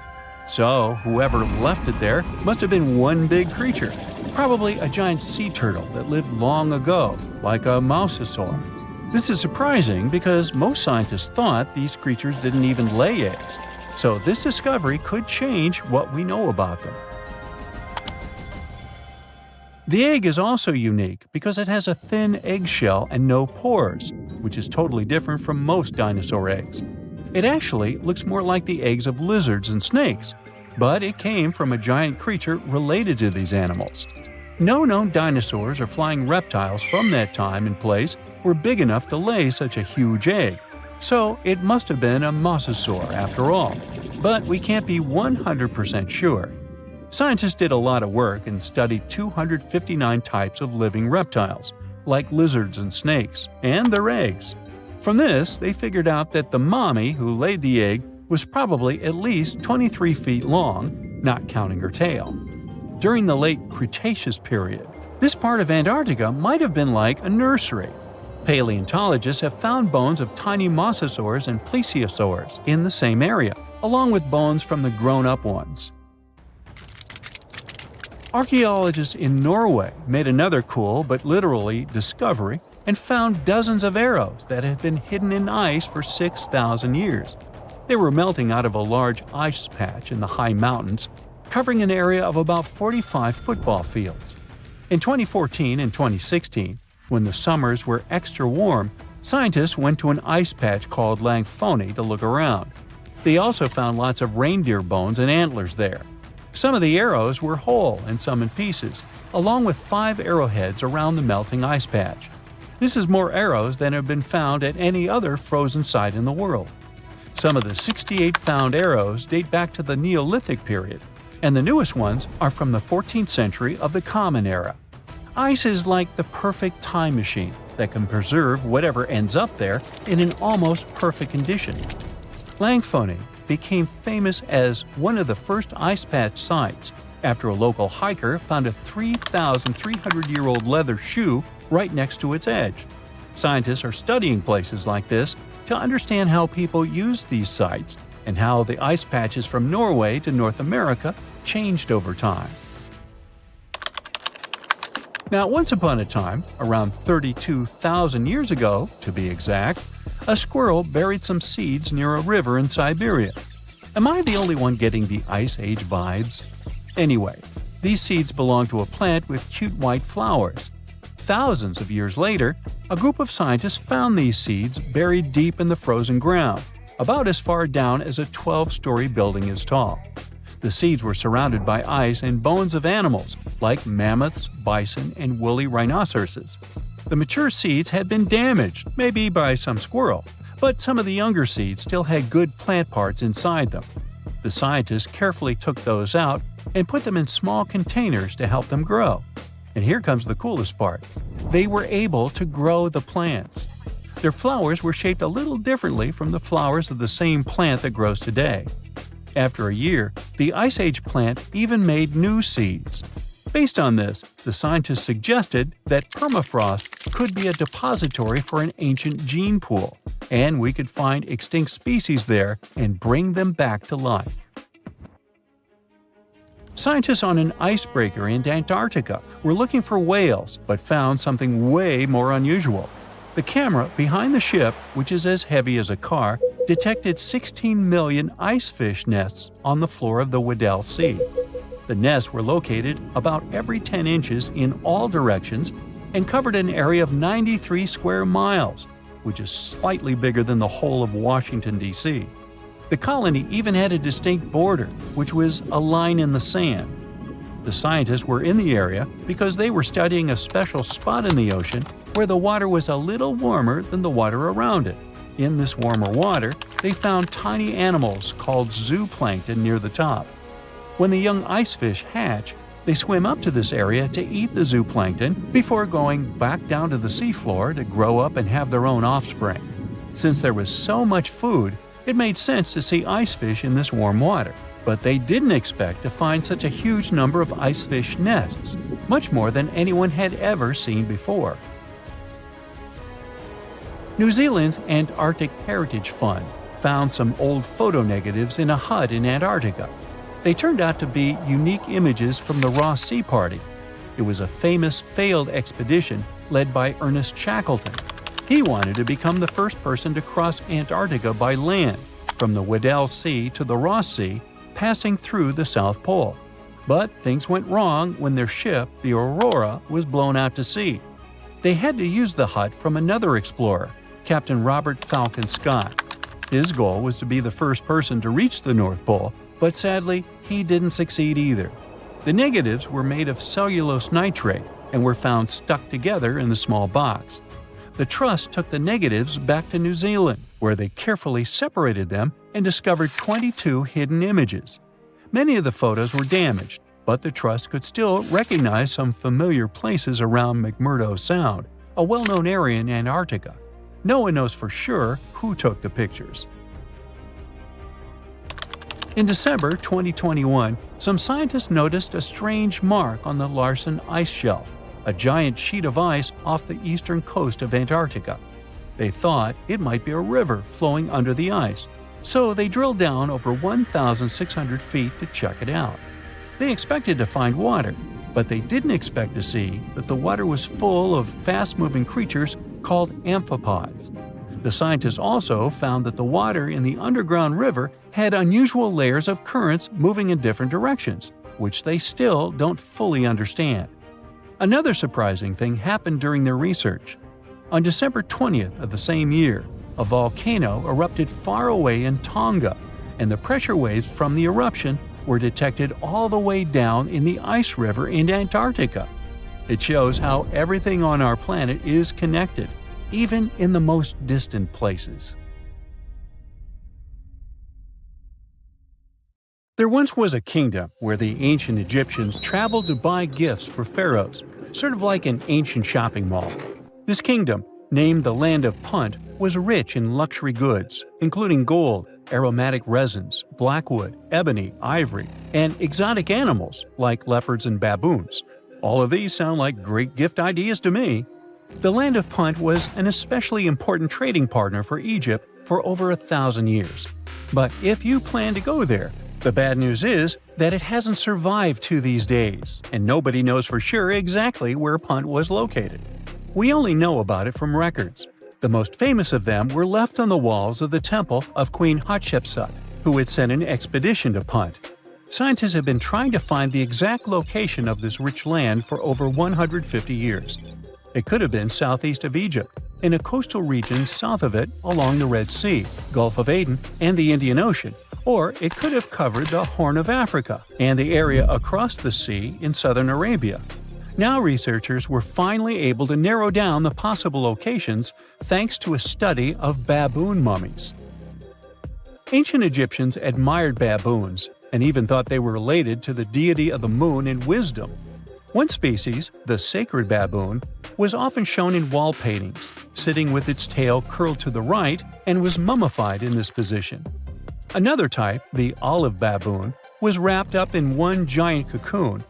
So, whoever left it there must have been one big creature, probably a giant sea turtle that lived long ago, like a mosasaur. This is surprising because most scientists thought these creatures didn't even lay eggs, so this discovery could change what we know about them. The egg is also unique because it has a thin eggshell and no pores, which is totally different from most dinosaur eggs. It actually looks more like the eggs of lizards and snakes, but it came from a giant creature related to these animals. No known dinosaurs or flying reptiles from that time and place were big enough to lay such a huge egg, so it must have been a mosasaur after all, but we can't be 100% sure. Scientists did a lot of work and studied 259 types of living reptiles, like lizards and snakes, and their eggs. From this, they figured out that the mommy who laid the egg was probably at least 23 feet long, not counting her tail. During the late Cretaceous period, this part of Antarctica might have been like a nursery. Paleontologists have found bones of tiny mosasaurs and plesiosaurs in the same area, along with bones from the grown-up ones. Archaeologists in Norway made another cool but literally discovery and found dozens of arrows that had been hidden in ice for 6,000 years. They were melting out of a large ice patch in the high mountains, covering an area of about 45 football fields. In 2014 and 2016, when the summers were extra warm, Scientists went to an ice patch called Langfoni to look around. They also found lots of reindeer bones and antlers there. Some of the arrows were whole and some in pieces, along with 5 arrowheads around the melting ice patch. This is more arrows than have been found at any other frozen site in the world. Some of the 68 found arrows date back to the Neolithic period, and the newest ones are from the 14th century of the Common Era. Ice is like the perfect time machine that can preserve whatever ends up there in an almost perfect condition. Langfoni became famous as one of the first ice patch sites after a local hiker found a 3,300-year-old leather shoe right next to its edge. Scientists are studying places like this to understand how people used these sites and how the ice patches from Norway to North America changed over time. Now, once upon a time, around 32,000 years ago, to be exact, a squirrel buried some seeds near a river in Siberia. Am I the only one getting the Ice Age vibes? Anyway, these seeds belong to a plant with cute white flowers. Thousands of years later, a group of scientists found these seeds buried deep in the frozen ground, about as far down as a 12-story building is tall. The seeds were surrounded by ice and bones of animals like mammoths, bison, and woolly rhinoceroses. The mature seeds had been damaged, maybe by some squirrel, but some of the younger seeds still had good plant parts inside them. The scientists carefully took those out and put them in small containers to help them grow. And here comes the coolest part. They were able to grow the plants. Their flowers were shaped a little differently from the flowers of the same plant that grows today. After a year, the Ice Age plant even made new seeds. Based on this, the scientists suggested that permafrost could be a depository for an ancient gene pool, and we could find extinct species there and bring them back to life. Scientists on an icebreaker in Antarctica were looking for whales, but found something way more unusual. The camera behind the ship, which is as heavy as a car, detected 16 million icefish nests on the floor of the Weddell Sea. The nests were located about every 10 inches in all directions and covered an area of 93 square miles, which is slightly bigger than the whole of Washington, D.C. The colony even had a distinct border, which was a line in the sand. The scientists were in the area because they were studying a special spot in the ocean where the water was a little warmer than the water around it. In this warmer water, they found tiny animals called zooplankton near the top. When the young icefish hatch, they swim up to this area to eat the zooplankton before going back down to the seafloor to grow up and have their own offspring. Since there was so much food, it made sense to see icefish in this warm water. But they didn't expect to find such a huge number of icefish nests, much more than anyone had ever seen before. New Zealand's Antarctic Heritage Fund found some old photo negatives in a hut in Antarctica. They turned out to be unique images from the Ross Sea Party. It was a famous failed expedition led by Ernest Shackleton. He wanted to become the first person to cross Antarctica by land, from the Weddell Sea to the Ross Sea, passing through the South Pole. But things went wrong when their ship, the Aurora, was blown out to sea. They had to use the hut from another explorer, Captain Robert Falcon Scott. His goal was to be the first person to reach the North Pole, but sadly, he didn't succeed either. The negatives were made of cellulose nitrate and were found stuck together in the small box. The Trust took the negatives back to New Zealand, where they carefully separated them and discovered 22 hidden images. Many of the photos were damaged, but the Trust could still recognize some familiar places around McMurdo Sound, a well-known area in Antarctica. No one knows for sure who took the pictures. In December 2021, some scientists noticed a strange mark on the Larsen Ice Shelf, a giant sheet of ice off the eastern coast of Antarctica. They thought it might be a river flowing under the ice, so they drilled down over 1,600 feet to check it out. They expected to find water, but they didn't expect to see that the water was full of fast-moving creatures called amphipods. The scientists also found that the water in the underground river had unusual layers of currents moving in different directions, which they still don't fully understand. Another surprising thing happened during their research. On December 20th of the same year, a volcano erupted far away in Tonga, and the pressure waves from the eruption were detected all the way down in the ice river in Antarctica. It shows how everything on our planet is connected, even in the most distant places. There once was a kingdom where the ancient Egyptians traveled to buy gifts for pharaohs, sort of like an ancient shopping mall. This kingdom, named the Land of Punt, was rich in luxury goods, including gold, aromatic resins, blackwood, ebony, ivory, and exotic animals like leopards and baboons. All of these sound like great gift ideas to me. The Land of Punt was an especially important trading partner for Egypt for over 1,000 years. But if you plan to go there, the bad news is that it hasn't survived to these days, and nobody knows for sure exactly where Punt was located. We only know about it from records. The most famous of them were left on the walls of the temple of Queen Hatshepsut, who had sent an expedition to Punt. Scientists have been trying to find the exact location of this rich land for over 150 years. It could have been southeast of Egypt, in a coastal region south of it along the Red Sea, Gulf of Aden, and the Indian Ocean, or it could have covered the Horn of Africa and the area across the sea in southern Arabia. Now researchers were finally able to narrow down the possible locations thanks to a study of baboon mummies. Ancient Egyptians admired baboons and even thought they were related to the deity of the moon and wisdom. One species, the sacred baboon, was often shown in wall paintings, sitting with its tail curled to the right, and was mummified in this position. Another type, the olive baboon, was wrapped up in one giant cocoon.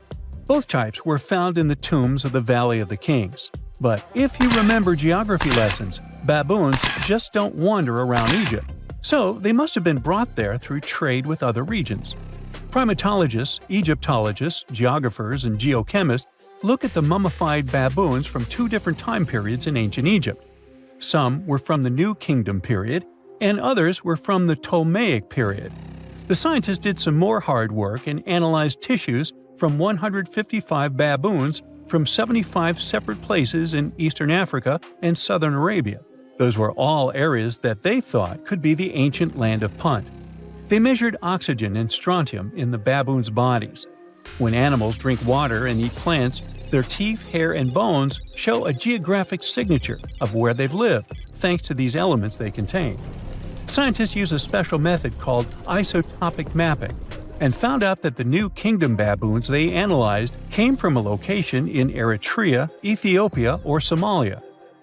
Both types were found in the tombs of the Valley of the Kings. But if you remember geography lessons, baboons just don't wander around Egypt. So they must have been brought there through trade with other regions. Primatologists, Egyptologists, geographers, and geochemists look at the mummified baboons from two different time periods in ancient Egypt. Some were from the New Kingdom period, and others were from the Ptolemaic period. The scientists did some more hard work and analyzed tissues from 155 baboons from 75 separate places in eastern Africa and southern Arabia. Those were all areas that they thought could be the ancient land of Punt. They measured oxygen and strontium in the baboons' bodies. When animals drink water and eat plants, their teeth, hair, and bones show a geographic signature of where they've lived, thanks to these elements they contain. Scientists use a special method called isotopic mapping, and found out that the New Kingdom baboons they analyzed came from a location in Eritrea, Ethiopia, or Somalia.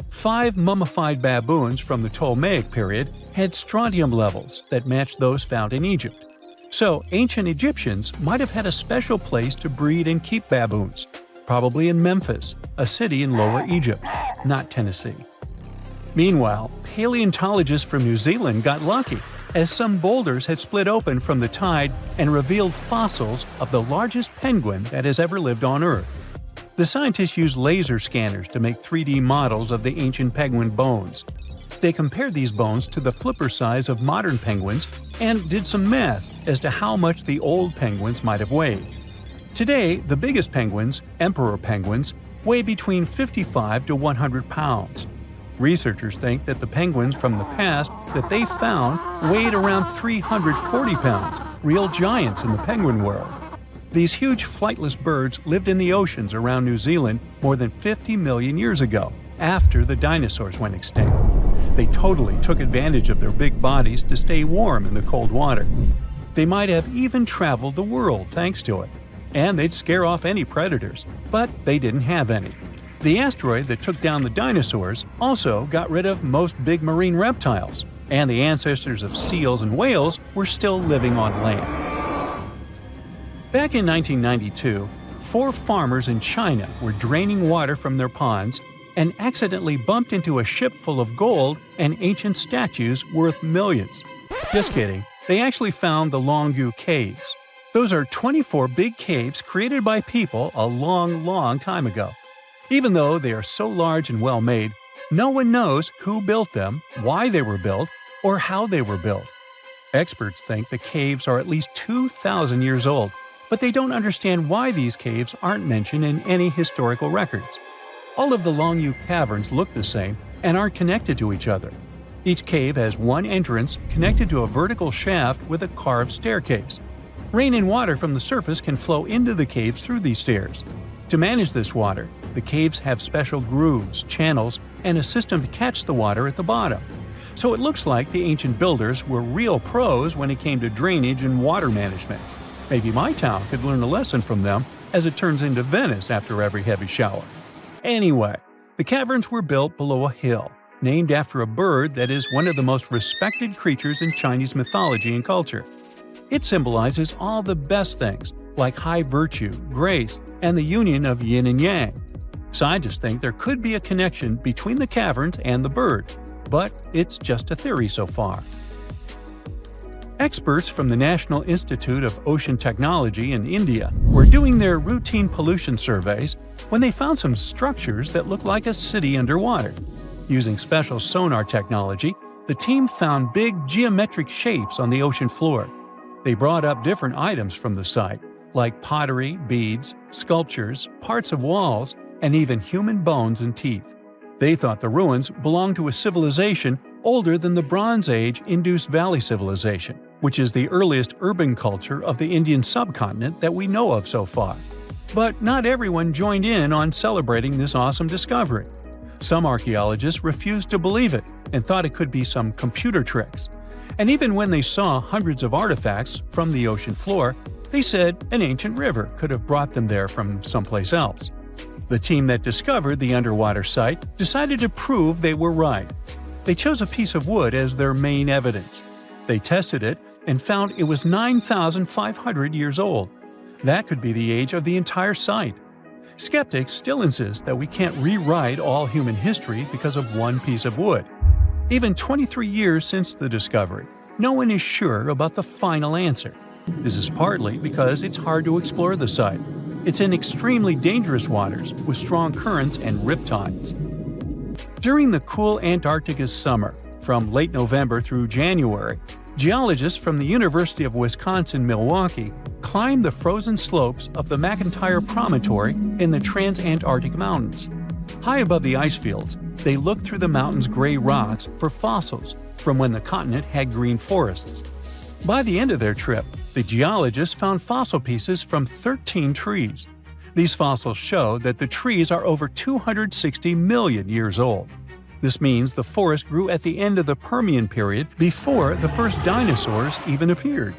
5 mummified baboons from the Ptolemaic period had strontium levels that matched those found in Egypt. So ancient Egyptians might have had a special place to breed and keep baboons, probably in Memphis, a city in Lower Egypt, not Tennessee. Meanwhile, paleontologists from New Zealand got lucky, as some boulders had split open from the tide and revealed fossils of the largest penguin that has ever lived on Earth. The scientists used laser scanners to make 3D models of the ancient penguin bones. They compared these bones to the flipper size of modern penguins and did some math as to how much the old penguins might have weighed. Today, the biggest penguins, emperor penguins, weigh between 55 to 100 pounds. Researchers think that the penguins from the past that they found weighed around 340 pounds, real giants in the penguin world. These huge flightless birds lived in the oceans around New Zealand more than 50 million years ago, after the dinosaurs went extinct. They totally took advantage of their big bodies to stay warm in the cold water. They might have even traveled the world thanks to it. And they'd scare off any predators, but they didn't have any. The asteroid that took down the dinosaurs also got rid of most big marine reptiles, and the ancestors of seals and whales were still living on land. Back in 1992, 4 farmers in China were draining water from their ponds and accidentally bumped into a ship full of gold and ancient statues worth millions. Just kidding, they actually found the Longu Caves. Those are 24 big caves created by people a long time ago. Even though they are so large and well-made, no one knows who built them, why they were built, or how they were built. Experts think the caves are at least 2,000 years old, but they don't understand why these caves aren't mentioned in any historical records. All of the Longu caverns look the same, and aren't connected to each other. Each cave has one entrance connected to a vertical shaft with a carved staircase. Rain and water from the surface can flow into the caves through these stairs. To manage this water, the caves have special grooves, channels, and a system to catch the water at the bottom. So it looks like the ancient builders were real pros when it came to drainage and water management. Maybe my town could learn a lesson from them, as it turns into Venice after every heavy shower. Anyway, the caverns were built below a hill, named after a bird that is one of the most respected creatures in Chinese mythology and culture. It symbolizes all the best things, like high virtue, grace, and the union of yin and yang. Scientists think there could be a connection between the caverns and the bird, but it's just a theory so far. Experts from the National Institute of Ocean Technology in India were doing their routine pollution surveys when they found some structures that looked like a city underwater. Using special sonar technology, the team found big geometric shapes on the ocean floor. They brought up different items from the site, like pottery, beads, sculptures, parts of walls, and even human bones and teeth. They thought the ruins belonged to a civilization older than the Bronze Age Indus Valley Civilization, which is the earliest urban culture of the Indian subcontinent that we know of so far. But not everyone joined in on celebrating this awesome discovery. Some archaeologists refused to believe it and thought it could be some computer tricks. And even when they saw hundreds of artifacts from the ocean floor, they said an ancient river could have brought them there from someplace else. The team that discovered the underwater site decided to prove they were right. They chose a piece of wood as their main evidence. They tested it and found it was 9,500 years old. That could be the age of the entire site. Skeptics still insist that we can't rewrite all human history because of one piece of wood. Even 23 years since the discovery, no one is sure about the final answer. This is partly because it's hard to explore the site. It's in extremely dangerous waters with strong currents and riptides. During the cool Antarctica's summer, from late November through January, geologists from the University of Wisconsin-Milwaukee climb the frozen slopes of the McIntyre Promontory in the Transantarctic Mountains. High above the ice fields, they look through the mountain's gray rocks for fossils from when the continent had green forests. By the end of their trip, the geologists found fossil pieces from 13 trees. These fossils show that the trees are over 260 million years old. This means the forest grew at the end of the Permian period before the first dinosaurs even appeared.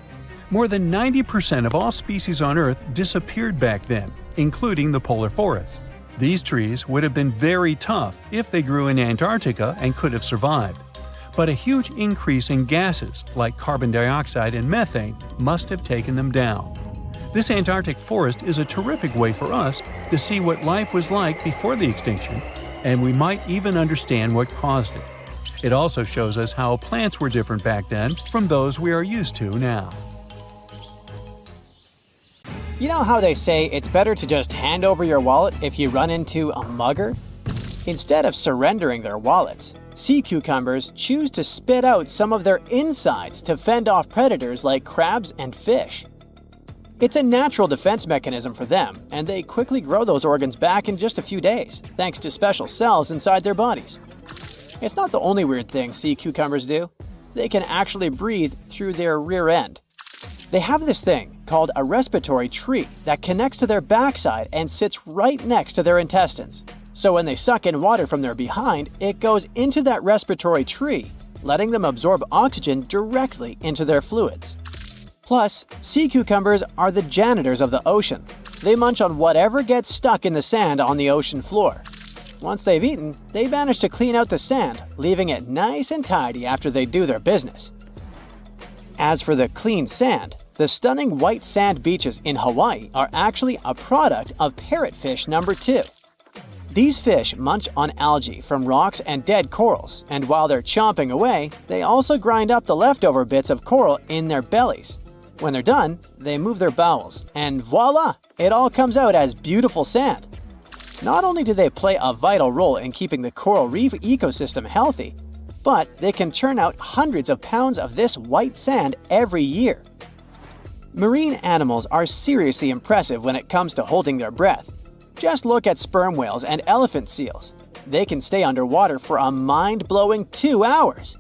More than 90% of all species on Earth disappeared back then, including the polar forests. These trees would have been very tough if they grew in Antarctica and could have survived. But a huge increase in gases like carbon dioxide and methane must have taken them down. This Antarctic forest is a terrific way for us to see what life was like before the extinction, and we might even understand what caused it. It also shows us how plants were different back then from those we are used to now. You know how they say it's better to just hand over your wallet if you run into a mugger? Instead of surrendering their wallets, sea cucumbers choose to spit out some of their insides to fend off predators like crabs and fish. It's a natural defense mechanism for them, and they quickly grow those organs back in just a few days, thanks to special cells inside their bodies. It's not the only weird thing sea cucumbers do. They can actually breathe through their rear end. They have this thing called a respiratory tree that connects to their backside and sits right next to their intestines. So when they suck in water from their behind, it goes into that respiratory tree, letting them absorb oxygen directly into their fluids. Plus, sea cucumbers are the janitors of the ocean. They munch on whatever gets stuck in the sand on the ocean floor. Once they've eaten, they manage to clean out the sand, leaving it nice and tidy after they do their business. As for the clean sand, the stunning white sand beaches in Hawaii are actually a product of parrotfish number 2. These fish munch on algae from rocks and dead corals, and while they're chomping away, they also grind up the leftover bits of coral in their bellies. When they're done, they move their bowels, and voila! It all comes out as beautiful sand. Not only do they play a vital role in keeping the coral reef ecosystem healthy, but they can churn out hundreds of pounds of this white sand every year. Marine animals are seriously impressive when it comes to holding their breath. Just look at sperm whales and elephant seals. they can stay underwater for a mind-blowing 2 hours.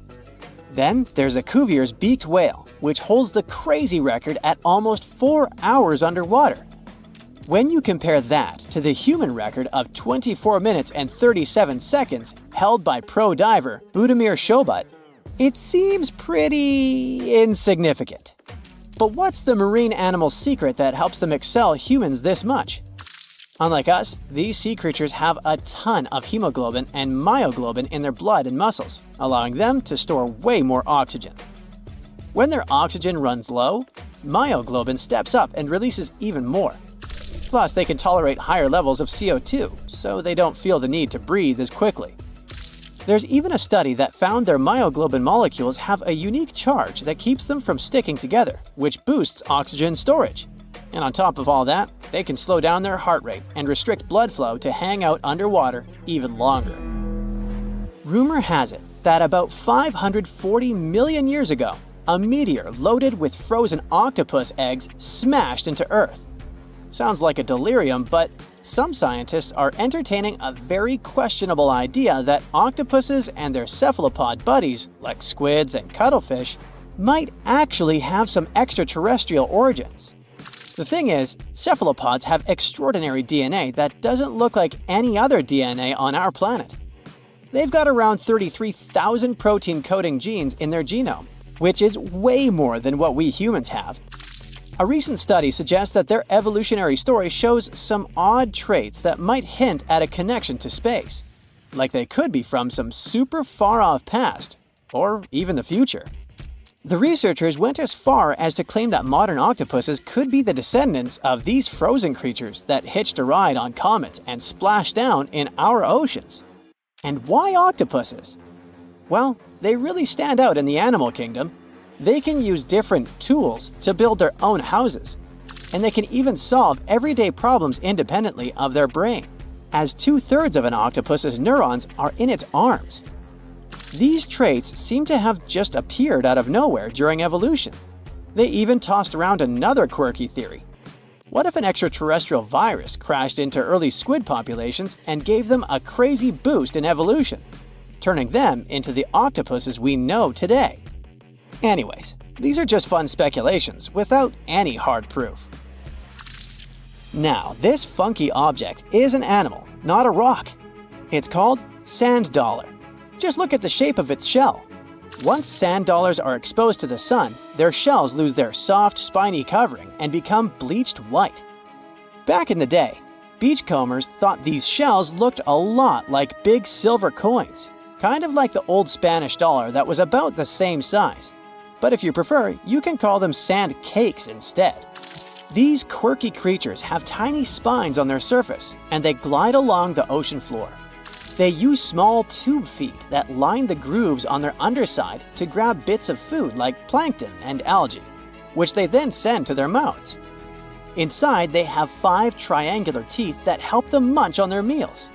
Then there's a Cuvier's beaked whale, which holds the crazy record at almost 4 hours underwater. When you compare that to the human record of 24 minutes and 37 seconds held by pro diver Budimir Shobut, it seems pretty insignificant. But what's the marine animal's secret that helps them excel humans this much? Unlike us, these sea creatures have a ton of hemoglobin and myoglobin in their blood and muscles, allowing them to store way more oxygen. When their oxygen runs low, myoglobin steps up and releases even more. Plus, they can tolerate higher levels of CO2, so they don't feel the need to breathe as quickly. There's even a study that found their myoglobin molecules have a unique charge that keeps them from sticking together, which boosts oxygen storage. And on top of all that, they can slow down their heart rate and restrict blood flow to hang out underwater even longer. Rumor has it that about 540 million years ago, a meteor loaded with frozen octopus eggs smashed into Earth. Sounds like a delirium, but some scientists are entertaining a very questionable idea that octopuses and their cephalopod buddies, like squids and cuttlefish, might actually have some extraterrestrial origins. The thing is, cephalopods have extraordinary DNA that doesn't look like any other DNA on our planet. They've got around 33,000 protein-coding genes in their genome, which is way more than what we humans have. A recent study suggests that their evolutionary story shows some odd traits that might hint at a connection to space, like they could be from some super far-off past, or even the future. The researchers went as far as to claim that modern octopuses could be the descendants of these frozen creatures that hitched a ride on comets and splashed down in our oceans. And why octopuses? Well, they really stand out in the animal kingdom. They can use different tools to build their own houses, and they can even solve everyday problems independently of their brain, as 2/3 of an octopus's neurons are in its arms. These traits seem to have just appeared out of nowhere during evolution. They even tossed around another quirky theory. What if an extraterrestrial virus crashed into early squid populations and gave them a crazy boost in evolution, turning them into the octopuses we know today? Anyways, these are just fun speculations without any hard proof. Now, this funky object is an animal, not a rock. It's called sand dollar. Just look at the shape of its shell. Once sand dollars are exposed to the sun, their shells lose their soft, spiny covering and become bleached white. Back in the day, beachcombers thought these shells looked a lot like big silver coins, kind of like the old Spanish dollar that was about the same size. But if you prefer, you can call them sand cakes instead. These quirky creatures have tiny spines on their surface, and they glide along the ocean floor. They use small tube feet that line the grooves on their underside to grab bits of food like plankton and algae, which they then send to their mouths. Inside, they have 5 triangular teeth that help them munch on their meals.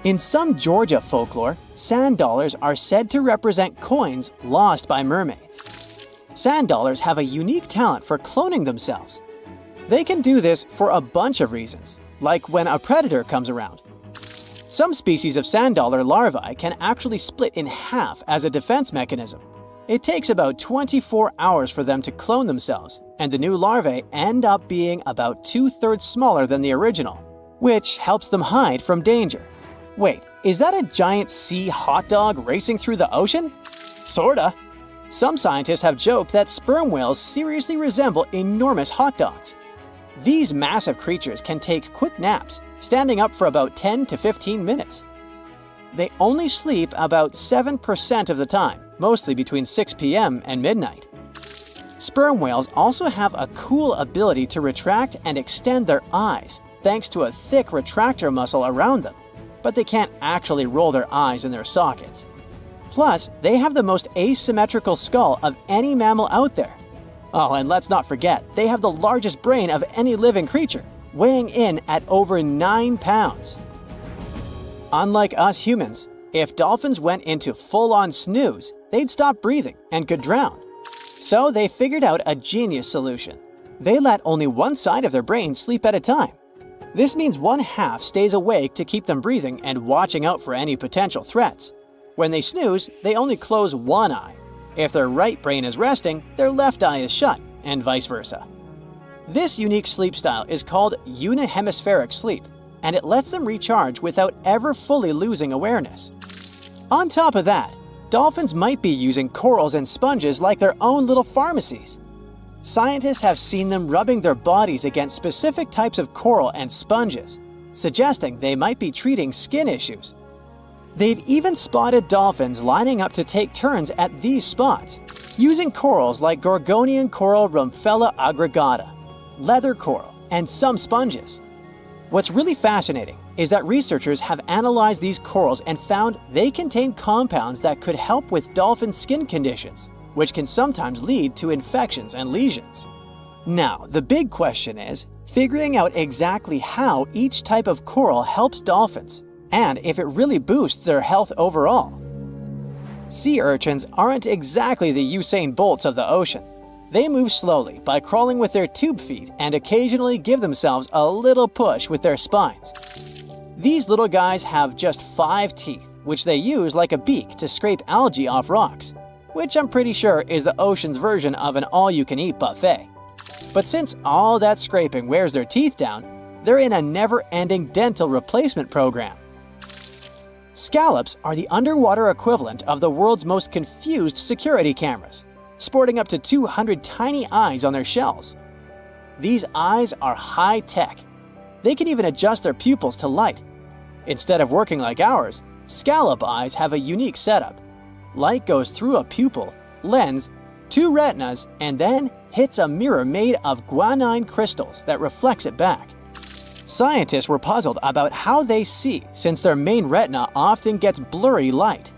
In some Georgia folklore, sand dollars are said to represent coins lost by mermaids. Sand dollars have a unique talent for cloning themselves. They can do this for a bunch of reasons, like when a predator comes around. Some species of sand dollar larvae can actually split in half as a defense mechanism. It takes about 24 hours for them to clone themselves, and the new larvae end up being about 2/3 smaller than the original, which helps them hide from danger. Wait, is that a giant sea hot dog racing through the ocean? Sorta. Some scientists have joked that sperm whales seriously resemble enormous hot dogs. These massive creatures can take quick naps, standing up for about 10 to 15 minutes. They only sleep about 7% of the time, mostly between 6 p.m. and midnight. Sperm whales also have a cool ability to retract and extend their eyes, thanks to a thick retractor muscle around them, but they can't actually roll their eyes in their sockets. Plus, they have the most asymmetrical skull of any mammal out there. Oh, and let's not forget, they have the largest brain of any living creature, weighing in at over 9 pounds. Unlike us humans, if dolphins went into full-on snooze, they'd stop breathing and could drown. So they figured out a genius solution. They let only one side of their brain sleep at a time. This means one half stays awake to keep them breathing and watching out for any potential threats. When they snooze, they only close one eye. If their right brain is resting, their left eye is shut, and vice versa. This unique sleep style is called unihemispheric sleep, and it lets them recharge without ever fully losing awareness. On top of that, dolphins might be using corals and sponges like their own little pharmacies. Scientists have seen them rubbing their bodies against specific types of coral and sponges, suggesting they might be treating skin issues. They've even spotted dolphins lining up to take turns at these spots, using corals like Gorgonian coral Rumphella aggregata, leather coral, and some sponges. What's really fascinating is that researchers have analyzed these corals and found they contain compounds that could help with dolphin skin conditions, which can sometimes lead to infections and lesions. Now, the big question is figuring out exactly how each type of coral helps dolphins, and if it really boosts their health overall. Sea urchins aren't exactly the Usain Bolts of the ocean. They move slowly by crawling with their tube feet and occasionally give themselves a little push with their spines. These little guys have just 5 teeth, which they use like a beak to scrape algae off rocks, which I'm pretty sure is the ocean's version of an all-you-can-eat buffet. But since all that scraping wears their teeth down, they're in a never-ending dental replacement program. Scallops are the underwater equivalent of the world's most confused security cameras, sporting up to 200 tiny eyes on their shells. These eyes are high-tech. They can even adjust their pupils to light. Instead of working like ours, scallop eyes have a unique setup. Light goes through a pupil, lens, 2 retinas, and then hits a mirror made of guanine crystals that reflects it back. Scientists were puzzled about how they see since their main retina often gets blurry light.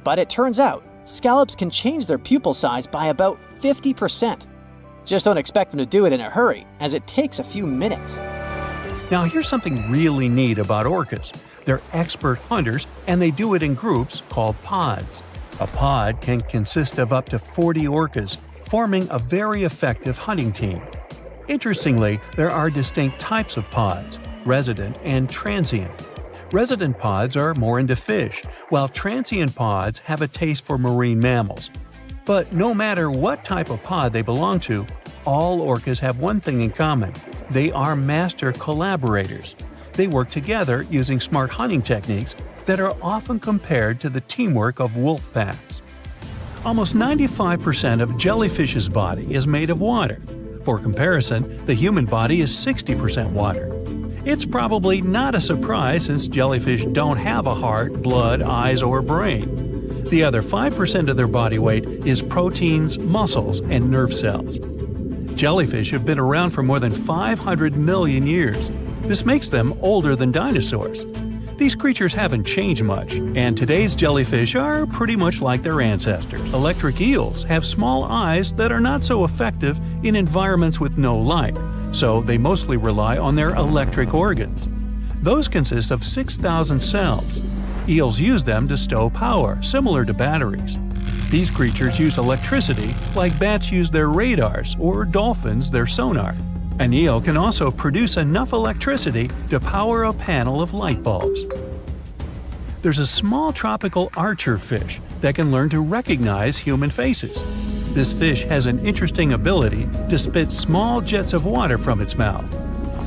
But it turns out, scallops can change their pupil size by about 50%. Just don't expect them to do it in a hurry, as it takes a few minutes. Now here's something really neat about orcas. They're expert hunters, and they do it in groups called pods. A pod can consist of up to 40 orcas, forming a very effective hunting team. Interestingly, there are distinct types of pods: resident and transient. Resident pods are more into fish, while transient pods have a taste for marine mammals. But no matter what type of pod they belong to, all orcas have one thing in common: they are master collaborators. They work together using smart hunting techniques that are often compared to the teamwork of wolf packs. Almost 95% of jellyfish's body is made of water. For comparison, the human body is 60% water. It's probably not a surprise since jellyfish don't have a heart, blood, eyes, or brain. The other 5% of their body weight is proteins, muscles, and nerve cells. Jellyfish have been around for more than 500 million years. This makes them older than dinosaurs. These creatures haven't changed much, and today's jellyfish are pretty much like their ancestors. Electric eels have small eyes that are not so effective in environments with no light, so they mostly rely on their electric organs. Those consist of 6,000 cells. Eels use them to stow power, similar to batteries. These creatures use electricity like bats use their radars or dolphins their sonar. An eel can also produce enough electricity to power a panel of light bulbs. There's a small tropical archer fish that can learn to recognize human faces. This fish has an interesting ability to spit small jets of water from its mouth.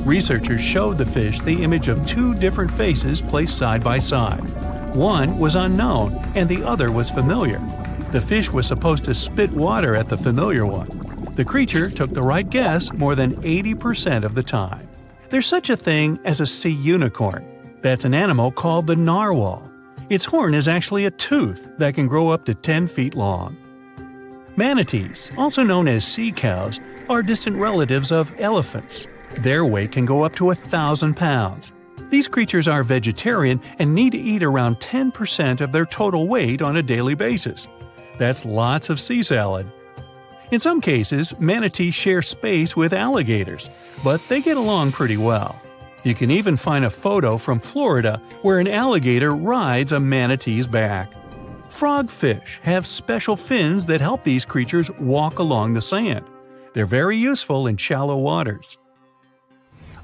Researchers showed the fish the image of 2 different faces placed side by side. One was unknown and the other was familiar. The fish was supposed to spit water at the familiar one. The creature took the right guess more than 80% of the time. There's such a thing as a sea unicorn. That's an animal called the narwhal. Its horn is actually a tooth that can grow up to 10 feet long. Manatees, also known as sea cows, are distant relatives of elephants. Their weight can go up to 1,000 pounds. These creatures are vegetarian and need to eat around 10% of their total weight on a daily basis. That's lots of sea salad. In some cases, manatees share space with alligators, but they get along pretty well. You can even find a photo from Florida where an alligator rides a manatee's back. Frogfish have special fins that help these creatures walk along the sand. They're very useful in shallow waters.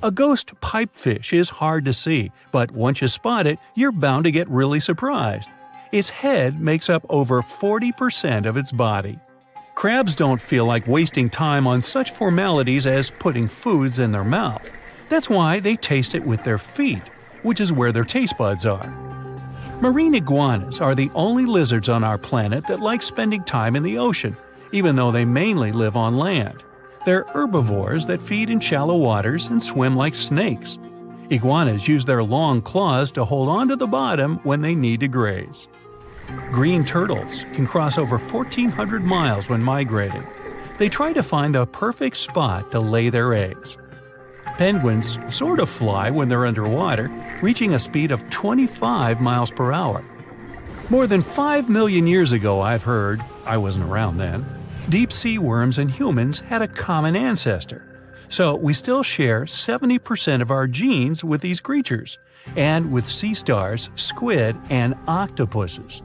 A ghost pipefish is hard to see, but once you spot it, you're bound to get really surprised. Its head makes up over 40% of its body. Crabs don't feel like wasting time on such formalities as putting foods in their mouth. That's why they taste it with their feet, which is where their taste buds are. Marine iguanas are the only lizards on our planet that like spending time in the ocean, even though they mainly live on land. They're herbivores that feed in shallow waters and swim like snakes. Iguanas use their long claws to hold on to the bottom when they need to graze. Green turtles can cross over 1,400 miles when migrating. They try to find the perfect spot to lay their eggs. Penguins sort of fly when they're underwater, reaching a speed of 25 miles per hour. More than 5 million years ago, I've heard, I wasn't around then, deep-sea worms and humans had a common ancestor. So we still share 70% of our genes with these creatures, and with sea stars, squid, and octopuses.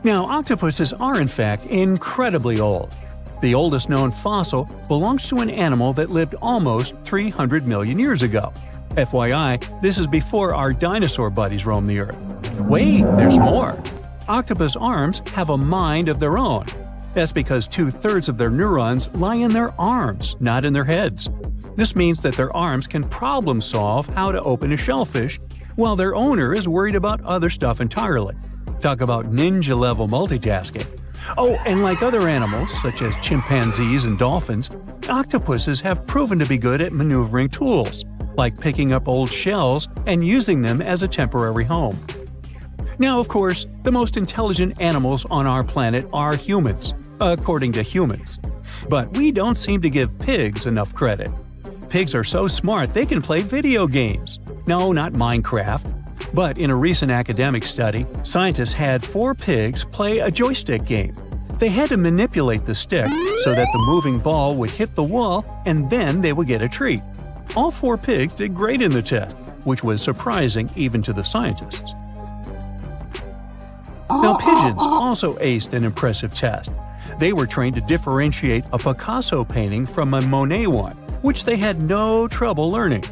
Now, octopuses are in fact incredibly old. The oldest known fossil belongs to an animal that lived almost 300 million years ago. FYI, this is before our dinosaur buddies roamed the Earth. Wait, there's more! Octopus arms have a mind of their own. That's because 2/3 of their neurons lie in their arms, not in their heads. This means that their arms can problem solve how to open a shellfish, while their owner is worried about other stuff entirely. Talk about ninja-level multitasking. Oh, and like other animals, such as chimpanzees and dolphins, octopuses have proven to be good at maneuvering tools, like picking up old shells and using them as a temporary home. Now, of course, the most intelligent animals on our planet are humans, according to humans. But we don't seem to give pigs enough credit. Pigs are so smart they can play video games. No, not Minecraft. But in a recent academic study, scientists had 4 pigs play a joystick game. They had to manipulate the stick so that the moving ball would hit the wall and then they would get a treat. All 4 pigs did great in the test, which was surprising even to the scientists. Now, pigeons also aced an impressive test. They were trained to differentiate a Picasso painting from a Monet one, which they had no trouble learning.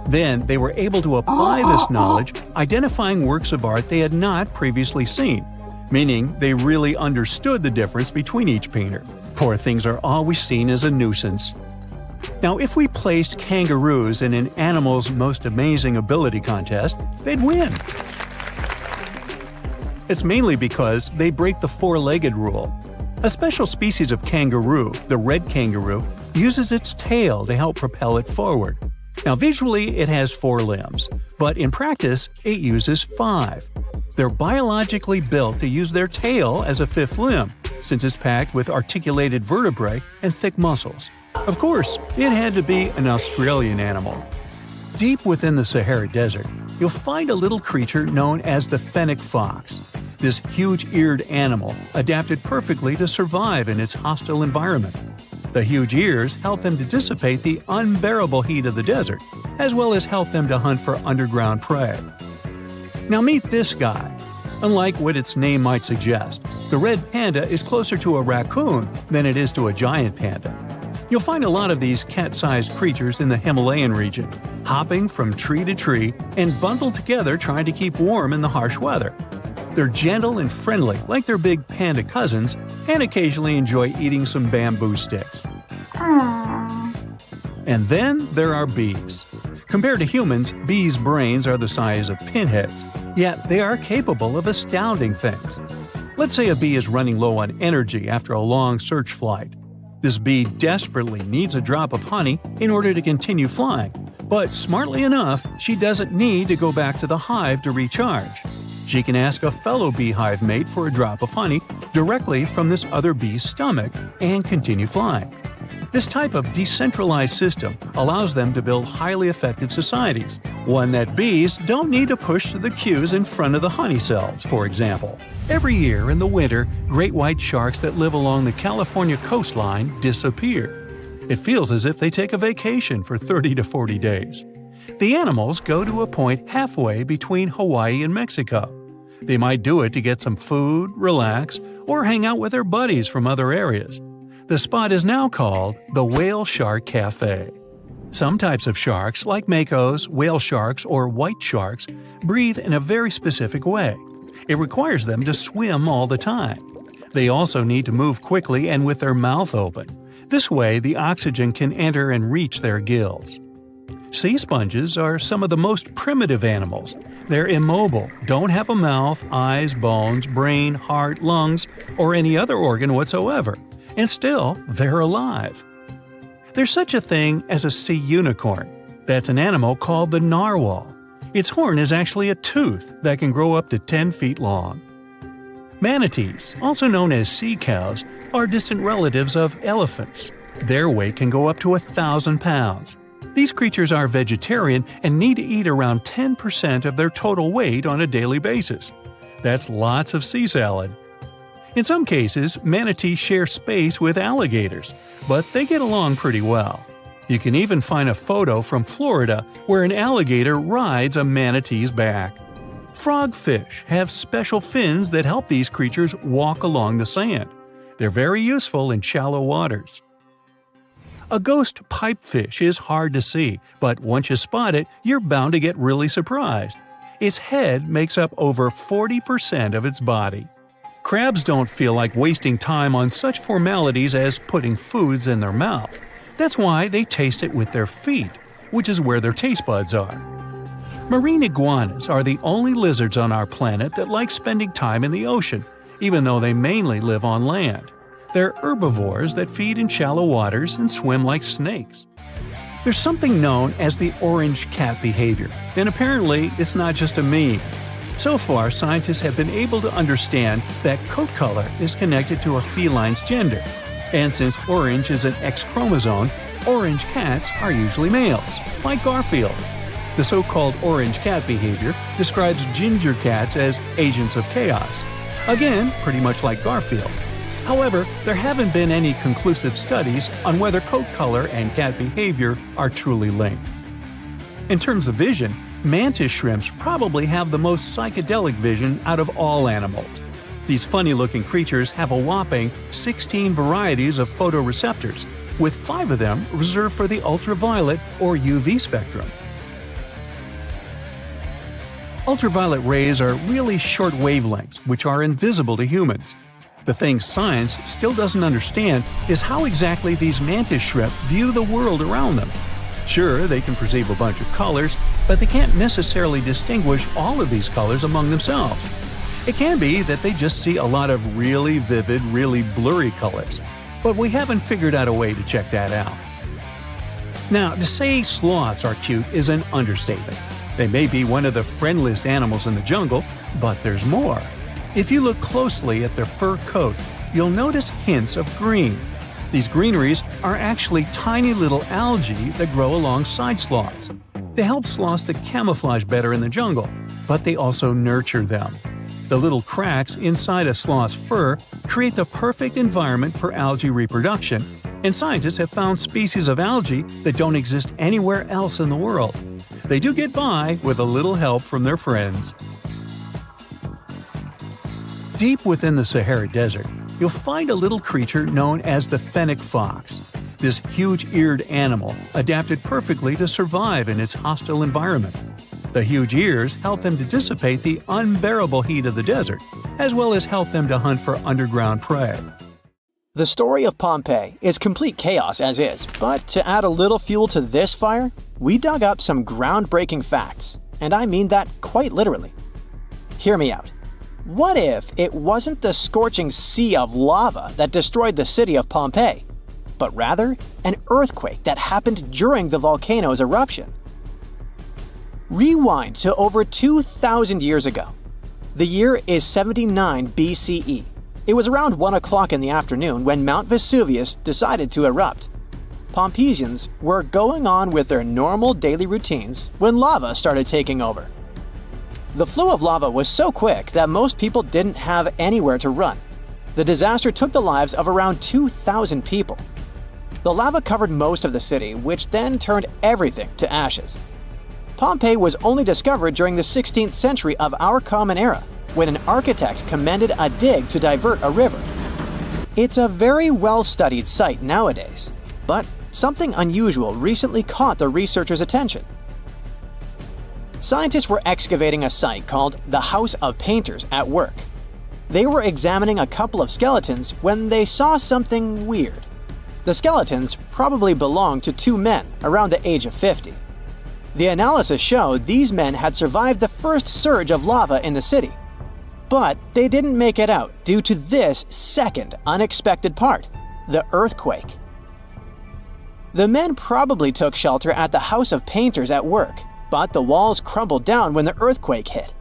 Then they were able to apply this knowledge, identifying works of art they had not previously seen, meaning they really understood the difference between each painter. Poor things are always seen as a nuisance. Now, if we placed kangaroos in an animal's most amazing ability contest, they'd win. It's mainly because they break the four-legged rule. A special species of kangaroo, the red kangaroo, uses its tail to help propel it forward. Now, visually, it has 4 limbs, but in practice, it uses 5. They're biologically built to use their tail as a 5th limb, since it's packed with articulated vertebrae and thick muscles. Of course, it had to be an Australian animal. Deep within the Sahara Desert, you'll find a little creature known as the fennec fox. This huge-eared animal adapted perfectly to survive in its hostile environment. The huge ears help them to dissipate the unbearable heat of the desert, as well as help them to hunt for underground prey. Now meet this guy. Unlike what its name might suggest, the red panda is closer to a raccoon than it is to a giant panda. You'll find a lot of these cat-sized creatures in the Himalayan region, hopping from tree to tree and bundled together trying to keep warm in the harsh weather. They're gentle and friendly like their big panda cousins, and occasionally enjoy eating some bamboo sticks. And then there are bees. Compared to humans, bees' brains are the size of pinheads, yet they are capable of astounding things. Let's say a bee is running low on energy after a long search flight. This bee desperately needs a drop of honey in order to continue flying, but smartly enough, she doesn't need to go back to the hive to recharge. She can ask a fellow beehive mate for a drop of honey directly from this other bee's stomach and continue flying. This type of decentralized system allows them to build highly effective societies, one that bees don't need to push to the queues in front of the honey cells, for example. Every year in the winter, great white sharks that live along the California coastline disappear. It feels as if they take a vacation for 30 to 40 days. The animals go to a point halfway between Hawaii and Mexico. They might do it to get some food, relax, or hang out with their buddies from other areas. The spot is now called the Whale Shark Cafe. Some types of sharks, like makos, whale sharks, or white sharks, breathe in a very specific way. It requires them to swim all the time. They also need to move quickly and with their mouth open. This way, the oxygen can enter and reach their gills. Sea sponges are some of the most primitive animals. They're immobile, don't have a mouth, eyes, bones, brain, heart, lungs, or any other organ whatsoever. And still, they're alive. There's such a thing as a sea unicorn. That's an animal called the narwhal. Its horn is actually a tooth that can grow up to 10 feet long. Manatees, also known as sea cows, are distant relatives of elephants. Their weight can go up to 1,000 pounds. These creatures are vegetarian and need to eat around 10% of their total weight on a daily basis. That's lots of sea salad. In some cases, manatees share space with alligators, but they get along pretty well. You can even find a photo from Florida where an alligator rides a manatee's back. Frogfish have special fins that help these creatures walk along the sand. They're very useful in shallow waters. A ghost pipefish is hard to see, but once you spot it, you're bound to get really surprised. Its head makes up over 40% of its body. Crabs don't feel like wasting time on such formalities as putting foods in their mouth. That's why they taste it with their feet, which is where their taste buds are. Marine iguanas are the only lizards on our planet that like spending time in the ocean, even though they mainly live on land. They're herbivores that feed in shallow waters and swim like snakes. There's something known as the orange cat behavior, and apparently it's not just a meme. So far, scientists have been able to understand that coat color is connected to a feline's gender. And since orange is an X chromosome, orange cats are usually males, like Garfield. The so-called orange cat behavior describes ginger cats as agents of chaos. Again, pretty much like Garfield. However, there haven't been any conclusive studies on whether coat color and cat behavior are truly linked. In terms of vision, mantis shrimps probably have the most psychedelic vision out of all animals. These funny-looking creatures have a whopping 16 varieties of photoreceptors, with 5 of them reserved for the ultraviolet or UV spectrum. Ultraviolet rays are really short wavelengths, which are invisible to humans. The thing science still doesn't understand is how exactly these mantis shrimp view the world around them. Sure, they can perceive a bunch of colors, but they can't necessarily distinguish all of these colors among themselves. It can be that they just see a lot of really vivid, really blurry colors, but we haven't figured out a way to check that out. Now, to say sloths are cute is an understatement. They may be one of the friendliest animals in the jungle, but there's more. If you look closely at their fur coat, you'll notice hints of green. These greeneries are actually tiny little algae that grow alongside sloths. They help sloths to camouflage better in the jungle, but they also nurture them. The little cracks inside a sloth's fur create the perfect environment for algae reproduction, and scientists have found species of algae that don't exist anywhere else in the world. They do get by with a little help from their friends. Deep within the Sahara Desert, you'll find a little creature known as the fennec fox. This huge-eared animal adapted perfectly to survive in its hostile environment. The huge ears help them to dissipate the unbearable heat of the desert, as well as help them to hunt for underground prey. The story of Pompei is complete chaos as is, but to add a little fuel to this fire, we dug up some groundbreaking facts, and I mean that quite literally. Hear me out. What if it wasn't the scorching sea of lava that destroyed the city of Pompeii, but rather an earthquake that happened during the volcano's eruption? Rewind to over 2,000 years ago. The year is 79 BCE. It was around 1 o'clock in the afternoon when Mount Vesuvius decided to erupt. Pompeians were going on with their normal daily routines when lava started taking over. The flow of lava was so quick that most people didn't have anywhere to run. The disaster took the lives of around 2,000 people. The lava covered most of the city, which then turned everything to ashes. Pompeii was only discovered during the 16th century of our Common Era, when an architect commended a dig to divert a river. It's a very well-studied site nowadays, but something unusual recently caught the researchers' attention. Scientists were excavating a site called the House of Painters at work. They were examining a couple of skeletons when they saw something weird. The skeletons probably belonged to two men around the age of 50. The analysis showed these men had survived the first surge of lava in the city. But they didn't make it out due to this second unexpected part, the earthquake. The men probably took shelter at the House of Painters at work, but the walls crumbled down when the earthquake hit.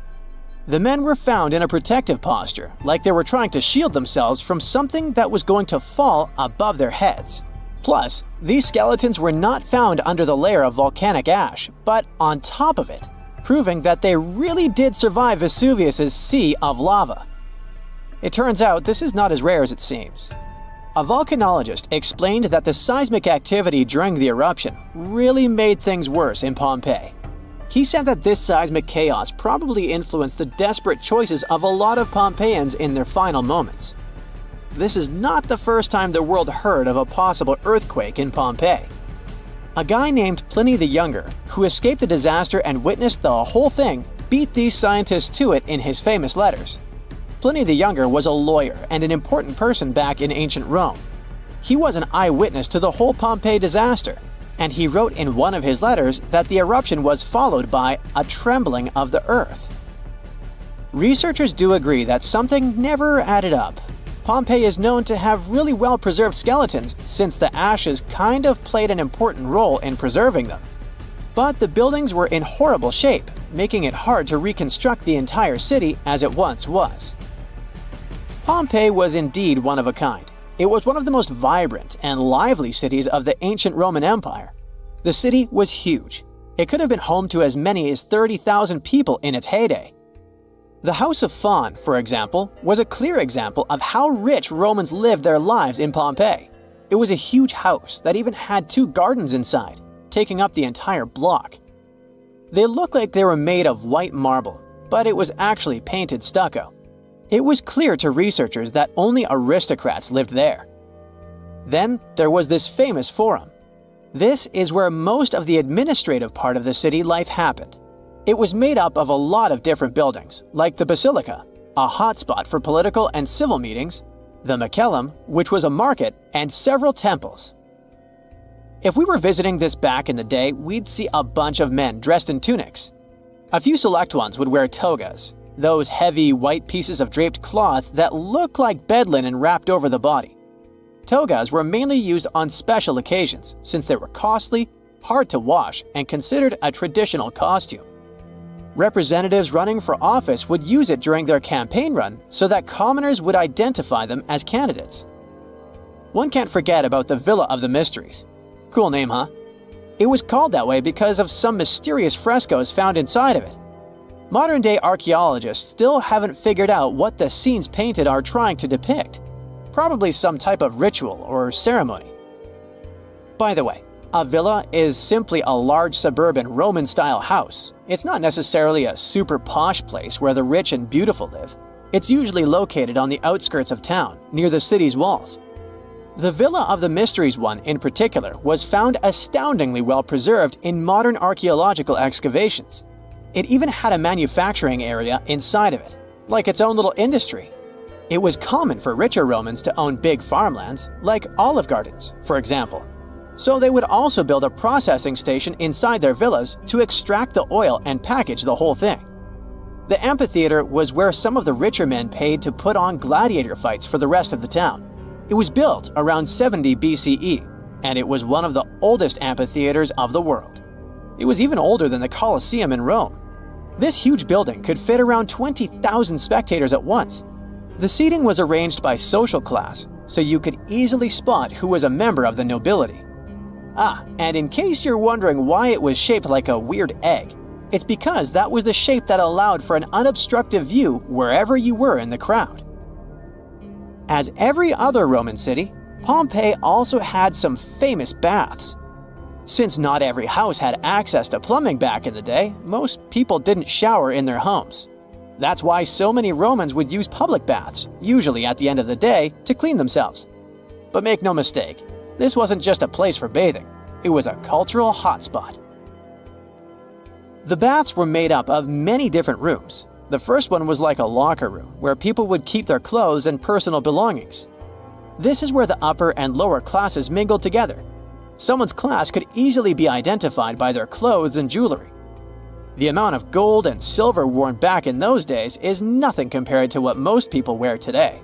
The men were found in a protective posture, like they were trying to shield themselves from something that was going to fall above their heads. Plus, these skeletons were not found under the layer of volcanic ash, but on top of it, proving that they really did survive Vesuvius's sea of lava. It turns out this is not as rare as it seems. A volcanologist explained that the seismic activity during the eruption really made things worse in Pompeii. He said that this seismic chaos probably influenced the desperate choices of a lot of Pompeians in their final moments. This is not the first time the world heard of a possible earthquake in Pompeii. A guy named Pliny the Younger, who escaped the disaster and witnessed the whole thing, beat these scientists to it in his famous letters. Pliny the Younger was a lawyer and an important person back in ancient Rome. He was an eyewitness to the whole Pompeii disaster, and he wrote in one of his letters that the eruption was followed by a trembling of the earth. Researchers do agree that something never added up. Pompeii is known to have really well-preserved skeletons since the ashes kind of played an important role in preserving them. But the buildings were in horrible shape, making it hard to reconstruct the entire city as it once was. Pompeii was indeed one of a kind. It was one of the most vibrant and lively cities of the ancient Roman Empire. The city was huge. It could have been home to as many as 30,000 people in its heyday. The House of Faun, for example, was a clear example of how rich Romans lived their lives in Pompeii. It was a huge house that even had 2 gardens inside, taking up the entire block. They looked like they were made of white marble, but it was actually painted stucco. It was clear to researchers that only aristocrats lived there. Then there was this famous forum. This is where most of the administrative part of the city life happened. It was made up of a lot of different buildings, like the Basilica, a hotspot for political and civil meetings, the Macellum, which was a market, and several temples. If we were visiting this back in the day, we'd see a bunch of men dressed in tunics. A few select ones would wear togas, those heavy white pieces of draped cloth that look like bed linen wrapped over the body. Togas were mainly used on special occasions since they were costly, hard to wash, and considered a traditional costume. Representatives running for office would use it during their campaign run so that commoners would identify them as candidates. One can't forget about the Villa of the Mysteries. Cool name, huh? It was called that way because of some mysterious frescoes found inside of it. Modern-day archaeologists still haven't figured out what the scenes painted are trying to depict. Probably some type of ritual or ceremony. By the way, a villa is simply a large suburban Roman-style house. It's not necessarily a super posh place where the rich and beautiful live. It's usually located on the outskirts of town, near the city's walls. The Villa of the Mysteries one in particular was found astoundingly well preserved in modern archaeological excavations. It even had a manufacturing area inside of it, like its own little industry. It was common for richer Romans to own big farmlands, like olive gardens, for example. So they would also build a processing station inside their villas to extract the oil and package the whole thing. The amphitheater was where some of the richer men paid to put on gladiator fights for the rest of the town. It was built around 70 BCE, and it was one of the oldest amphitheaters of the world. It was even older than the Colosseum in Rome. This huge building could fit around 20,000 spectators at once. The seating was arranged by social class, so you could easily spot who was a member of the nobility. And in case you're wondering why it was shaped like a weird egg, it's because that was the shape that allowed for an unobstructed view wherever you were in the crowd. As every other Roman city, Pompeii also had some famous baths. Since not every house had access to plumbing back in the day, most people didn't shower in their homes. That's why so many Romans would use public baths, usually at the end of the day, to clean themselves. But make no mistake, This wasn't just a place for bathing, it was a cultural hotspot. The baths were made up of many different rooms. The first one was like a locker room, where people would keep their clothes and personal belongings. This is where the upper and lower classes mingled together. Someone's class could easily be identified by their clothes and jewelry. The amount of gold and silver worn back in those days is nothing compared to what most people wear today.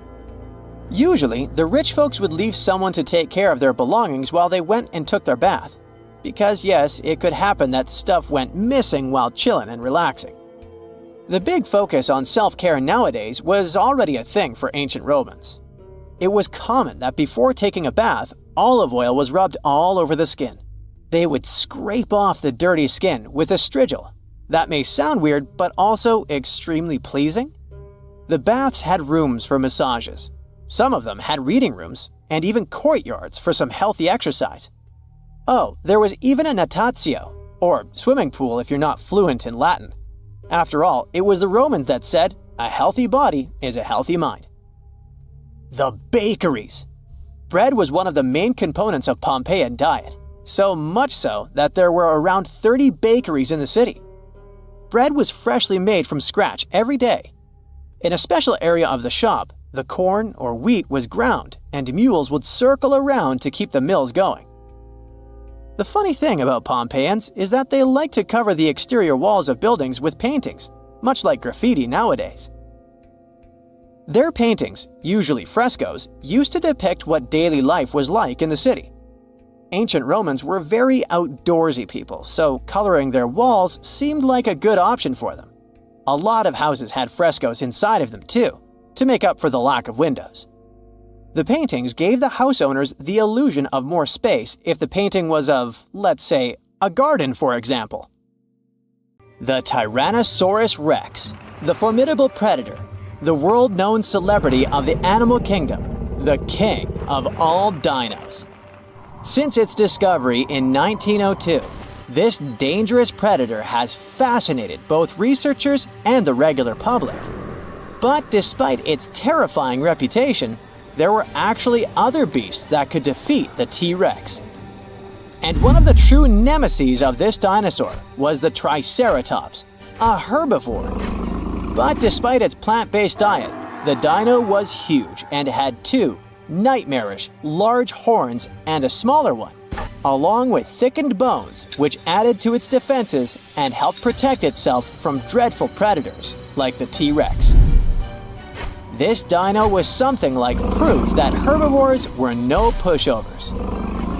Usually, the rich folks would leave someone to take care of their belongings while they went and took their bath. Because yes, it could happen that stuff went missing while chilling and relaxing. The big focus on self-care nowadays was already a thing for ancient Romans. It was common that before taking a bath, olive oil was rubbed all over the skin. They would scrape off the dirty skin with a strigil. That may sound weird, but also extremely pleasing. The baths had rooms for massages. Some of them had reading rooms, and even courtyards for some healthy exercise. Oh, there was even a natatio, or swimming pool if you're not fluent in Latin. After all, it was the Romans that said, "A healthy body is a healthy mind." The bakeries! Bread was one of the main components of Pompeian diet, so much so that there were around 30 bakeries in the city. Bread was freshly made from scratch every day. In a special area of the shop, the corn or wheat was ground, and mules would circle around to keep the mills going. The funny thing about Pompeians is that they like to cover the exterior walls of buildings with paintings, much like graffiti nowadays. Their paintings, usually frescoes, used to depict what daily life was like in the city. Ancient Romans were very outdoorsy people, so coloring their walls seemed like a good option for them. A lot of houses had frescoes inside of them too, to make up for the lack of windows. The paintings gave the house owners the illusion of more space if the painting was of, let's say, a garden, for example. The Tyrannosaurus Rex, the formidable predator, the world-known celebrity of the animal kingdom, the king of all dinos. Since its discovery in 1902, this dangerous predator has fascinated both researchers and the regular public. But despite its terrifying reputation, there were actually other beasts that could defeat the T-Rex. And one of the true nemeses of this dinosaur was the Triceratops, a herbivore. But despite its plant-based diet, the dino was huge and had two nightmarish, large horns and a smaller one, along with thickened bones which added to its defenses and helped protect itself from dreadful predators like the T-Rex. This dino was something like proof that herbivores were no pushovers.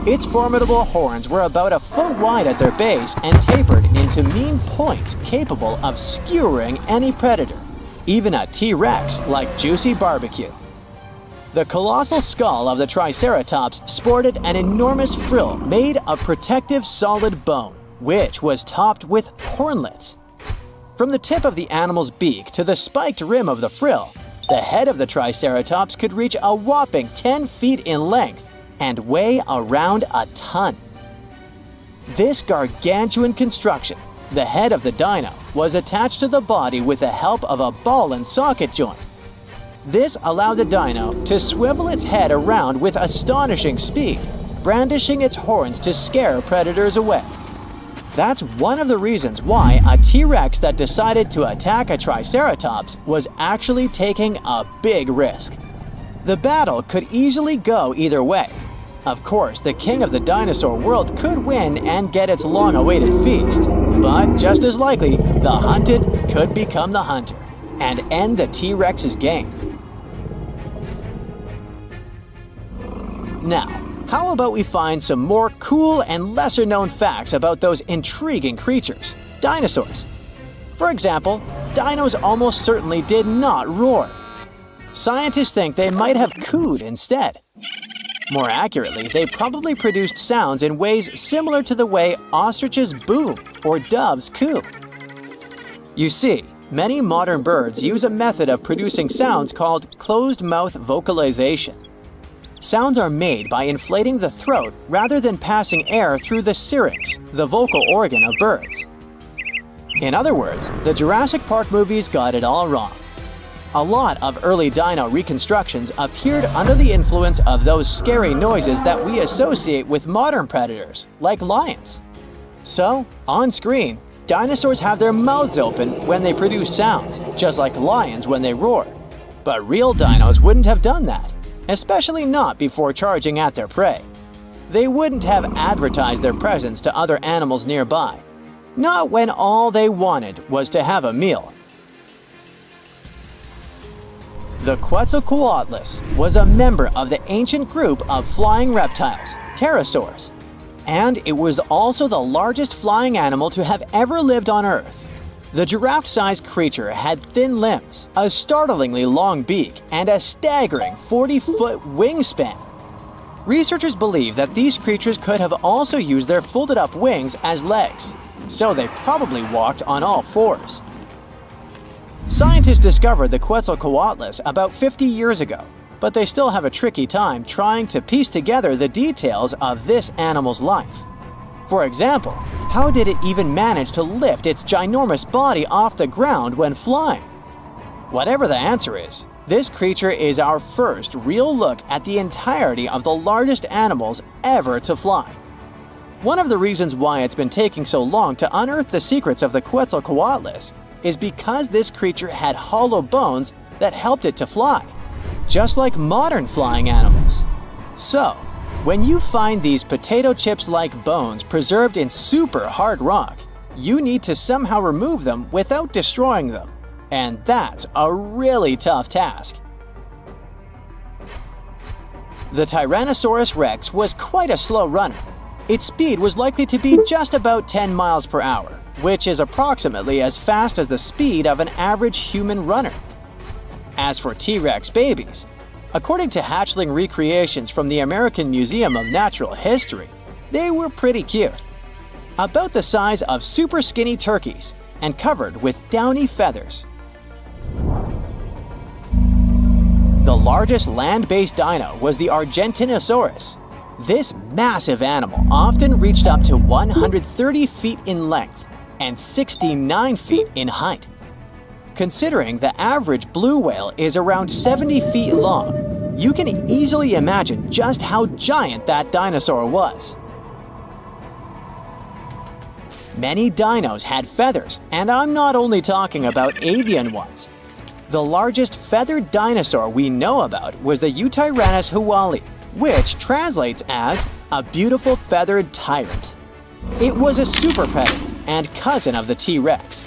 Its formidable horns were about a foot wide at their base and tapered into mean points capable of skewering any predator, even a T-Rex like Juicy Barbecue. The colossal skull of the Triceratops sported an enormous frill made of protective solid bone, which was topped with hornlets. From the tip of the animal's beak to the spiked rim of the frill, the head of the Triceratops could reach a whopping 10 feet in length and weigh around a ton. This gargantuan construction, the head of the dino, was attached to the body with the help of a ball and socket joint. This allowed the dino to swivel its head around with astonishing speed, brandishing its horns to scare predators away. That's one of the reasons why a T-Rex that decided to attack a Triceratops was actually taking a big risk. The battle could easily go either way. Of course, the king of the dinosaur world could win and get its long-awaited feast, but just as likely, the hunted could become the hunter and end the T-Rex's game. Now, how about we find some more cool and lesser-known facts about those intriguing creatures, dinosaurs? For example, dinos almost certainly did not roar. Scientists think they might have cooed instead. More accurately, they probably produced sounds in ways similar to the way ostriches boom or doves coo. You see, many modern birds use a method of producing sounds called closed-mouth vocalization. Sounds are made by inflating the throat rather than passing air through the syrinx, the vocal organ of birds. In other words, the Jurassic Park movies got it all wrong. A lot of early dino reconstructions appeared under the influence of those scary noises that we associate with modern predators, like lions. So, on screen, dinosaurs have their mouths open when they produce sounds, just like lions when they roar. But real dinos wouldn't have done that, especially not before charging at their prey. They wouldn't have advertised their presence to other animals nearby, not when all they wanted was to have a meal. The Quetzalcoatlus was a member of the ancient group of flying reptiles, pterosaurs, and it was also the largest flying animal to have ever lived on Earth. The giraffe-sized creature had thin limbs, a startlingly long beak, and a staggering 40-foot wingspan. Researchers believe that these creatures could have also used their folded-up wings as legs, so they probably walked on all fours. Scientists discovered the Quetzalcoatlus about 50 years ago, but they still have a tricky time trying to piece together the details of this animal's life. For example, how did it even manage to lift its ginormous body off the ground when flying? Whatever the answer is, this creature is our first real look at the entirety of the largest animals ever to fly. One of the reasons why it's been taking so long to unearth the secrets of the Quetzalcoatlus is because this creature had hollow bones that helped it to fly, just like modern flying animals. So, when you find these potato chips-like bones preserved in super hard rock, you need to somehow remove them without destroying them. And that's a really tough task. The Tyrannosaurus rex was quite a slow runner. Its speed was likely to be just about 10 miles per hour, which is approximately as fast as the speed of an average human runner. As for T-Rex babies, according to hatchling recreations from the American Museum of Natural History, they were pretty cute. About the size of super skinny turkeys and covered with downy feathers. The largest land-based dino was the Argentinosaurus. This massive animal often reached up to 130 feet in length and 69 feet in height. Considering the average blue whale is around 70 feet long, you can easily imagine just how giant that dinosaur was. Many dinos had feathers, and I'm not only talking about avian ones. The largest feathered dinosaur we know about was the Eutyrannus huali, which translates as a beautiful feathered tyrant. It was a super predator and cousin of the T-Rex.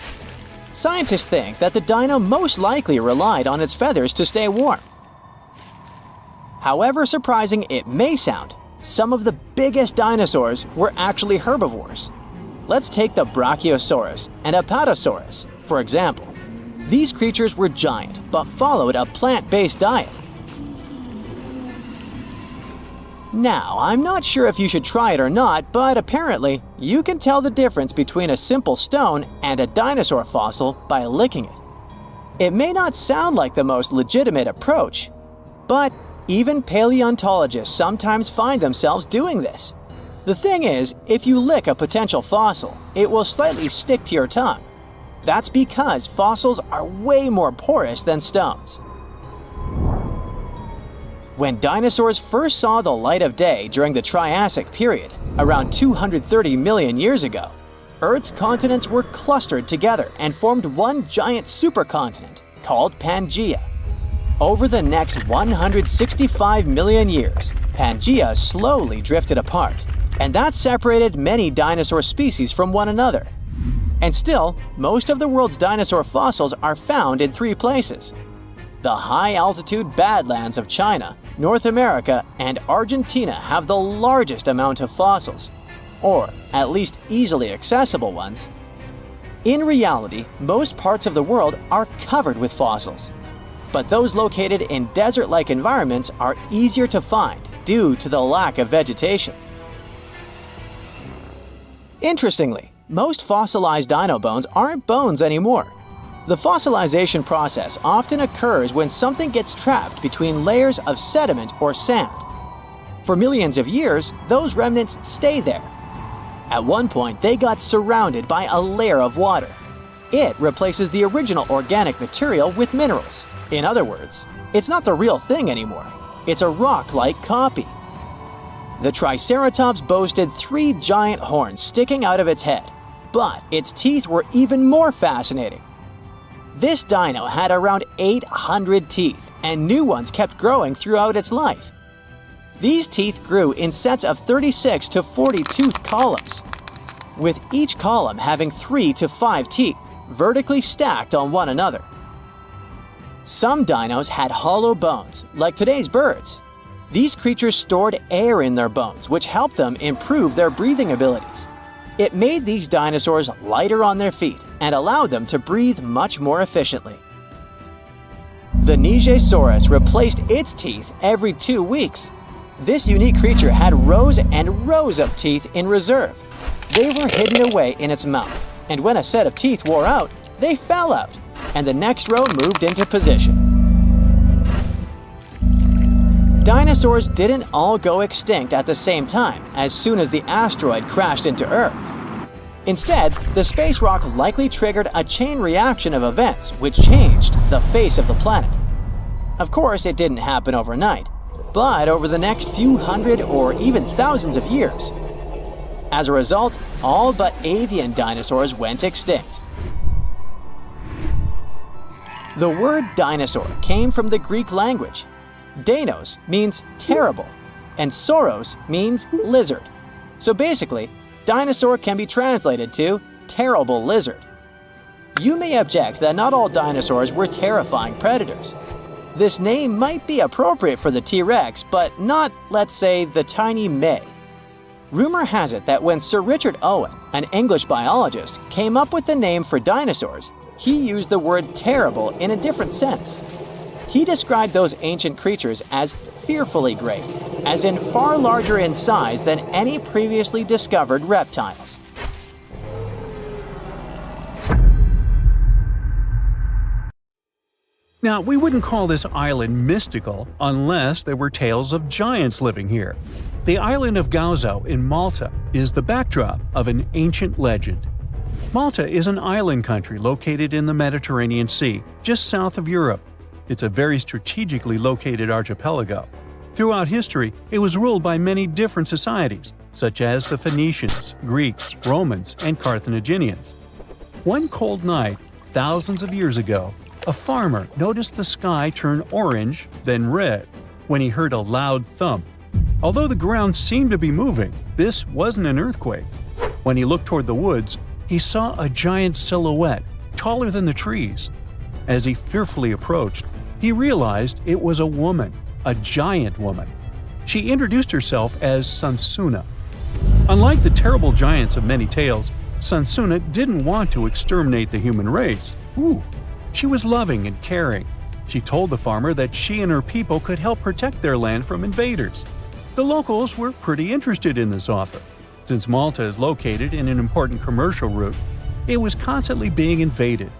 Scientists think that the dino most likely relied on its feathers to stay warm. However surprising it may sound, some of the biggest dinosaurs were actually herbivores. Let's take the Brachiosaurus and Apatosaurus, for example. These creatures were giant, but followed a plant-based diet. Now, I'm not sure if you should try it or not, but apparently, you can tell the difference between a simple stone and a dinosaur fossil by licking it. It may not sound like the most legitimate approach, but even paleontologists sometimes find themselves doing this. The thing is, if you lick a potential fossil, it will slightly stick to your tongue. That's because fossils are way more porous than stones. When dinosaurs first saw the light of day during the Triassic period, around 230 million years ago, Earth's continents were clustered together and formed one giant supercontinent called Pangaea. Over the next 165 million years, Pangaea slowly drifted apart, and that separated many dinosaur species from one another. And still, most of the world's dinosaur fossils are found in 3 places: the high-altitude Badlands of China, North America, and Argentina have the largest amount of fossils, or at least easily accessible ones. In reality, most parts of the world are covered with fossils, but those located in desert-like environments are easier to find due to the lack of vegetation. Interestingly, most fossilized dino bones aren't bones anymore. The fossilization process often occurs when something gets trapped between layers of sediment or sand. For millions of years, those remnants stay there. At one point, they got surrounded by a layer of water. It replaces the original organic material with minerals, In other words, it's not the real thing anymore. It's a rock-like copy. The Triceratops boasted 3 giant horns sticking out of its head, but its teeth were even more fascinating. This dino had around 800 teeth, and new ones kept growing throughout its life. These teeth grew in sets of 36 to 40 tooth columns, with each column having 3 to 5 teeth, vertically stacked on one another. Some dinos had hollow bones, like today's birds. These creatures stored air in their bones, which helped them improve their breathing abilities. It made these dinosaurs lighter on their feet and allowed them to breathe much more efficiently. The Nigersaurus replaced its teeth every 2 weeks. This unique creature had rows and rows of teeth in reserve. They were hidden away in its mouth, and when a set of teeth wore out, they fell out, and the next row moved into position. Dinosaurs didn't all go extinct at the same time as soon as the asteroid crashed into Earth. Instead, the space rock likely triggered a chain reaction of events which changed the face of the planet. Of course, it didn't happen overnight, but over the next few hundred or even thousands of years. As a result, all but avian dinosaurs went extinct. The word dinosaur came from the Greek language. Deinos means terrible, and sauros means lizard. So basically, dinosaur can be translated to terrible lizard. You may object that not all dinosaurs were terrifying predators. This name might be appropriate for the T-Rex, but not, let's say, the tiny May. Rumor has it that when Sir Richard Owen, an English biologist, came up with the name for dinosaurs, he used the word terrible in a different sense. He described those ancient creatures as fearfully great, as in far larger in size than any previously discovered reptiles. Now, we wouldn't call this island mystical unless there were tales of giants living here. The island of Gozo in Malta is the backdrop of an ancient legend. Malta is an island country located in the Mediterranean Sea, just south of Europe. It's a very strategically located archipelago. Throughout history, it was ruled by many different societies, such as the Phoenicians, Greeks, Romans, and Carthaginians. One cold night, thousands of years ago, a farmer noticed the sky turn orange, then red, when he heard a loud thump. Although the ground seemed to be moving, this wasn't an earthquake. When he looked toward the woods, he saw a giant silhouette, taller than the trees. As he fearfully approached, he realized it was a woman, a giant woman. She introduced herself as Sansuna. Unlike the terrible giants of many tales, Sansuna didn't want to exterminate the human race. She was loving and caring. She told the farmer that she and her people could help protect their land from invaders. The locals were pretty interested in this offer. Since Malta is located in an important commercial route, it was constantly being invaded.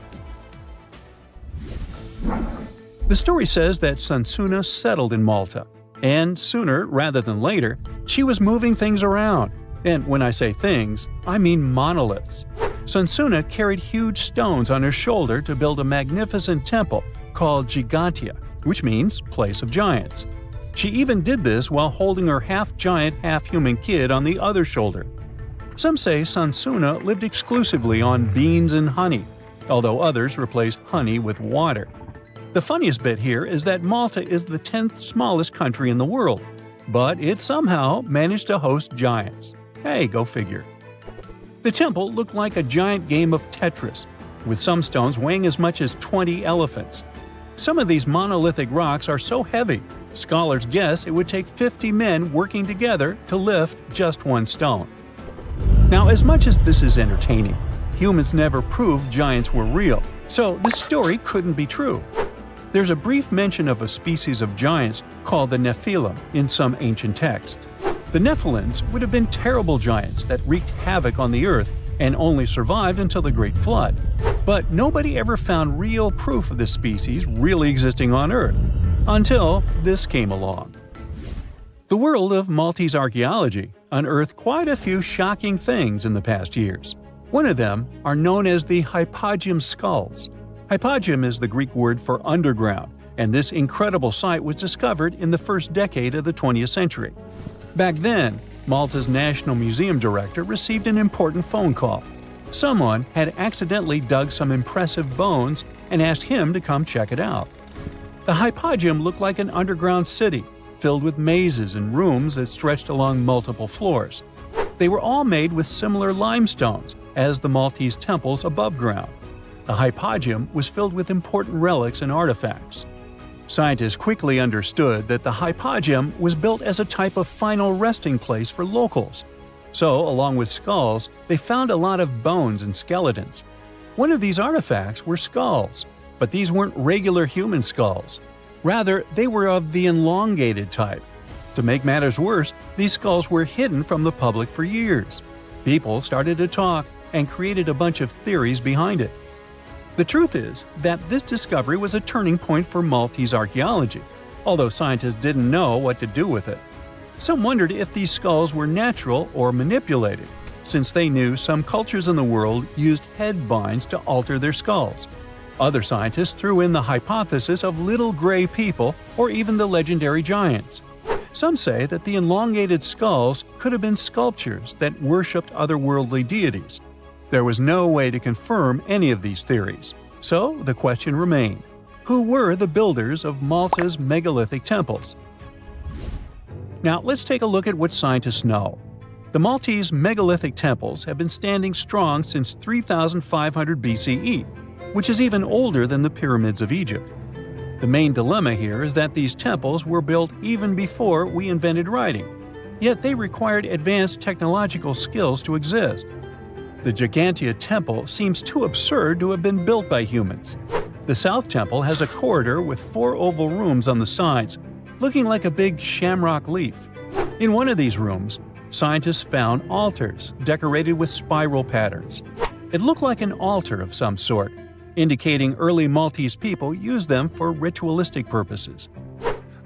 The story says that Sansuna settled in Malta, and sooner rather than later, she was moving things around. And when I say things, I mean monoliths. Sansuna carried huge stones on her shoulder to build a magnificent temple called Gigantia, which means place of giants. She even did this while holding her half-giant, half-human kid on the other shoulder. Some say Sansuna lived exclusively on beans and honey, although others replaced honey with water. The funniest bit here is that Malta is the 10th smallest country in the world, but it somehow managed to host giants. Hey, go figure. The temple looked like a giant game of Tetris, with some stones weighing as much as 20 elephants. Some of these monolithic rocks are so heavy, scholars guess it would take 50 men working together to lift just one stone. Now, as much as this is entertaining, humans never proved giants were real, so this story couldn't be true. There's a brief mention of a species of giants called the Nephilim in some ancient texts. The Nephilims would have been terrible giants that wreaked havoc on the earth and only survived until the Great Flood. But nobody ever found real proof of this species really existing on Earth, until this came along. The world of Maltese archaeology unearthed quite a few shocking things in the past years. One of them are known as the hypogeum skulls. Hypogeum is the Greek word for underground, and this incredible site was discovered in the first decade of the 20th century. Back then, Malta's National Museum director received an important phone call. Someone had accidentally dug some impressive bones and asked him to come check it out. The hypogeum looked like an underground city, filled with mazes and rooms that stretched along multiple floors. They were all made with similar limestones as the Maltese temples above ground. The hypogeum was filled with important relics and artifacts. Scientists quickly understood that the hypogeum was built as a type of final resting place for locals. So, along with skulls, they found a lot of bones and skeletons. One of these artifacts were skulls, but these weren't regular human skulls. Rather, they were of the elongated type. To make matters worse, these skulls were hidden from the public for years. People started to talk and created a bunch of theories behind it. The truth is that this discovery was a turning point for Maltese archaeology, although scientists didn't know what to do with it. Some wondered if these skulls were natural or manipulated, since they knew some cultures in the world used head binds to alter their skulls. Other scientists threw in the hypothesis of little gray people or even the legendary giants. Some say that the elongated skulls could have been sculptures that worshipped otherworldly deities. There was no way to confirm any of these theories, so the question remained: who were the builders of Malta's megalithic temples? Now let's take a look at what scientists know. The Maltese megalithic temples have been standing strong since 3500 BCE, which is even older than the pyramids of Egypt. The main dilemma here is that these temples were built even before we invented writing, yet they required advanced technological skills to exist. The Gigantea Temple seems too absurd to have been built by humans. The South Temple has a corridor with 4 oval rooms on the sides, looking like a big shamrock leaf. In one of these rooms, scientists found altars decorated with spiral patterns. It looked like an altar of some sort, indicating early Maltese people used them for ritualistic purposes.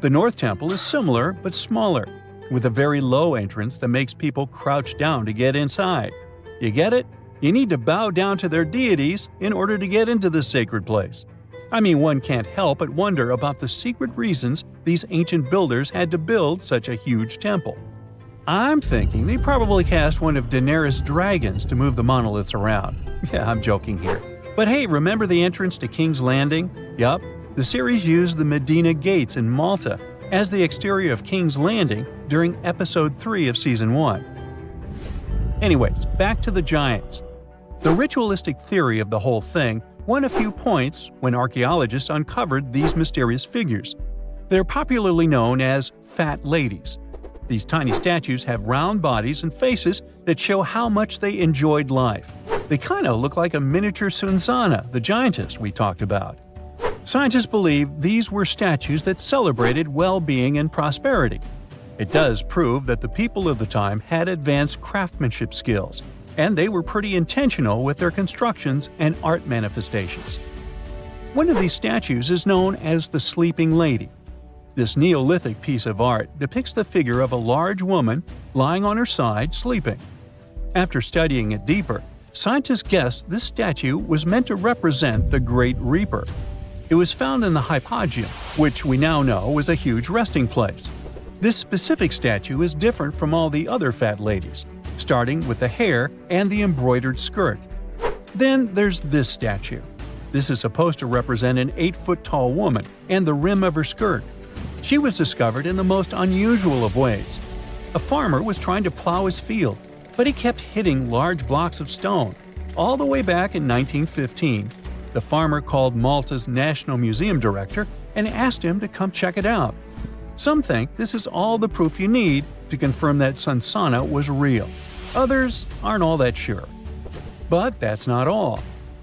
The North Temple is similar but smaller, with a very low entrance that makes people crouch down to get inside. You get it? You need to bow down to their deities in order to get into this sacred place. I mean, one can't help but wonder about the secret reasons these ancient builders had to build such a huge temple. I'm thinking they probably cast one of Daenerys' dragons to move the monoliths around. Yeah, I'm joking here. But hey, remember the entrance to King's Landing? Yup, the series used the Medina Gates in Malta as the exterior of King's Landing during Episode 3 of Season 1. Anyways, back to the giants. The ritualistic theory of the whole thing won a few points when archaeologists uncovered these mysterious figures. They're popularly known as fat ladies. These tiny statues have round bodies and faces that show how much they enjoyed life. They kind of look like a miniature Sunsana, the giantess we talked about. Scientists believe these were statues that celebrated well-being and prosperity. It does prove that the people of the time had advanced craftsmanship skills, and they were pretty intentional with their constructions and art manifestations. One of these statues is known as the Sleeping Lady. This Neolithic piece of art depicts the figure of a large woman lying on her side sleeping. After studying it deeper, scientists guessed this statue was meant to represent the Great Reaper. It was found in the hypogeum, which we now know was a huge resting place. This specific statue is different from all the other fat ladies, starting with the hair and the embroidered skirt. Then there's this statue. This is supposed to represent an 8-foot-tall woman and the rim of her skirt. She was discovered in the most unusual of ways. A farmer was trying to plow his field, but he kept hitting large blocks of stone. All the way back in 1915, the farmer called Malta's National Museum director and asked him to come check it out. Some think this is all the proof you need to confirm that Sunsana was real. Others aren't all that sure. But that's not all.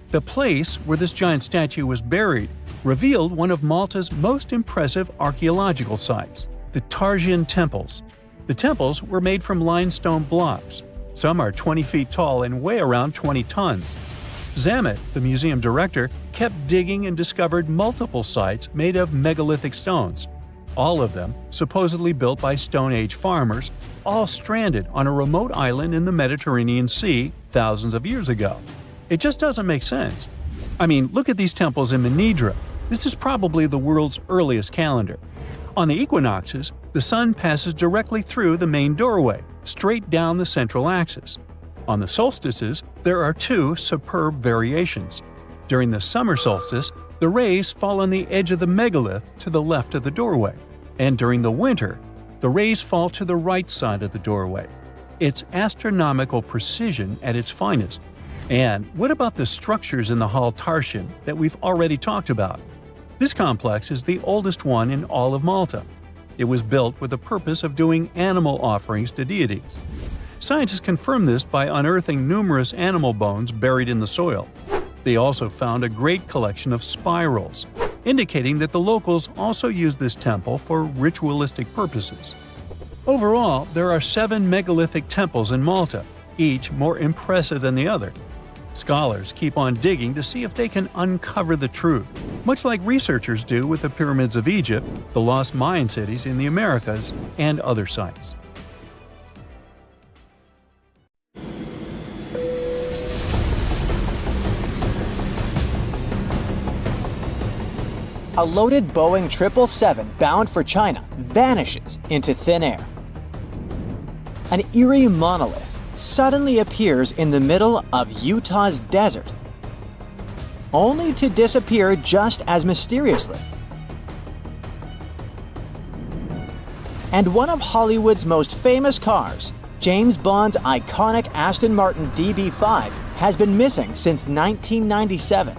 The place where this giant statue was buried revealed one of Malta's most impressive archaeological sites, the Tarsian Temples. The temples were made from limestone blocks. Some are 20 feet tall and weigh around 20 tons. Zamet, the museum director, kept digging and discovered multiple sites made of megalithic stones. All of them supposedly built by Stone Age farmers, all stranded on a remote island in the Mediterranean Sea thousands of years ago. It just doesn't make sense. I mean, look at these temples in Manidra. This is probably the world's earliest calendar. On the equinoxes, the sun passes directly through the main doorway, straight down the central axis. On the solstices, there are two superb variations. During the summer solstice, the rays fall on the edge of the megalith to the left of the doorway, and during the winter, the rays fall to the right side of the doorway. It's astronomical precision at its finest. And what about the structures in the Hall Tarshan that we've already talked about? This complex is the oldest one in all of Malta. It was built with the purpose of doing animal offerings to deities. Scientists confirmed this by unearthing numerous animal bones buried in the soil. They also found a great collection of spirals, indicating that the locals also used this temple for ritualistic purposes. Overall, there are 7 megalithic temples in Malta, each more impressive than the other. Scholars keep on digging to see if they can uncover the truth, much like researchers do with the pyramids of Egypt, the lost Mayan cities in the Americas, and other sites. A loaded Boeing 777 bound for China vanishes into thin air. An eerie monolith suddenly appears in the middle of Utah's desert, only to disappear just as mysteriously. And one of Hollywood's most famous cars, James Bond's iconic Aston Martin DB5, has been missing since 1997.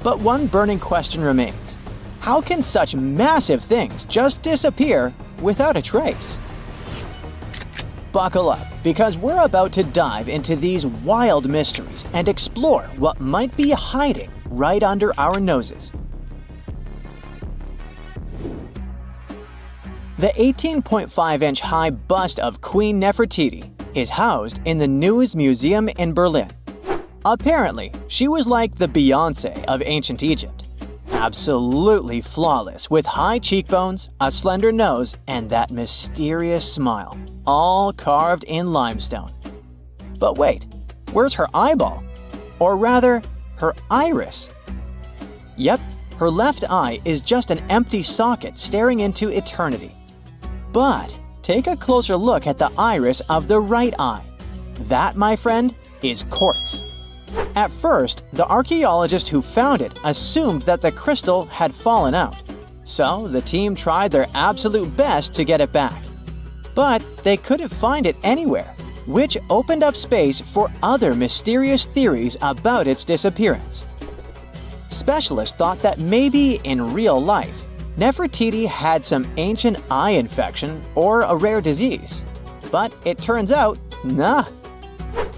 But one burning question remains. How can such massive things just disappear without a trace? Buckle up, because we're about to dive into these wild mysteries and explore what might be hiding right under our noses. The 18.5-inch high bust of Queen Nefertiti is housed in the Neues Museum in Berlin. Apparently, she was like the Beyoncé of ancient Egypt. Absolutely flawless, with high cheekbones, a slender nose, and that mysterious smile, all carved in limestone. But wait, where's her eyeball? Or rather, her iris? Yep, her left eye is just an empty socket staring into eternity. But take a closer look at the iris of the right eye. That, my friend, is quartz. At first, the archaeologists who found it assumed that the crystal had fallen out, so the team tried their absolute best to get it back. But they couldn't find it anywhere, which opened up space for other mysterious theories about its disappearance. Specialists thought that maybe in real life, Nefertiti had some ancient eye infection or a rare disease. But it turns out, nah.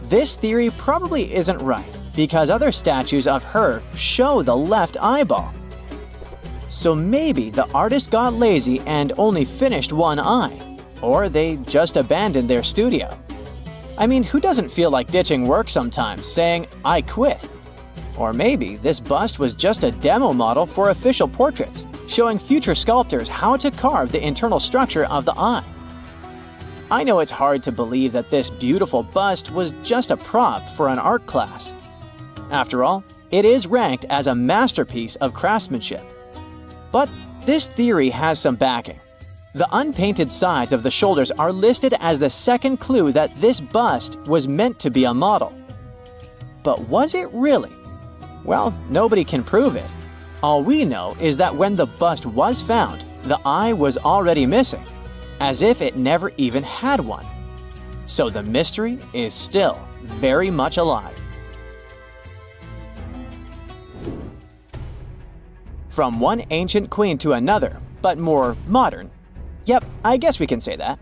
This theory probably isn't right, because other statues of her show the left eyeball. So maybe the artist got lazy and only finished one eye, or they just abandoned their studio. I mean, who doesn't feel like ditching work sometimes, saying, "I quit"? Or maybe this bust was just a demo model for official portraits, showing future sculptors how to carve the internal structure of the eye. I know it's hard to believe that this beautiful bust was just a prop for an art class. After all, it is ranked as a masterpiece of craftsmanship. But this theory has some backing. The unpainted sides of the shoulders are listed as the second clue that this bust was meant to be a model. But was it really? Well, nobody can prove it. All we know is that when the bust was found, the eye was already missing, as if it never even had one. So the mystery is still very much alive. From one ancient queen to another, but more modern. Yep, I guess we can say that.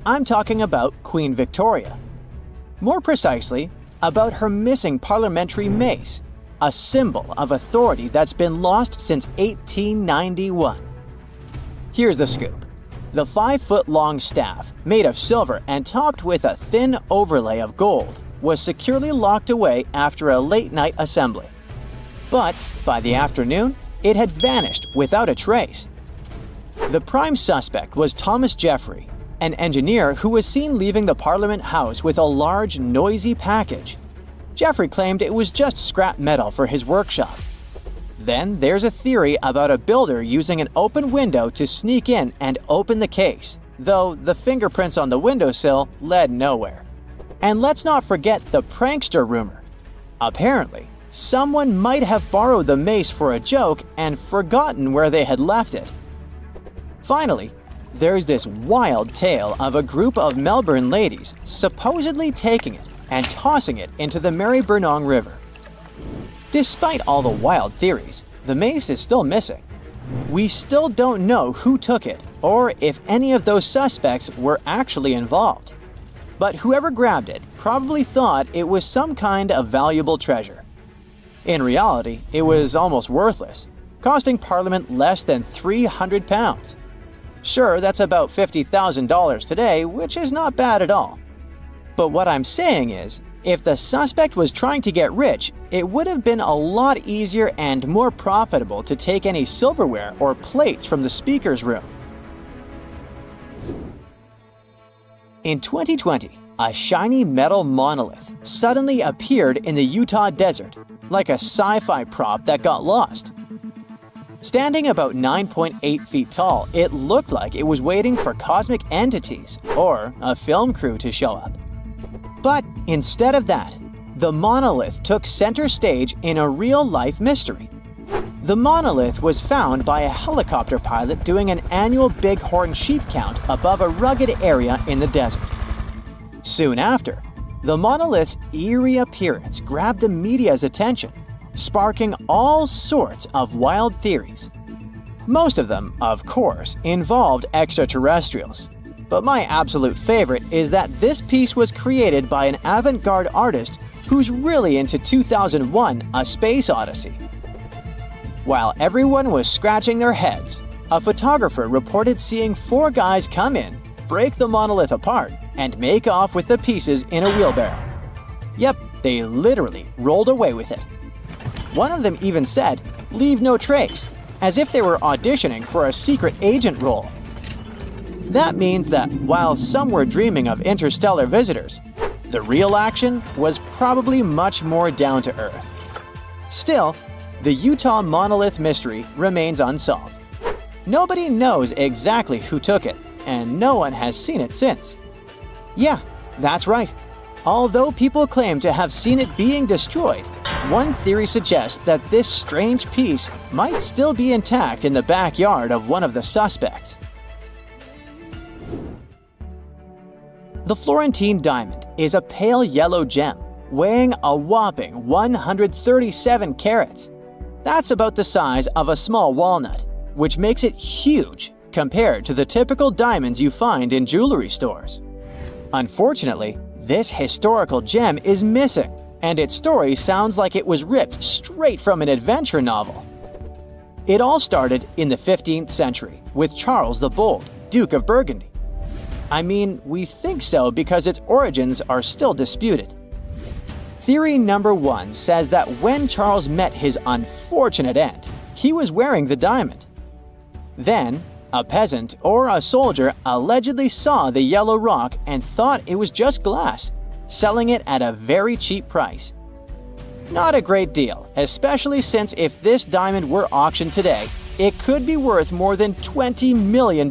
I'm talking about Queen Victoria. More precisely, about her missing parliamentary mace, a symbol of authority that's been lost since 1891. Here's the scoop. The 5-foot-long staff, made of silver and topped with a thin overlay of gold, was securely locked away after a late-night assembly. But by the afternoon, it had vanished without a trace. The prime suspect was Thomas Jeffrey, an engineer who was seen leaving the Parliament House with a large, noisy package. Jeffrey claimed it was just scrap metal for his workshop. Then there's a theory about a builder using an open window to sneak in and open the case, though the fingerprints on the windowsill led nowhere. And let's not forget the prankster rumor. Apparently, someone might have borrowed the mace for a joke and forgotten where they had left it. Finally, there's this wild tale of a group of Melbourne ladies supposedly taking it and tossing it into the Maribyrnong River. Despite all the wild theories, the mace is still missing. We still don't know who took it or if any of those suspects were actually involved. But whoever grabbed it probably thought it was some kind of valuable treasure. In reality, it was almost worthless, costing Parliament less than £300. Sure, that's about $50,000 today, which is not bad at all. But what I'm saying is, if the suspect was trying to get rich, it would have been a lot easier and more profitable to take any silverware or plates from the speaker's room. In 2020, a shiny metal monolith suddenly appeared in the Utah desert, like a sci-fi prop that got lost. Standing about 9.8 feet tall, it looked like it was waiting for cosmic entities or a film crew to show up. But instead of that, the monolith took center stage in a real-life mystery. The monolith was found by a helicopter pilot doing an annual bighorn sheep count above a rugged area in the desert. Soon after, the monolith's eerie appearance grabbed the media's attention, sparking all sorts of wild theories. Most of them, of course, involved extraterrestrials. But my absolute favorite is that this piece was created by an avant-garde artist who's really into 2001: A Space Odyssey. While everyone was scratching their heads, a photographer reported seeing 4 guys come in, break the monolith apart, and make off with the pieces in a wheelbarrow. Yep, they literally rolled away with it. One of them even said, "Leave no trace," as if they were auditioning for a secret agent role. That means that while some were dreaming of interstellar visitors, the real action was probably much more down to earth. Still, the Utah monolith mystery remains unsolved. Nobody knows exactly who took it, and no one has seen it since. Yeah, that's right. Although people claim to have seen it being destroyed, one theory suggests that this strange piece might still be intact in the backyard of one of the suspects. The Florentine diamond is a pale yellow gem, weighing a whopping 137 carats. That's about the size of a small walnut, which makes it huge compared to the typical diamonds you find in jewelry stores. Unfortunately, this historical gem is missing, and its story sounds like it was ripped straight from an adventure novel. It all started in the 15th century with Charles the Bold, Duke of Burgundy. I mean, we think so because its origins are still disputed. Theory number 1 says that when Charles met his unfortunate end, he was wearing the diamond. Then, a peasant or a soldier allegedly saw the yellow rock and thought it was just glass, selling it at a very cheap price. Not a great deal, especially since if this diamond were auctioned today, it could be worth more than $20 million.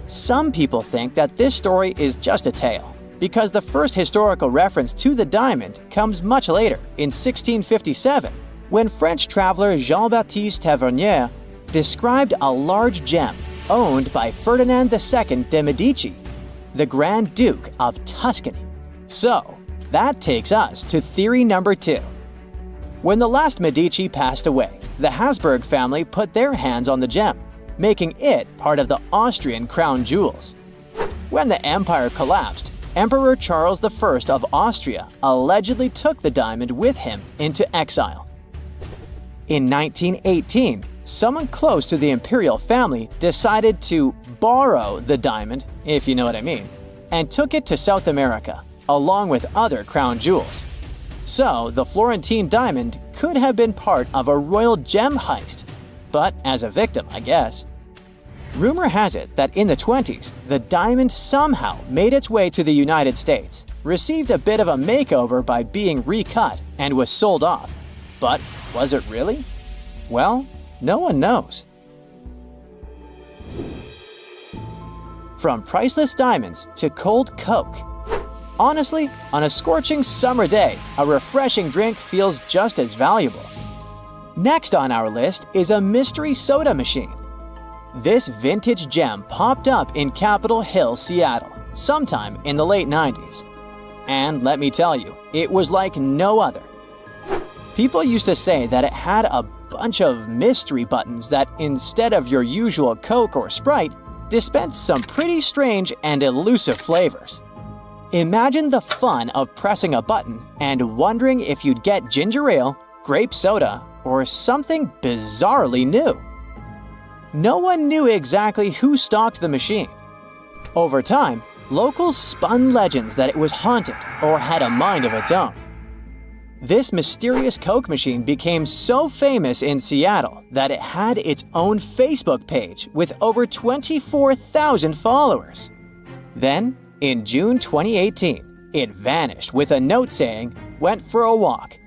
Some people think that this story is just a tale, because the first historical reference to the diamond comes much later, in 1657, when French traveler Jean-Baptiste Tavernier described a large gem owned by Ferdinand II de' Medici, the Grand Duke of Tuscany. So, that takes us to theory number 2. When the last Medici passed away, the Habsburg family put their hands on the gem, making it part of the Austrian crown jewels. When the empire collapsed, Emperor Charles I of Austria allegedly took the diamond with him into exile. In 1918, someone close to the imperial family decided to borrow the diamond, if you know what I mean, and took it to South America, along with other crown jewels. So, the Florentine diamond could have been part of a royal gem heist, but as a victim, I guess. Rumor has it that in the 20s, the diamond somehow made its way to the United States, received a bit of a makeover by being recut and was sold off. But was it really? Well, no one knows. From priceless diamonds to cold Coke. Honestly, on a scorching summer day, a refreshing drink feels just as valuable. Next on our list is a mystery soda machine. This vintage gem popped up in Capitol Hill, Seattle, sometime in the late 90s. And let me tell you, it was like no other. People used to say that it had a bunch of mystery buttons that, instead of your usual Coke or Sprite, dispensed some pretty strange and elusive flavors. Imagine the fun of pressing a button and wondering if you'd get ginger ale, grape soda, or something bizarrely new. No one knew exactly who stocked the machine. Over time, locals spun legends that it was haunted or had a mind of its own. This mysterious Coke machine became so famous in Seattle that it had its own Facebook page with over 24,000 followers. Then, in June 2018, it vanished with a note saying, "Went for a walk."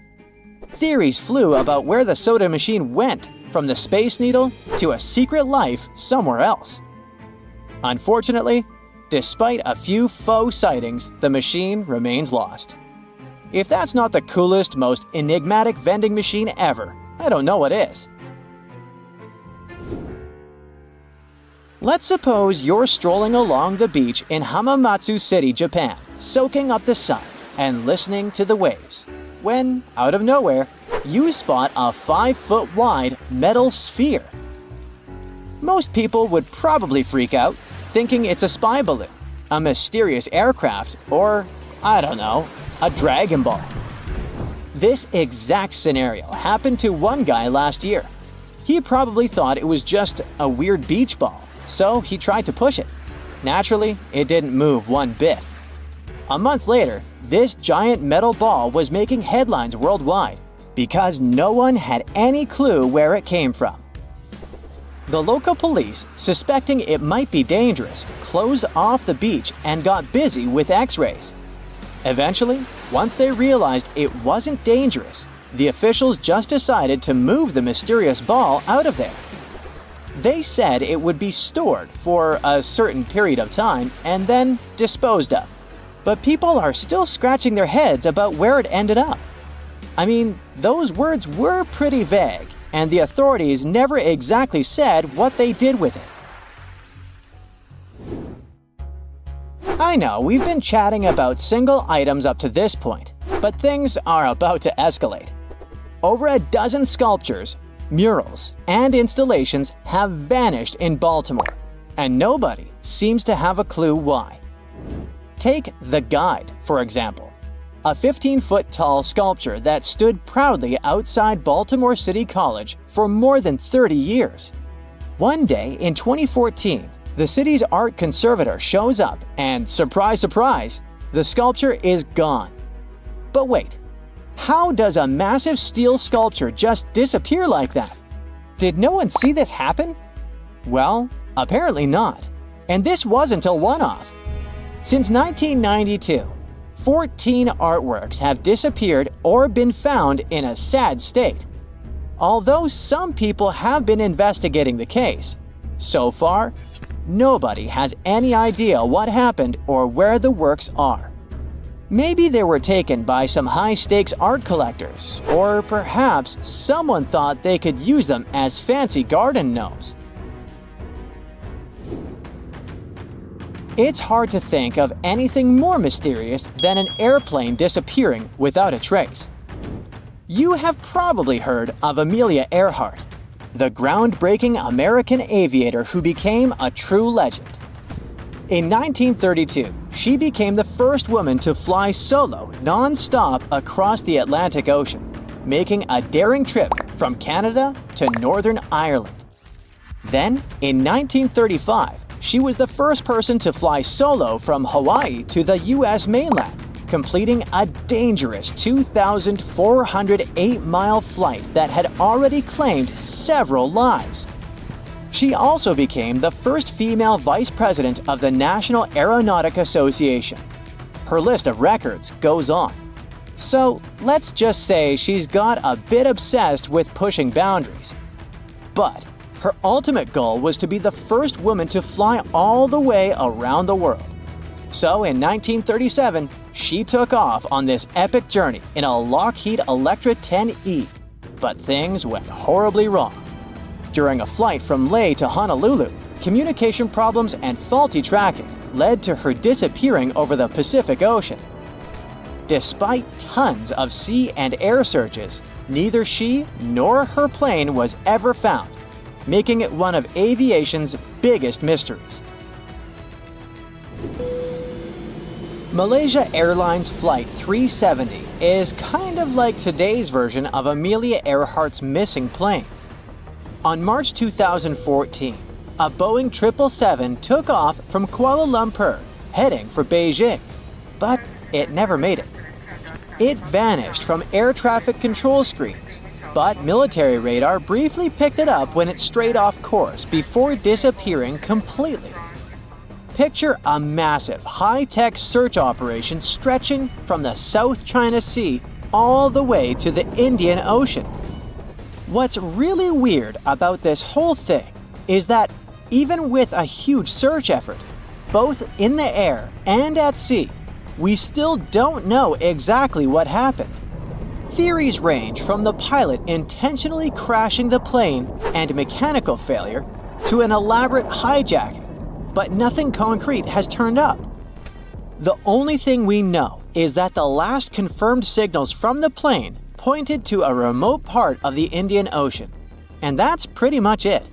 Theories flew about where the soda machine went, from the Space Needle to a secret life somewhere else. Unfortunately, despite a few faux sightings, the machine remains lost. If that's not the coolest, most enigmatic vending machine ever, I don't know what is. Let's suppose you're strolling along the beach in Hamamatsu City, Japan, soaking up the sun and listening to the waves, when, out of nowhere, you spot a 5-foot wide metal sphere. Most people would probably freak out, thinking it's a spy balloon, a mysterious aircraft, or, I don't know, a Dragon Ball. This exact scenario happened to one guy last year. He probably thought it was just a weird beach ball, so he tried to push it. Naturally, it didn't move one bit. A month later, this giant metal ball was making headlines worldwide because no one had any clue where it came from. The local police, suspecting it might be dangerous, closed off the beach and got busy with X-rays. Eventually, once they realized it wasn't dangerous, the officials just decided to move the mysterious ball out of there. They said it would be stored for a certain period of time and then disposed of. But people are still scratching their heads about where it ended up. I mean, those words were pretty vague, and the authorities never exactly said what they did with it. I know we've been chatting about single items up to this point, but things are about to escalate. Over a dozen sculptures, murals, and installations have vanished in Baltimore, and nobody seems to have a clue why. Take The Guide, for example, a 15-foot tall sculpture that stood proudly outside Baltimore City College for more than 30 years. One day in 2014, the city's art conservator shows up and, surprise, surprise, the sculpture is gone. But wait, how does a massive steel sculpture just disappear like that? Did no one see this happen? Well, apparently not. And this wasn't a one-off. Since 1992, 14 artworks have disappeared or been found in a sad state. Although some people have been investigating the case, so far, nobody has any idea what happened or where the works are. Maybe they were taken by some high-stakes art collectors, or perhaps someone thought they could use them as fancy garden gnomes. It's hard to think of anything more mysterious than an airplane disappearing without a trace. You have probably heard of Amelia Earhart, the groundbreaking American aviator who became a true legend. In 1932, she became the first woman to fly solo non-stop across the Atlantic Ocean, making a daring trip from Canada to Northern Ireland. Then, in 1935, she was the first person to fly solo from Hawaii to the US mainland, completing a dangerous 2,408-mile flight that had already claimed several lives. She also became the first female vice president of the National Aeronautic Association. her list of records goes on. So let's just say she's got a bit obsessed with pushing boundaries. But her ultimate goal was to be the first woman to fly all the way around the world. So in 1937, she took off on this epic journey in a Lockheed Electra 10E. But things went horribly wrong. During a flight from Leh to Honolulu, communication problems and faulty tracking led to her disappearing over the Pacific Ocean. Despite tons of sea and air searches, neither she nor her plane was ever found, making it one of aviation's biggest mysteries. Malaysia Airlines Flight 370 is kind of like today's version of Amelia Earhart's missing plane. On March 2014, a Boeing 777 took off from Kuala Lumpur, heading for Beijing, but it never made it. It vanished from air traffic control screens, but military radar briefly picked it up when it strayed off course before disappearing completely. Picture a massive, high-tech search operation stretching from the South China Sea all the way to the Indian Ocean. What's really weird about this whole thing is that even with a huge search effort, both in the air and at sea, we still don't know exactly what happened. Theories range from the pilot intentionally crashing the plane and mechanical failure to an elaborate hijacking, but nothing concrete has turned up. The only thing we know is that the last confirmed signals from the plane pointed to a remote part of the Indian Ocean, and that's pretty much it.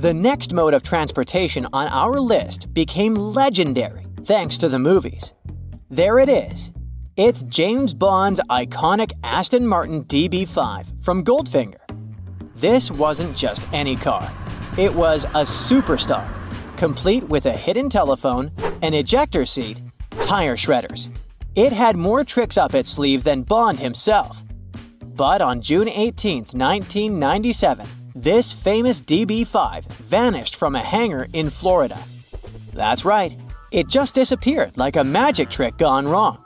The next mode of transportation on our list became legendary thanks to the movies. There it is. It's James Bond's iconic Aston Martin DB5 from Goldfinger. This wasn't just any car. It was a superstar, complete with a hidden telephone, an ejector seat, tire shredders. It had more tricks up its sleeve than Bond himself. But on June 18, 1997, this famous DB5 vanished from a hangar in Florida. That's right, it just disappeared like a magic trick gone wrong.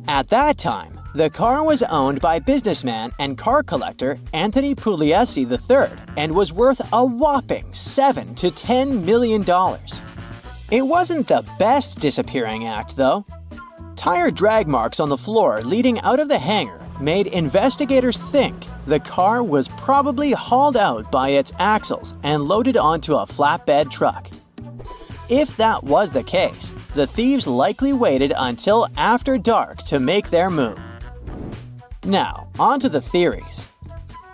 At that time, the car was owned by businessman and car collector Anthony Pugliese III and was worth a whopping $7 to $10 million. It wasn't the best disappearing act, though. Tire drag marks on the floor leading out of the hangar made investigators think the car was probably hauled out by its axles and loaded onto a flatbed truck. If that was the case, the thieves likely waited until after dark to make their move. Now, on to the theories.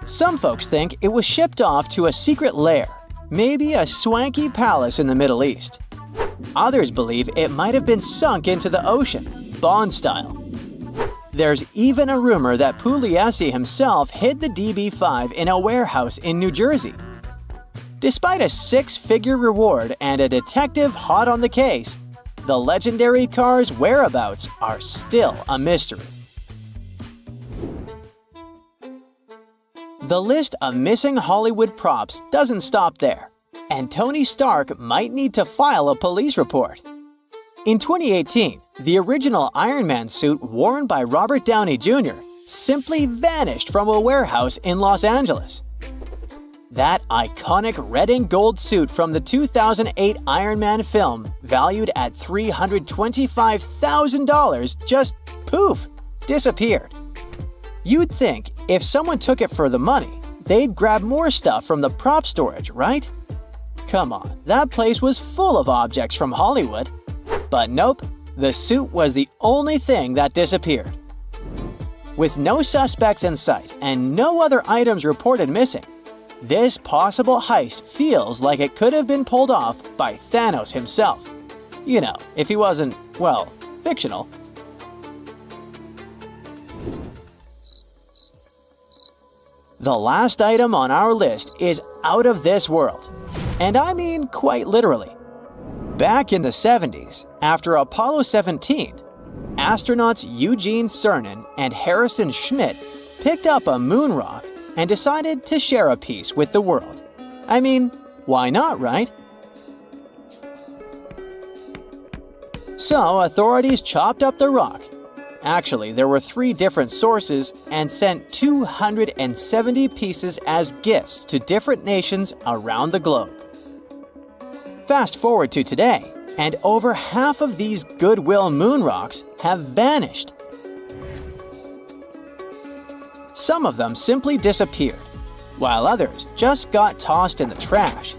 Some folks think it was shipped off to a secret lair, maybe a swanky palace in the Middle East. Others believe it might have been sunk into the ocean, Bond style. There's even a rumor that Pugliese himself hid the DB5 in a warehouse in New Jersey. Despite a six-figure reward and a detective hot on the case, the legendary car's whereabouts are still a mystery. The list of missing Hollywood props doesn't stop there, and Tony Stark might need to file a police report. In 2018, the original Iron Man suit worn by Robert Downey Jr. simply vanished from a warehouse in Los Angeles. That iconic red and gold suit from the 2008 Iron Man film, valued at $325,000, just poof, disappeared. You'd think if someone took it for the money, they'd grab more stuff from the prop storage, right? Come on, that place was full of objects from Hollywood. But nope, the suit was the only thing that disappeared. With no suspects in sight and no other items reported missing, this possible heist feels like it could have been pulled off by Thanos himself. You know, if he wasn't, well, fictional. The last item on our list is out of this world. And I mean quite literally. Back in the 70s, after Apollo 17, astronauts Eugene Cernan and Harrison Schmitt picked up a moon rock and decided to share a piece with the world. I mean, why not, right? So authorities chopped up the rock. Actually, there were 3 different sources and sent 270 pieces as gifts to different nations around the globe. Fast forward to today, and over half of these goodwill moon rocks have vanished. Some of them simply disappeared, while others just got tossed in the trash.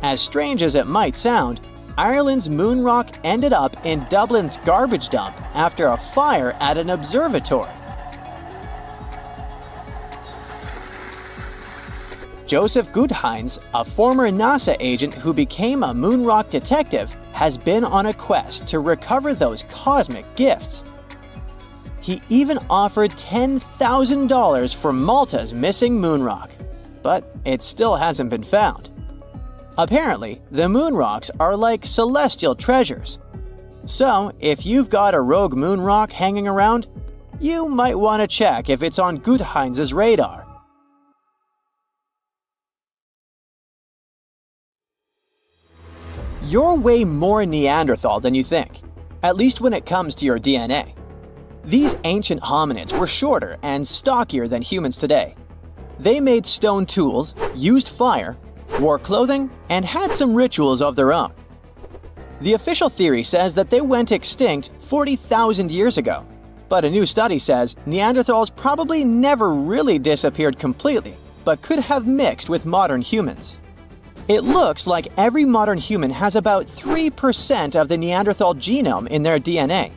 As strange as it might sound, Ireland's moon rock ended up in Dublin's garbage dump after a fire at an observatory. Joseph Guttheins, a former NASA agent who became a moon rock detective, has been on a quest to recover those cosmic gifts. He even offered $10,000 for Malta's missing moon rock, but it still hasn't been found. Apparently, the moon rocks are like celestial treasures. So, if you've got a rogue moon rock hanging around, you might want to check if it's on Guttheins' radar. You're way more Neanderthal than you think, at least when it comes to your DNA. These ancient hominids were shorter and stockier than humans today. They made stone tools, used fire, wore clothing, and had some rituals of their own. The official theory says that they went extinct 40,000 years ago, but a new study says Neanderthals probably never really disappeared completely, but could have mixed with modern humans. It looks like every modern human has about 3% of the Neanderthal genome in their DNA.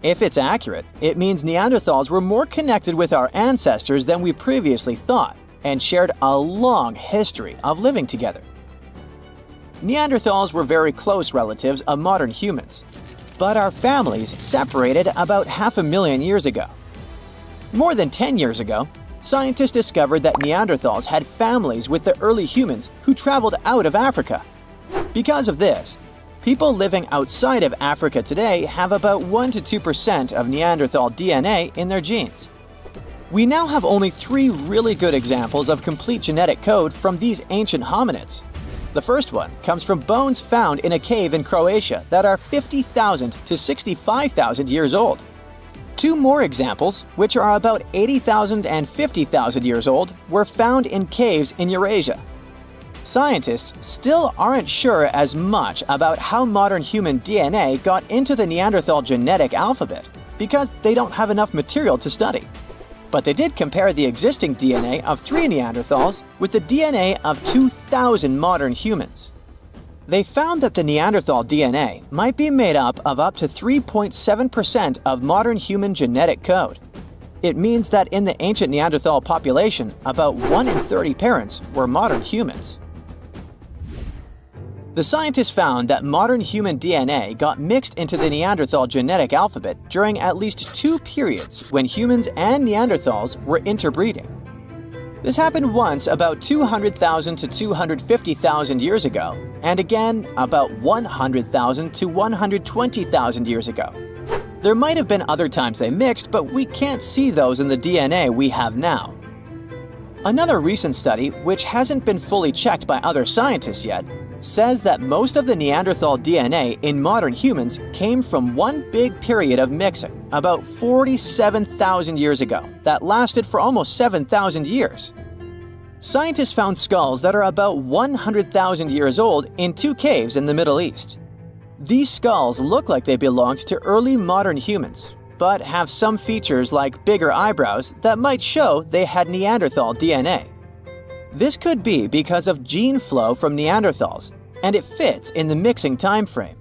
If it's accurate, it means Neanderthals were more connected with our ancestors than we previously thought, and shared a long history of living together. Neanderthals were very close relatives of modern humans, but our families separated about 500,000 years ago. More than 10 years ago, scientists discovered that Neanderthals had families with the early humans who traveled out of Africa. Because of this, people living outside of Africa today have about 1 to 2% of Neanderthal DNA in their genes. We now have only 3 really good examples of complete genetic code from these ancient hominids. The first one comes from bones found in a cave in Croatia that are 50,000 to 65,000 years old. 2 more examples, which are about 80,000 and 50,000 years old, were found in caves in Eurasia. Scientists still aren't sure as much about how modern human DNA got into the Neanderthal genetic alphabet, because they don't have enough material to study. But they did compare the existing DNA of 3 Neanderthals with the DNA of 2,000 modern humans. They found that the Neanderthal DNA might be made up to 3.7% of modern human genetic code. It means that in the ancient Neanderthal population, about 1 in 30 parents were modern humans. The scientists found that modern human DNA got mixed into the Neanderthal genetic alphabet during at least 2 periods when humans and Neanderthals were interbreeding. This happened once about 200,000 to 250,000 years ago, and again about 100,000 to 120,000 years ago. There might have been other times they mixed, but we can't see those in the DNA we have now. Another recent study, which hasn't been fully checked by other scientists yet, says that most of the Neanderthal DNA in modern humans came from one big period of mixing, about 47,000 years ago, that lasted for almost 7,000 years. Scientists found skulls that are about 100,000 years old in 2 caves in the Middle East. These skulls look like they belonged to early modern humans, but have some features like bigger eyebrows that might show they had Neanderthal DNA. This could be because of gene flow from Neanderthals, and it fits in the mixing time frame.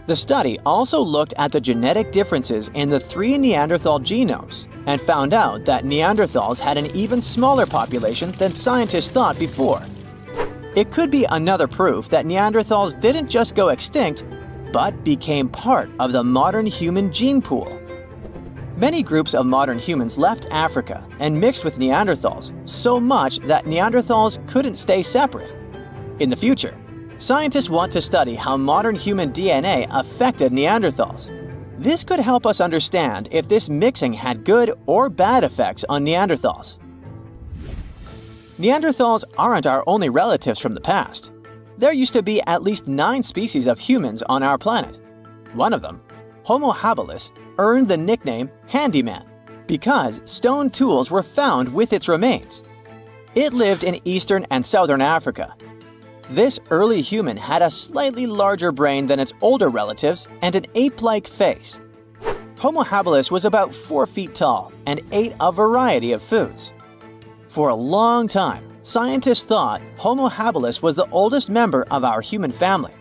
The study also looked at the genetic differences in the 3 Neanderthal genomes and found out that Neanderthals had an even smaller population than scientists thought before. It could be another proof that Neanderthals didn't just go extinct, but became part of the modern human gene pool. Many groups of modern humans left Africa and mixed with Neanderthals so much that Neanderthals couldn't stay separate. In the future, scientists want to study how modern human DNA affected Neanderthals. This could help us understand if this mixing had good or bad effects on Neanderthals. Neanderthals aren't our only relatives from the past. there used to be at least 9 species of humans on our planet. One of them, Homo habilis, earned the nickname handyman because stone tools were found with its remains. It lived in eastern and southern Africa. This early human had a slightly larger brain than its older relatives and an ape-like face. Homo habilis was about 4 feet tall and ate a variety of foods. For a long time, scientists thought Homo habilis was the oldest member of our human family.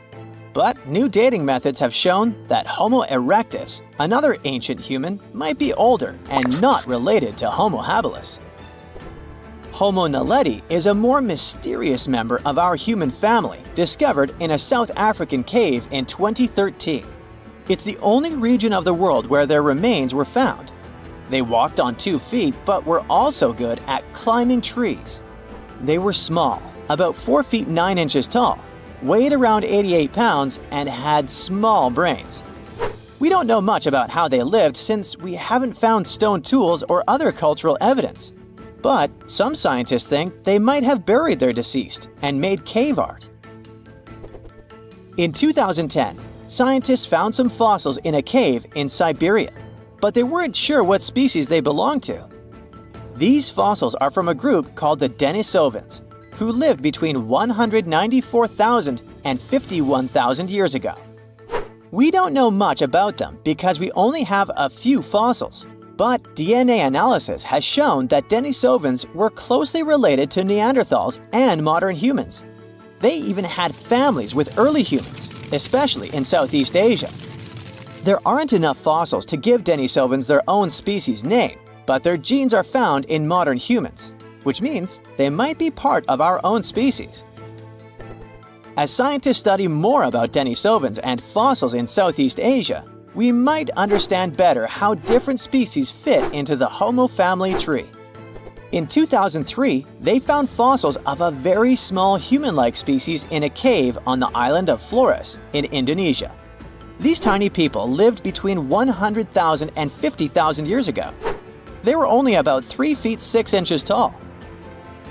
But new dating methods have shown that Homo erectus, another ancient human, might be older and not related to Homo habilis. Homo naledi is a more mysterious member of our human family discovered in a South African cave in 2013. It's the only region of the world where their remains were found. They walked on 2 feet but were also good at climbing trees. They were small, about 4 feet 9 inches tall, weighed around 88 pounds, and had small brains. We don't know much about how they lived since we haven't found stone tools or other cultural evidence. But some scientists think they might have buried their deceased and made cave art. In 2010, scientists found some fossils in a cave in Siberia, but they weren't sure what species they belonged to. These fossils are from a group called the Denisovans, who lived between 194,000 and 51,000 years ago. We don't know much about them because we only have a few fossils. But DNA analysis has shown that Denisovans were closely related to Neanderthals and modern humans. They even had families with early humans, especially in Southeast Asia. There aren't enough fossils to give Denisovans their own species name, but their genes are found in modern humans, which means they might be part of our own species. As scientists study more about Denisovans and fossils in Southeast Asia, we might understand better how different species fit into the Homo family tree. In 2003, they found fossils of a very small human-like species in a cave on the island of Flores in Indonesia. These tiny people lived between 100,000 and 50,000 years ago. They were only about 3 feet 6 inches tall.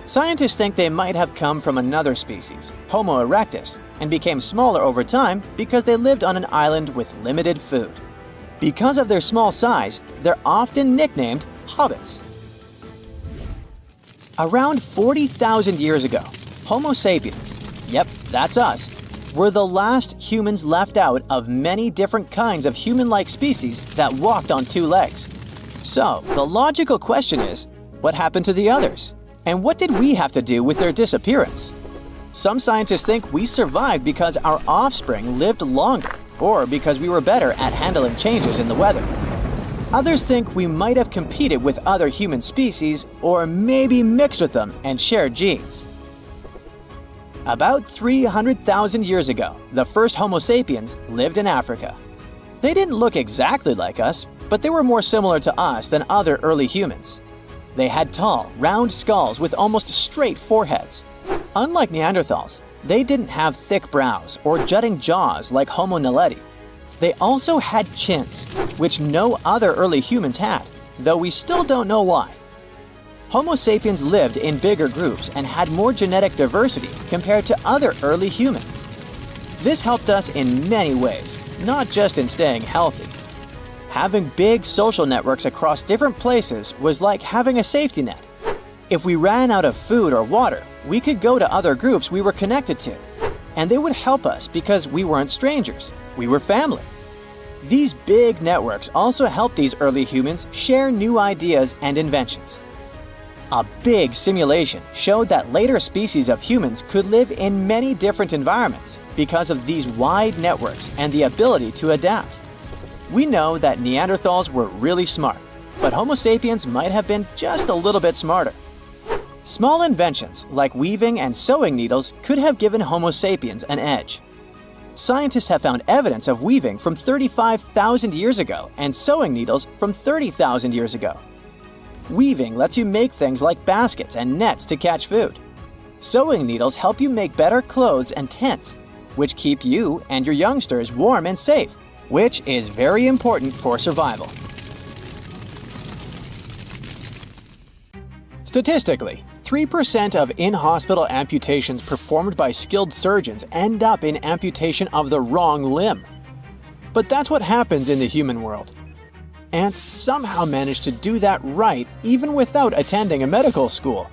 Scientists think they might have come from another species, Homo erectus, and became smaller over time because they lived on an island with limited food. Because of their small size, they're often nicknamed hobbits. Around 40,000 years ago, Homo sapiens, yep, that's us, were the last humans left out of many different kinds of human-like species that walked on 2 legs. So, the logical question is, what happened to the others? And what did we have to do with their disappearance? Some scientists think we survived because our offspring lived longer, or because we were better at handling changes in the weather. Others think we might have competed with other human species, or maybe mixed with them and shared genes. About 300,000 years ago, the first Homo sapiens lived in Africa. They didn't look exactly like us, but they were more similar to us than other early humans. They had tall, round skulls with almost straight foreheads. Unlike Neanderthals, they didn't have thick brows or jutting jaws like Homo naledi. They also had chins, which no other early humans had, though we still don't know why. Homo sapiens lived in bigger groups and had more genetic diversity compared to other early humans. This helped us in many ways, not just in staying healthy. Having big social networks across different places was like having a safety net. If we ran out of food or water, we could go to other groups we were connected to, and they would help us because we weren't strangers, we were family. These big networks also helped these early humans share new ideas and inventions. A big simulation showed that later species of humans could live in many different environments because of these wide networks and the ability to adapt. We know that Neanderthals were really smart, but Homo sapiens might have been just a little bit smarter. Small inventions like weaving and sewing needles could have given Homo sapiens an edge. Scientists have found evidence of weaving from 35,000 years ago and sewing needles from 30,000 years ago. Weaving lets you make things like baskets and nets to catch food. Sewing needles help you make better clothes and tents, which keep you and your youngsters warm and safe, which is very important for survival. Statistically, 3% of in-hospital amputations performed by skilled surgeons end up in amputation of the wrong limb. But that's what happens in the human world. Ants somehow manage to do that right even without attending a medical school.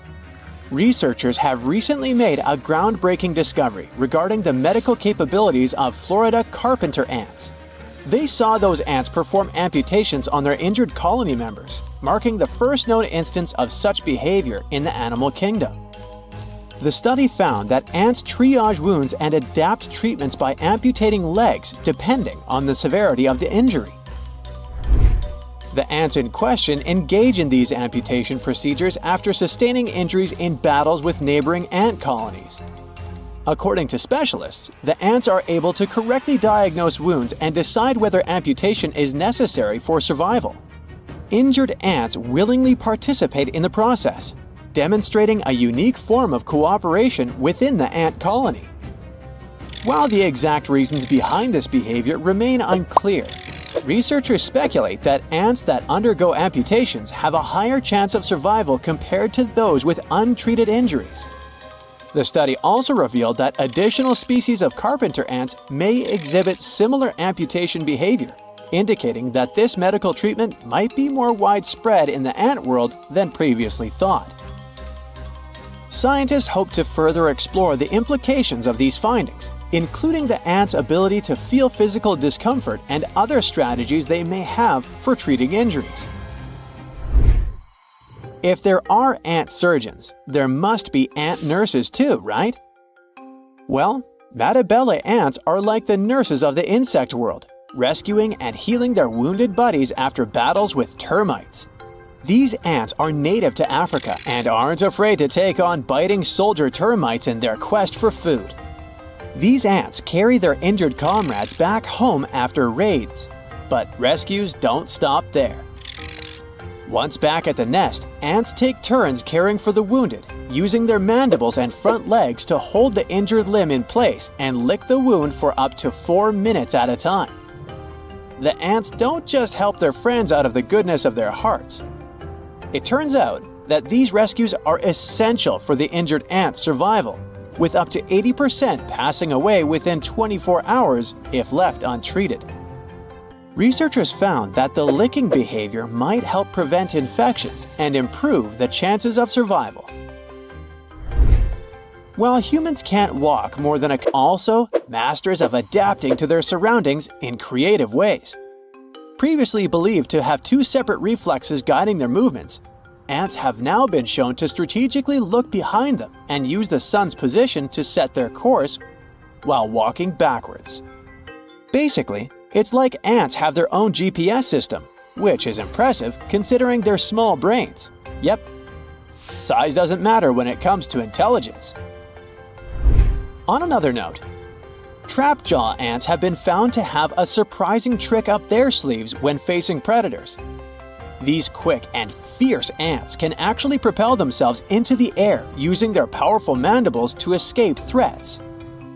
Researchers have recently made a groundbreaking discovery regarding the medical capabilities of Florida carpenter ants. They saw those ants perform amputations on their injured colony members, marking the first known instance of such behavior in the animal kingdom. The study found that ants triage wounds and adapt treatments by amputating legs depending on the severity of the injury. The ants in question engage in these amputation procedures after sustaining injuries in battles with neighboring ant colonies. According to specialists, the ants are able to correctly diagnose wounds and decide whether amputation is necessary for survival. Injured ants willingly participate in the process, demonstrating a unique form of cooperation within the ant colony. While the exact reasons behind this behavior remain unclear, researchers speculate that ants that undergo amputations have a higher chance of survival compared to those with untreated injuries. The study also revealed that additional species of carpenter ants may exhibit similar amputation behavior, indicating that this medical treatment might be more widespread in the ant world than previously thought. Scientists hope to further explore the implications of these findings, including the ants' ability to feel physical discomfort and other strategies they may have for treating injuries. If there are ant surgeons, there must be ant nurses too, right? Well, Matabele ants are like the nurses of the insect world, rescuing and healing their wounded buddies after battles with termites. These ants are native to Africa and aren't afraid to take on biting soldier termites in their quest for food. These ants carry their injured comrades back home after raids, but rescues don't stop there. Once back at the nest, ants take turns caring for the wounded, using their mandibles and front legs to hold the injured limb in place and lick the wound for up to 4 minutes at a time. The ants don't just help their friends out of the goodness of their hearts. It turns out that these rescues are essential for the injured ant's survival, with up to 80% passing away within 24 hours if left untreated. Researchers found that the licking behavior might help prevent infections and improve the chances of survival. While humans can't walk more than also masters of adapting to their surroundings in creative ways. Previously believed to have 2 separate reflexes guiding their movements, ants have now been shown to strategically look behind them and use the sun's position to set their course while walking backwards. Basically, it's like ants have their own GPS system, which is impressive considering their small brains. Yep, size doesn't matter when it comes to intelligence. On another note, trapjaw ants have been found to have a surprising trick up their sleeves when facing predators. These quick and fierce ants can actually propel themselves into the air using their powerful mandibles to escape threats.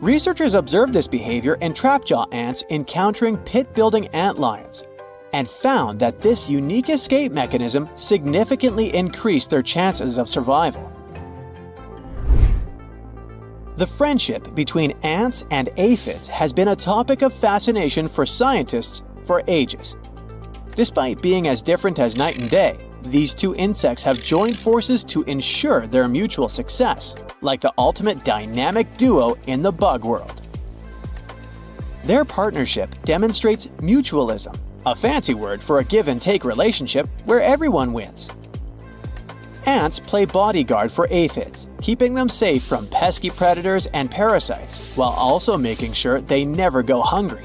Researchers observed this behavior in trapjaw ants encountering pit-building antlions and found that this unique escape mechanism significantly increased their chances of survival. The friendship between ants and aphids has been a topic of fascination for scientists for ages. Despite being as different as night and day, these 2 insects have joined forces to ensure their mutual success, like the ultimate dynamic duo in the bug world. Their partnership demonstrates mutualism, a fancy word for a give-and-take relationship where everyone wins. Ants play bodyguard for aphids, keeping them safe from pesky predators and parasites, while also making sure they never go hungry.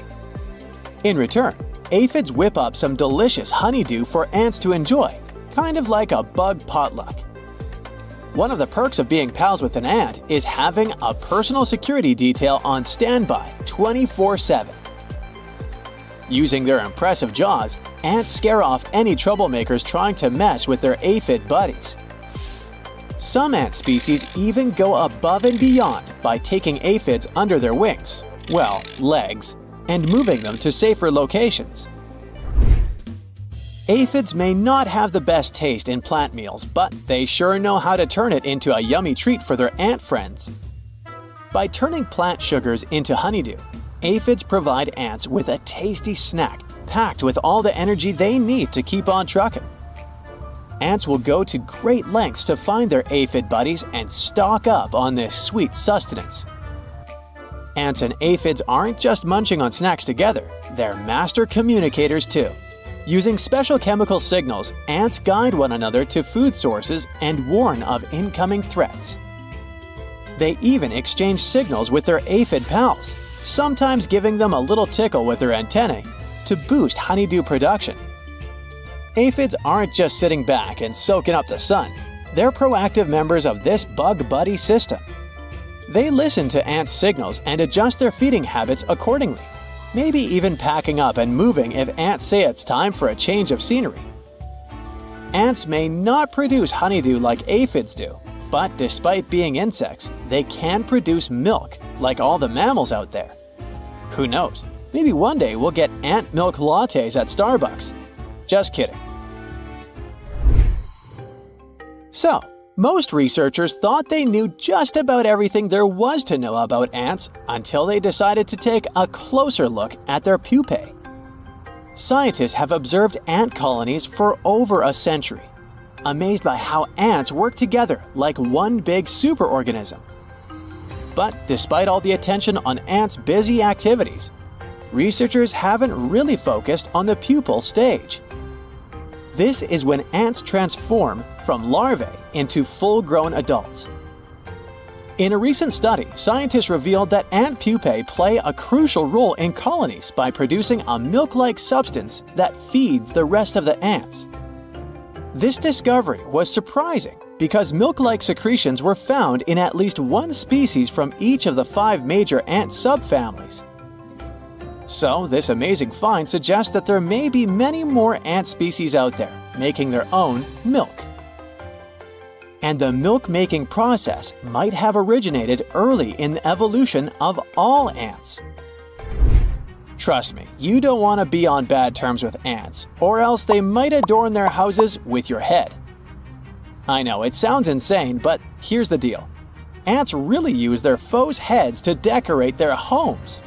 In return, aphids whip up some delicious honeydew for ants to enjoy, kind of like a bug potluck. One of the perks of being pals with an ant is having a personal security detail on standby 24/7. Using their impressive jaws, ants scare off any troublemakers trying to mess with their aphid buddies. Some ant species even go above and beyond by taking aphids under their wings, legs, and moving them to safer locations. Aphids may not have the best taste in plant meals, but they sure know how to turn it into a yummy treat for their ant friends. By turning plant sugars into honeydew, aphids provide ants with a tasty snack packed with all the energy they need to keep on trucking. Ants will go to great lengths to find their aphid buddies and stock up on this sweet sustenance. Ants and aphids aren't just munching on snacks together, they're master communicators too. Using special chemical signals, ants guide one another to food sources and warn of incoming threats. They even exchange signals with their aphid pals, sometimes giving them a little tickle with their antennae to boost honeydew production. Aphids aren't just sitting back and soaking up the sun, they're proactive members of this bug buddy system. They listen to ants' signals and adjust their feeding habits accordingly, maybe even packing up and moving if ants say it's time for a change of scenery. Ants may not produce honeydew like aphids do, but despite being insects, they can produce milk like all the mammals out there. Who knows, maybe one day we'll get ant milk lattes at Starbucks. Just kidding. So, most researchers thought they knew just about everything there was to know about ants until they decided to take a closer look at their pupae. Scientists have observed ant colonies for over a century, amazed by how ants work together like one big superorganism. But despite all the attention on ants' busy activities, researchers haven't really focused on the pupal stage. This is when ants transform from larvae into full-grown adults. In a recent study, scientists revealed that ant pupae play a crucial role in colonies by producing a milk-like substance that feeds the rest of the ants. This discovery was surprising because milk-like secretions were found in at least one species from each of the 5 major ant subfamilies. So, this amazing find suggests that there may be many more ant species out there making their own milk. And the milk-making process might have originated early in the evolution of all ants. Trust me, you don't want to be on bad terms with ants, or else they might adorn their houses with your head. I know, it sounds insane, but here's the deal. Ants really use their foes' heads to decorate their homes.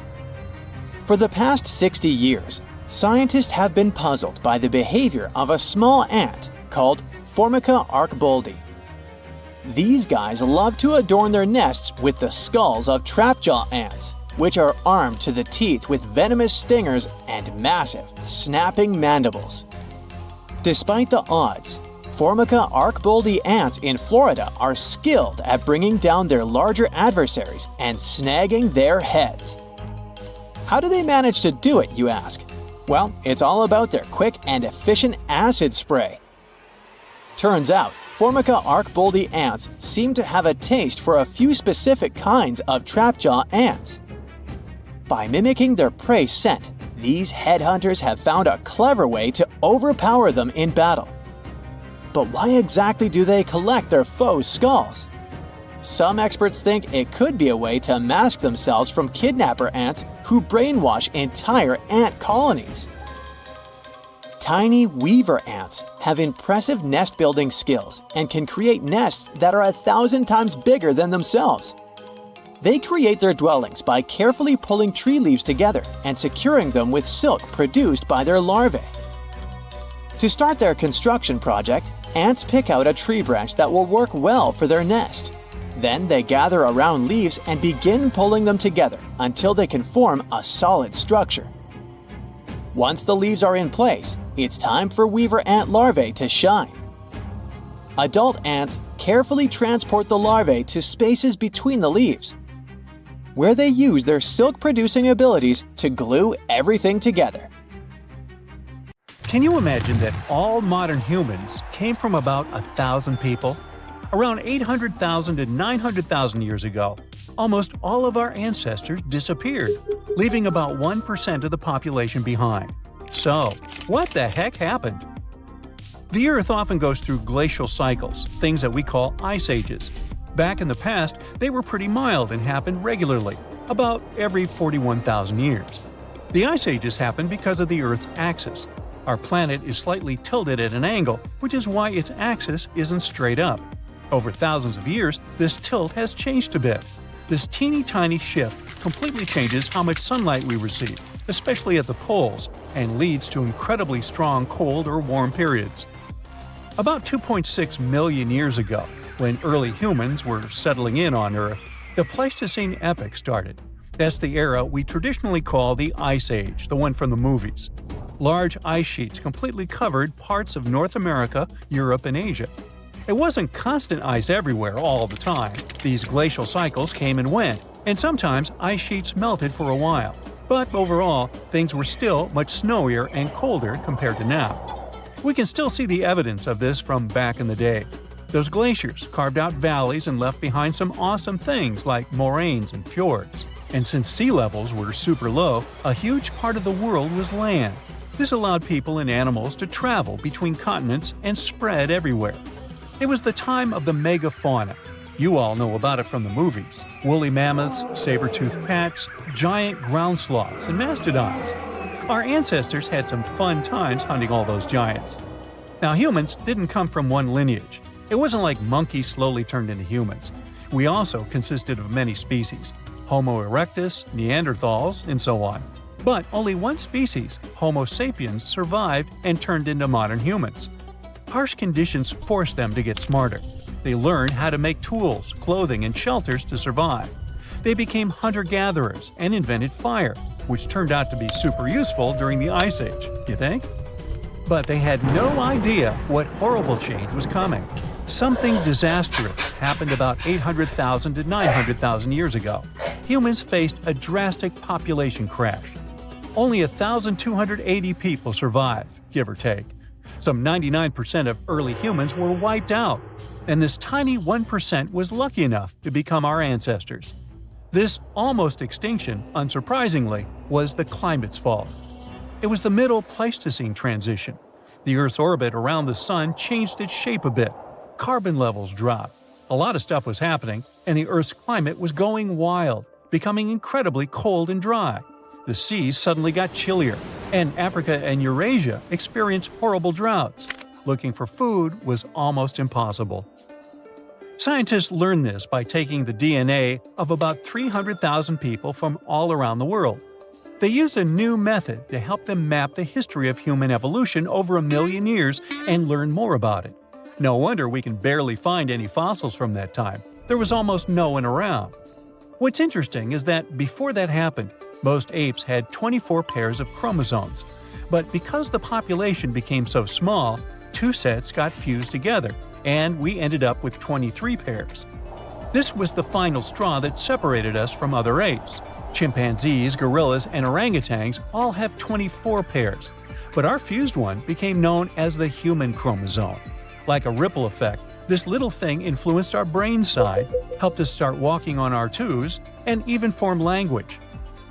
For the past 60 years, scientists have been puzzled by the behavior of a small ant called Formica arcboldi. These guys love to adorn their nests with the skulls of trapjaw ants, which are armed to the teeth with venomous stingers and massive, snapping mandibles. Despite the odds, Formica arcboldi ants in Florida are skilled at bringing down their larger adversaries and snagging their heads. How do they manage to do it, you ask? Well, it's all about their quick and efficient acid spray. Turns out, Formica arcboldi ants seem to have a taste for a few specific kinds of trapjaw ants. By mimicking their prey scent, these headhunters have found a clever way to overpower them in battle. But why exactly do they collect their foes' skulls? Some experts think it could be a way to mask themselves from kidnapper ants who brainwash entire ant colonies. Tiny weaver ants have impressive nest-building skills and can create nests that are 1,000 times bigger than themselves. They create their dwellings by carefully pulling tree leaves together and securing them with silk produced by their larvae. To start their construction project, ants pick out a tree branch that will work well for their nest. Then they gather around leaves and begin pulling them together until they can form a solid structure. Once the leaves are in place, it's time for weaver ant larvae to shine. Adult ants carefully transport the larvae to spaces between the leaves, where they use their silk-producing abilities to glue everything together. Can you imagine that all modern humans came from about 1,000 people? Around 800,000 to 900,000 years ago, almost all of our ancestors disappeared, leaving about 1% of the population behind. So, what the heck happened? The Earth often goes through glacial cycles, things that we call ice ages. Back in the past, they were pretty mild and happened regularly, about every 41,000 years. The ice ages happened because of the Earth's axis. Our planet is slightly tilted at an angle, which is why its axis isn't straight up. Over thousands of years, this tilt has changed a bit. This teeny-tiny shift completely changes how much sunlight we receive, especially at the poles, and leads to incredibly strong cold or warm periods. About 2.6 million years ago, when early humans were settling in on Earth, the Pleistocene epoch started. That's the era we traditionally call the Ice Age, the one from the movies. Large ice sheets completely covered parts of North America, Europe, and Asia. It wasn't constant ice everywhere all the time. These glacial cycles came and went, and sometimes ice sheets melted for a while. But overall, things were still much snowier and colder compared to now. We can still see the evidence of this from back in the day. Those glaciers carved out valleys and left behind some awesome things like moraines and fjords. And since sea levels were super low, a huge part of the world was land. This allowed people and animals to travel between continents and spread everywhere. It was the time of the megafauna. You all know about it from the movies. Woolly mammoths, saber-toothed cats, giant ground sloths, and mastodons. Our ancestors had some fun times hunting all those giants. Now, humans didn't come from one lineage. It wasn't like monkeys slowly turned into humans. We also consisted of many species: Homo erectus, Neanderthals, and so on. But only one species, Homo sapiens, survived and turned into modern humans. Harsh conditions forced them to get smarter. They learned how to make tools, clothing, and shelters to survive. They became hunter-gatherers and invented fire, which turned out to be super useful during the Ice Age, you think? But they had no idea what horrible change was coming. Something disastrous happened about 800,000 to 900,000 years ago. Humans faced a drastic population crash. Only 1,280 people survived, give or take. Some 99% of early humans were wiped out, and this tiny 1% was lucky enough to become our ancestors. This almost extinction, unsurprisingly, was the climate's fault. It was the Middle Pleistocene transition. The Earth's orbit around the Sun changed its shape a bit. Carbon levels dropped. A lot of stuff was happening, and the Earth's climate was going wild, becoming incredibly cold and dry. The seas suddenly got chillier, and Africa and Eurasia experienced horrible droughts. Looking for food was almost impossible. Scientists learned this by taking the DNA of about 300,000 people from all around the world. They used a new method to help them map the history of human evolution over 1 million years and learn more about it. No wonder we can barely find any fossils from that time. There was almost no one around. What's interesting is that before that happened, most apes had 24 pairs of chromosomes. But because the population became so small, 2 sets got fused together, and we ended up with 23 pairs. This was the final straw that separated us from other apes. Chimpanzees, gorillas, and orangutans all have 24 pairs, but our fused one became known as the human chromosome. Like a ripple effect, this little thing influenced our brain side, helped us start walking on our toes, and even form language.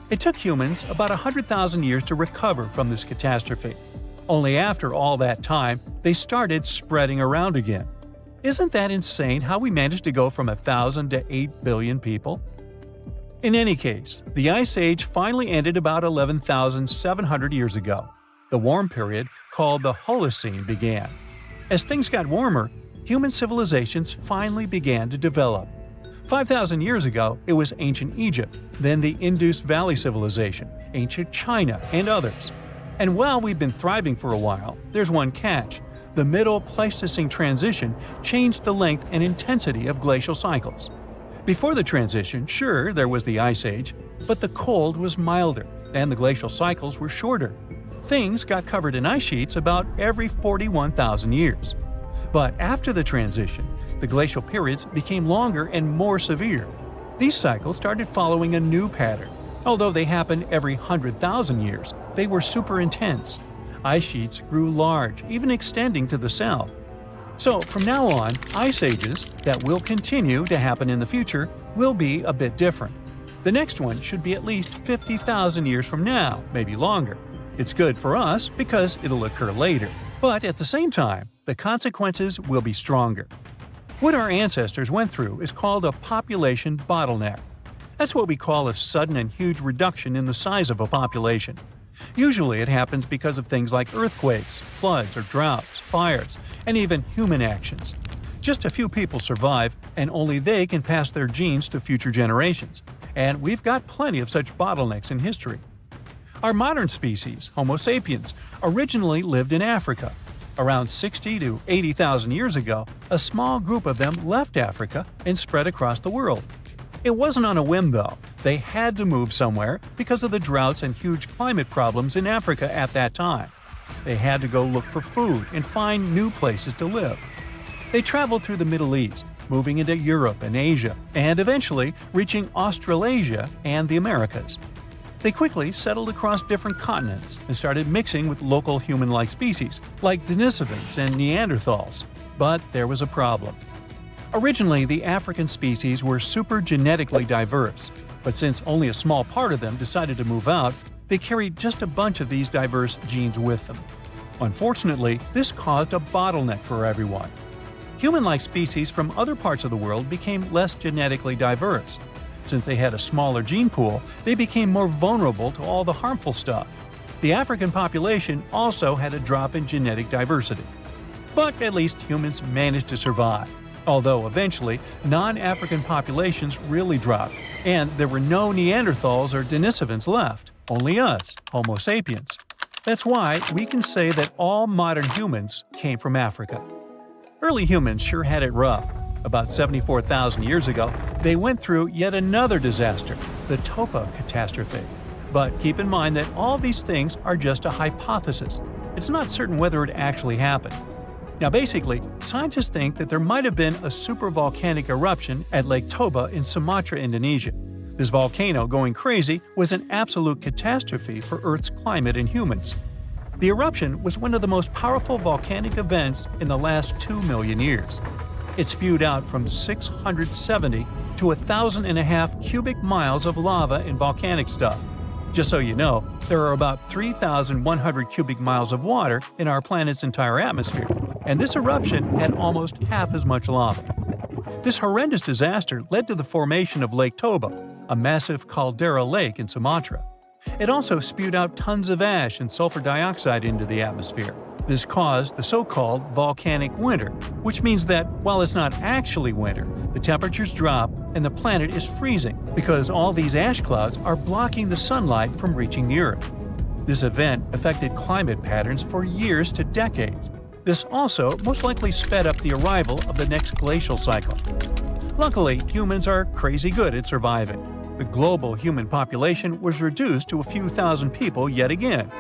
It took humans about 100,000 years to recover from this catastrophe. Only after all that time, they started spreading around again. Isn't that insane how we managed to go from 1,000 to 8 billion people? In any case, the Ice Age finally ended about 11,700 years ago. The warm period, called the Holocene, began. As things got warmer, human civilizations finally began to develop. 5,000 years ago, it was ancient Egypt, then the Indus Valley Civilization, ancient China, and others. And while we've been thriving for a while, there's one catch. The Middle Pleistocene transition changed the length and intensity of glacial cycles. Before the transition, sure, there was the Ice Age, but the cold was milder, and the glacial cycles were shorter. Things got covered in ice sheets about every 41,000 years. But after the transition, the glacial periods became longer and more severe. These cycles started following a new pattern. Although they happened every 100,000 years, they were super intense. Ice sheets grew large, even extending to the south. So from now on, ice ages that will continue to happen in the future will be a bit different. The next one should be at least 50,000 years from now, maybe longer. It's good for us because it'll occur later, but at the same time, the consequences will be stronger. What our ancestors went through is called a population bottleneck. That's what we call a sudden and huge reduction in the size of a population. Usually it happens because of things like earthquakes, floods or droughts, fires, and even human actions. Just a few people survive, and only they can pass their genes to future generations. And we've got plenty of such bottlenecks in history. Our modern species, Homo sapiens, originally lived in Africa. Around 60 to 80,000 years ago, a small group of them left Africa and spread across the world. It wasn't on a whim, though. They had to move somewhere because of the droughts and huge climate problems in Africa at that time. They had to go look for food and find new places to live. They traveled through the Middle East, moving into Europe and Asia, and eventually reaching Australasia and the Americas. They quickly settled across different continents and started mixing with local human-like species, like Denisovans and Neanderthals. But there was a problem. Originally, the African species were super genetically diverse, but since only a small part of them decided to move out, they carried just a bunch of these diverse genes with them. Unfortunately, this caused a bottleneck for everyone. Human-like species from other parts of the world became less genetically diverse. Since they had a smaller gene pool, they became more vulnerable to all the harmful stuff. The African population also had a drop in genetic diversity. But at least humans managed to survive, although eventually non-African populations really dropped, and there were no Neanderthals or Denisovans left, only us, Homo sapiens. That's why we can say that all modern humans came from Africa. Early humans sure had it rough. About 74,000 years ago, they went through yet another disaster, the Topa catastrophe. But keep in mind that all these things are just a hypothesis. It's not certain whether it actually happened. Now basically, scientists think that there might have been a supervolcanic eruption at Lake Toba in Sumatra, Indonesia. This volcano going crazy was an absolute catastrophe for Earth's climate and humans. The eruption was one of the most powerful volcanic events in the last 2 million years. It spewed out from 670 to 1,500 cubic miles of lava and volcanic stuff. Just so you know, there are about 3,100 cubic miles of water in our planet's entire atmosphere, and this eruption had almost half as much lava. This horrendous disaster led to the formation of Lake Toba, a massive caldera lake in Sumatra. It also spewed out tons of ash and sulfur dioxide into the atmosphere. This caused the so-called volcanic winter, which means that while it's not actually winter, the temperatures drop and the planet is freezing because all these ash clouds are blocking the sunlight from reaching the Earth. This event affected climate patterns for years to decades. This also most likely sped up the arrival of the next glacial cycle. Luckily, humans are crazy good at surviving. The global human population was reduced to a few thousand people yet again,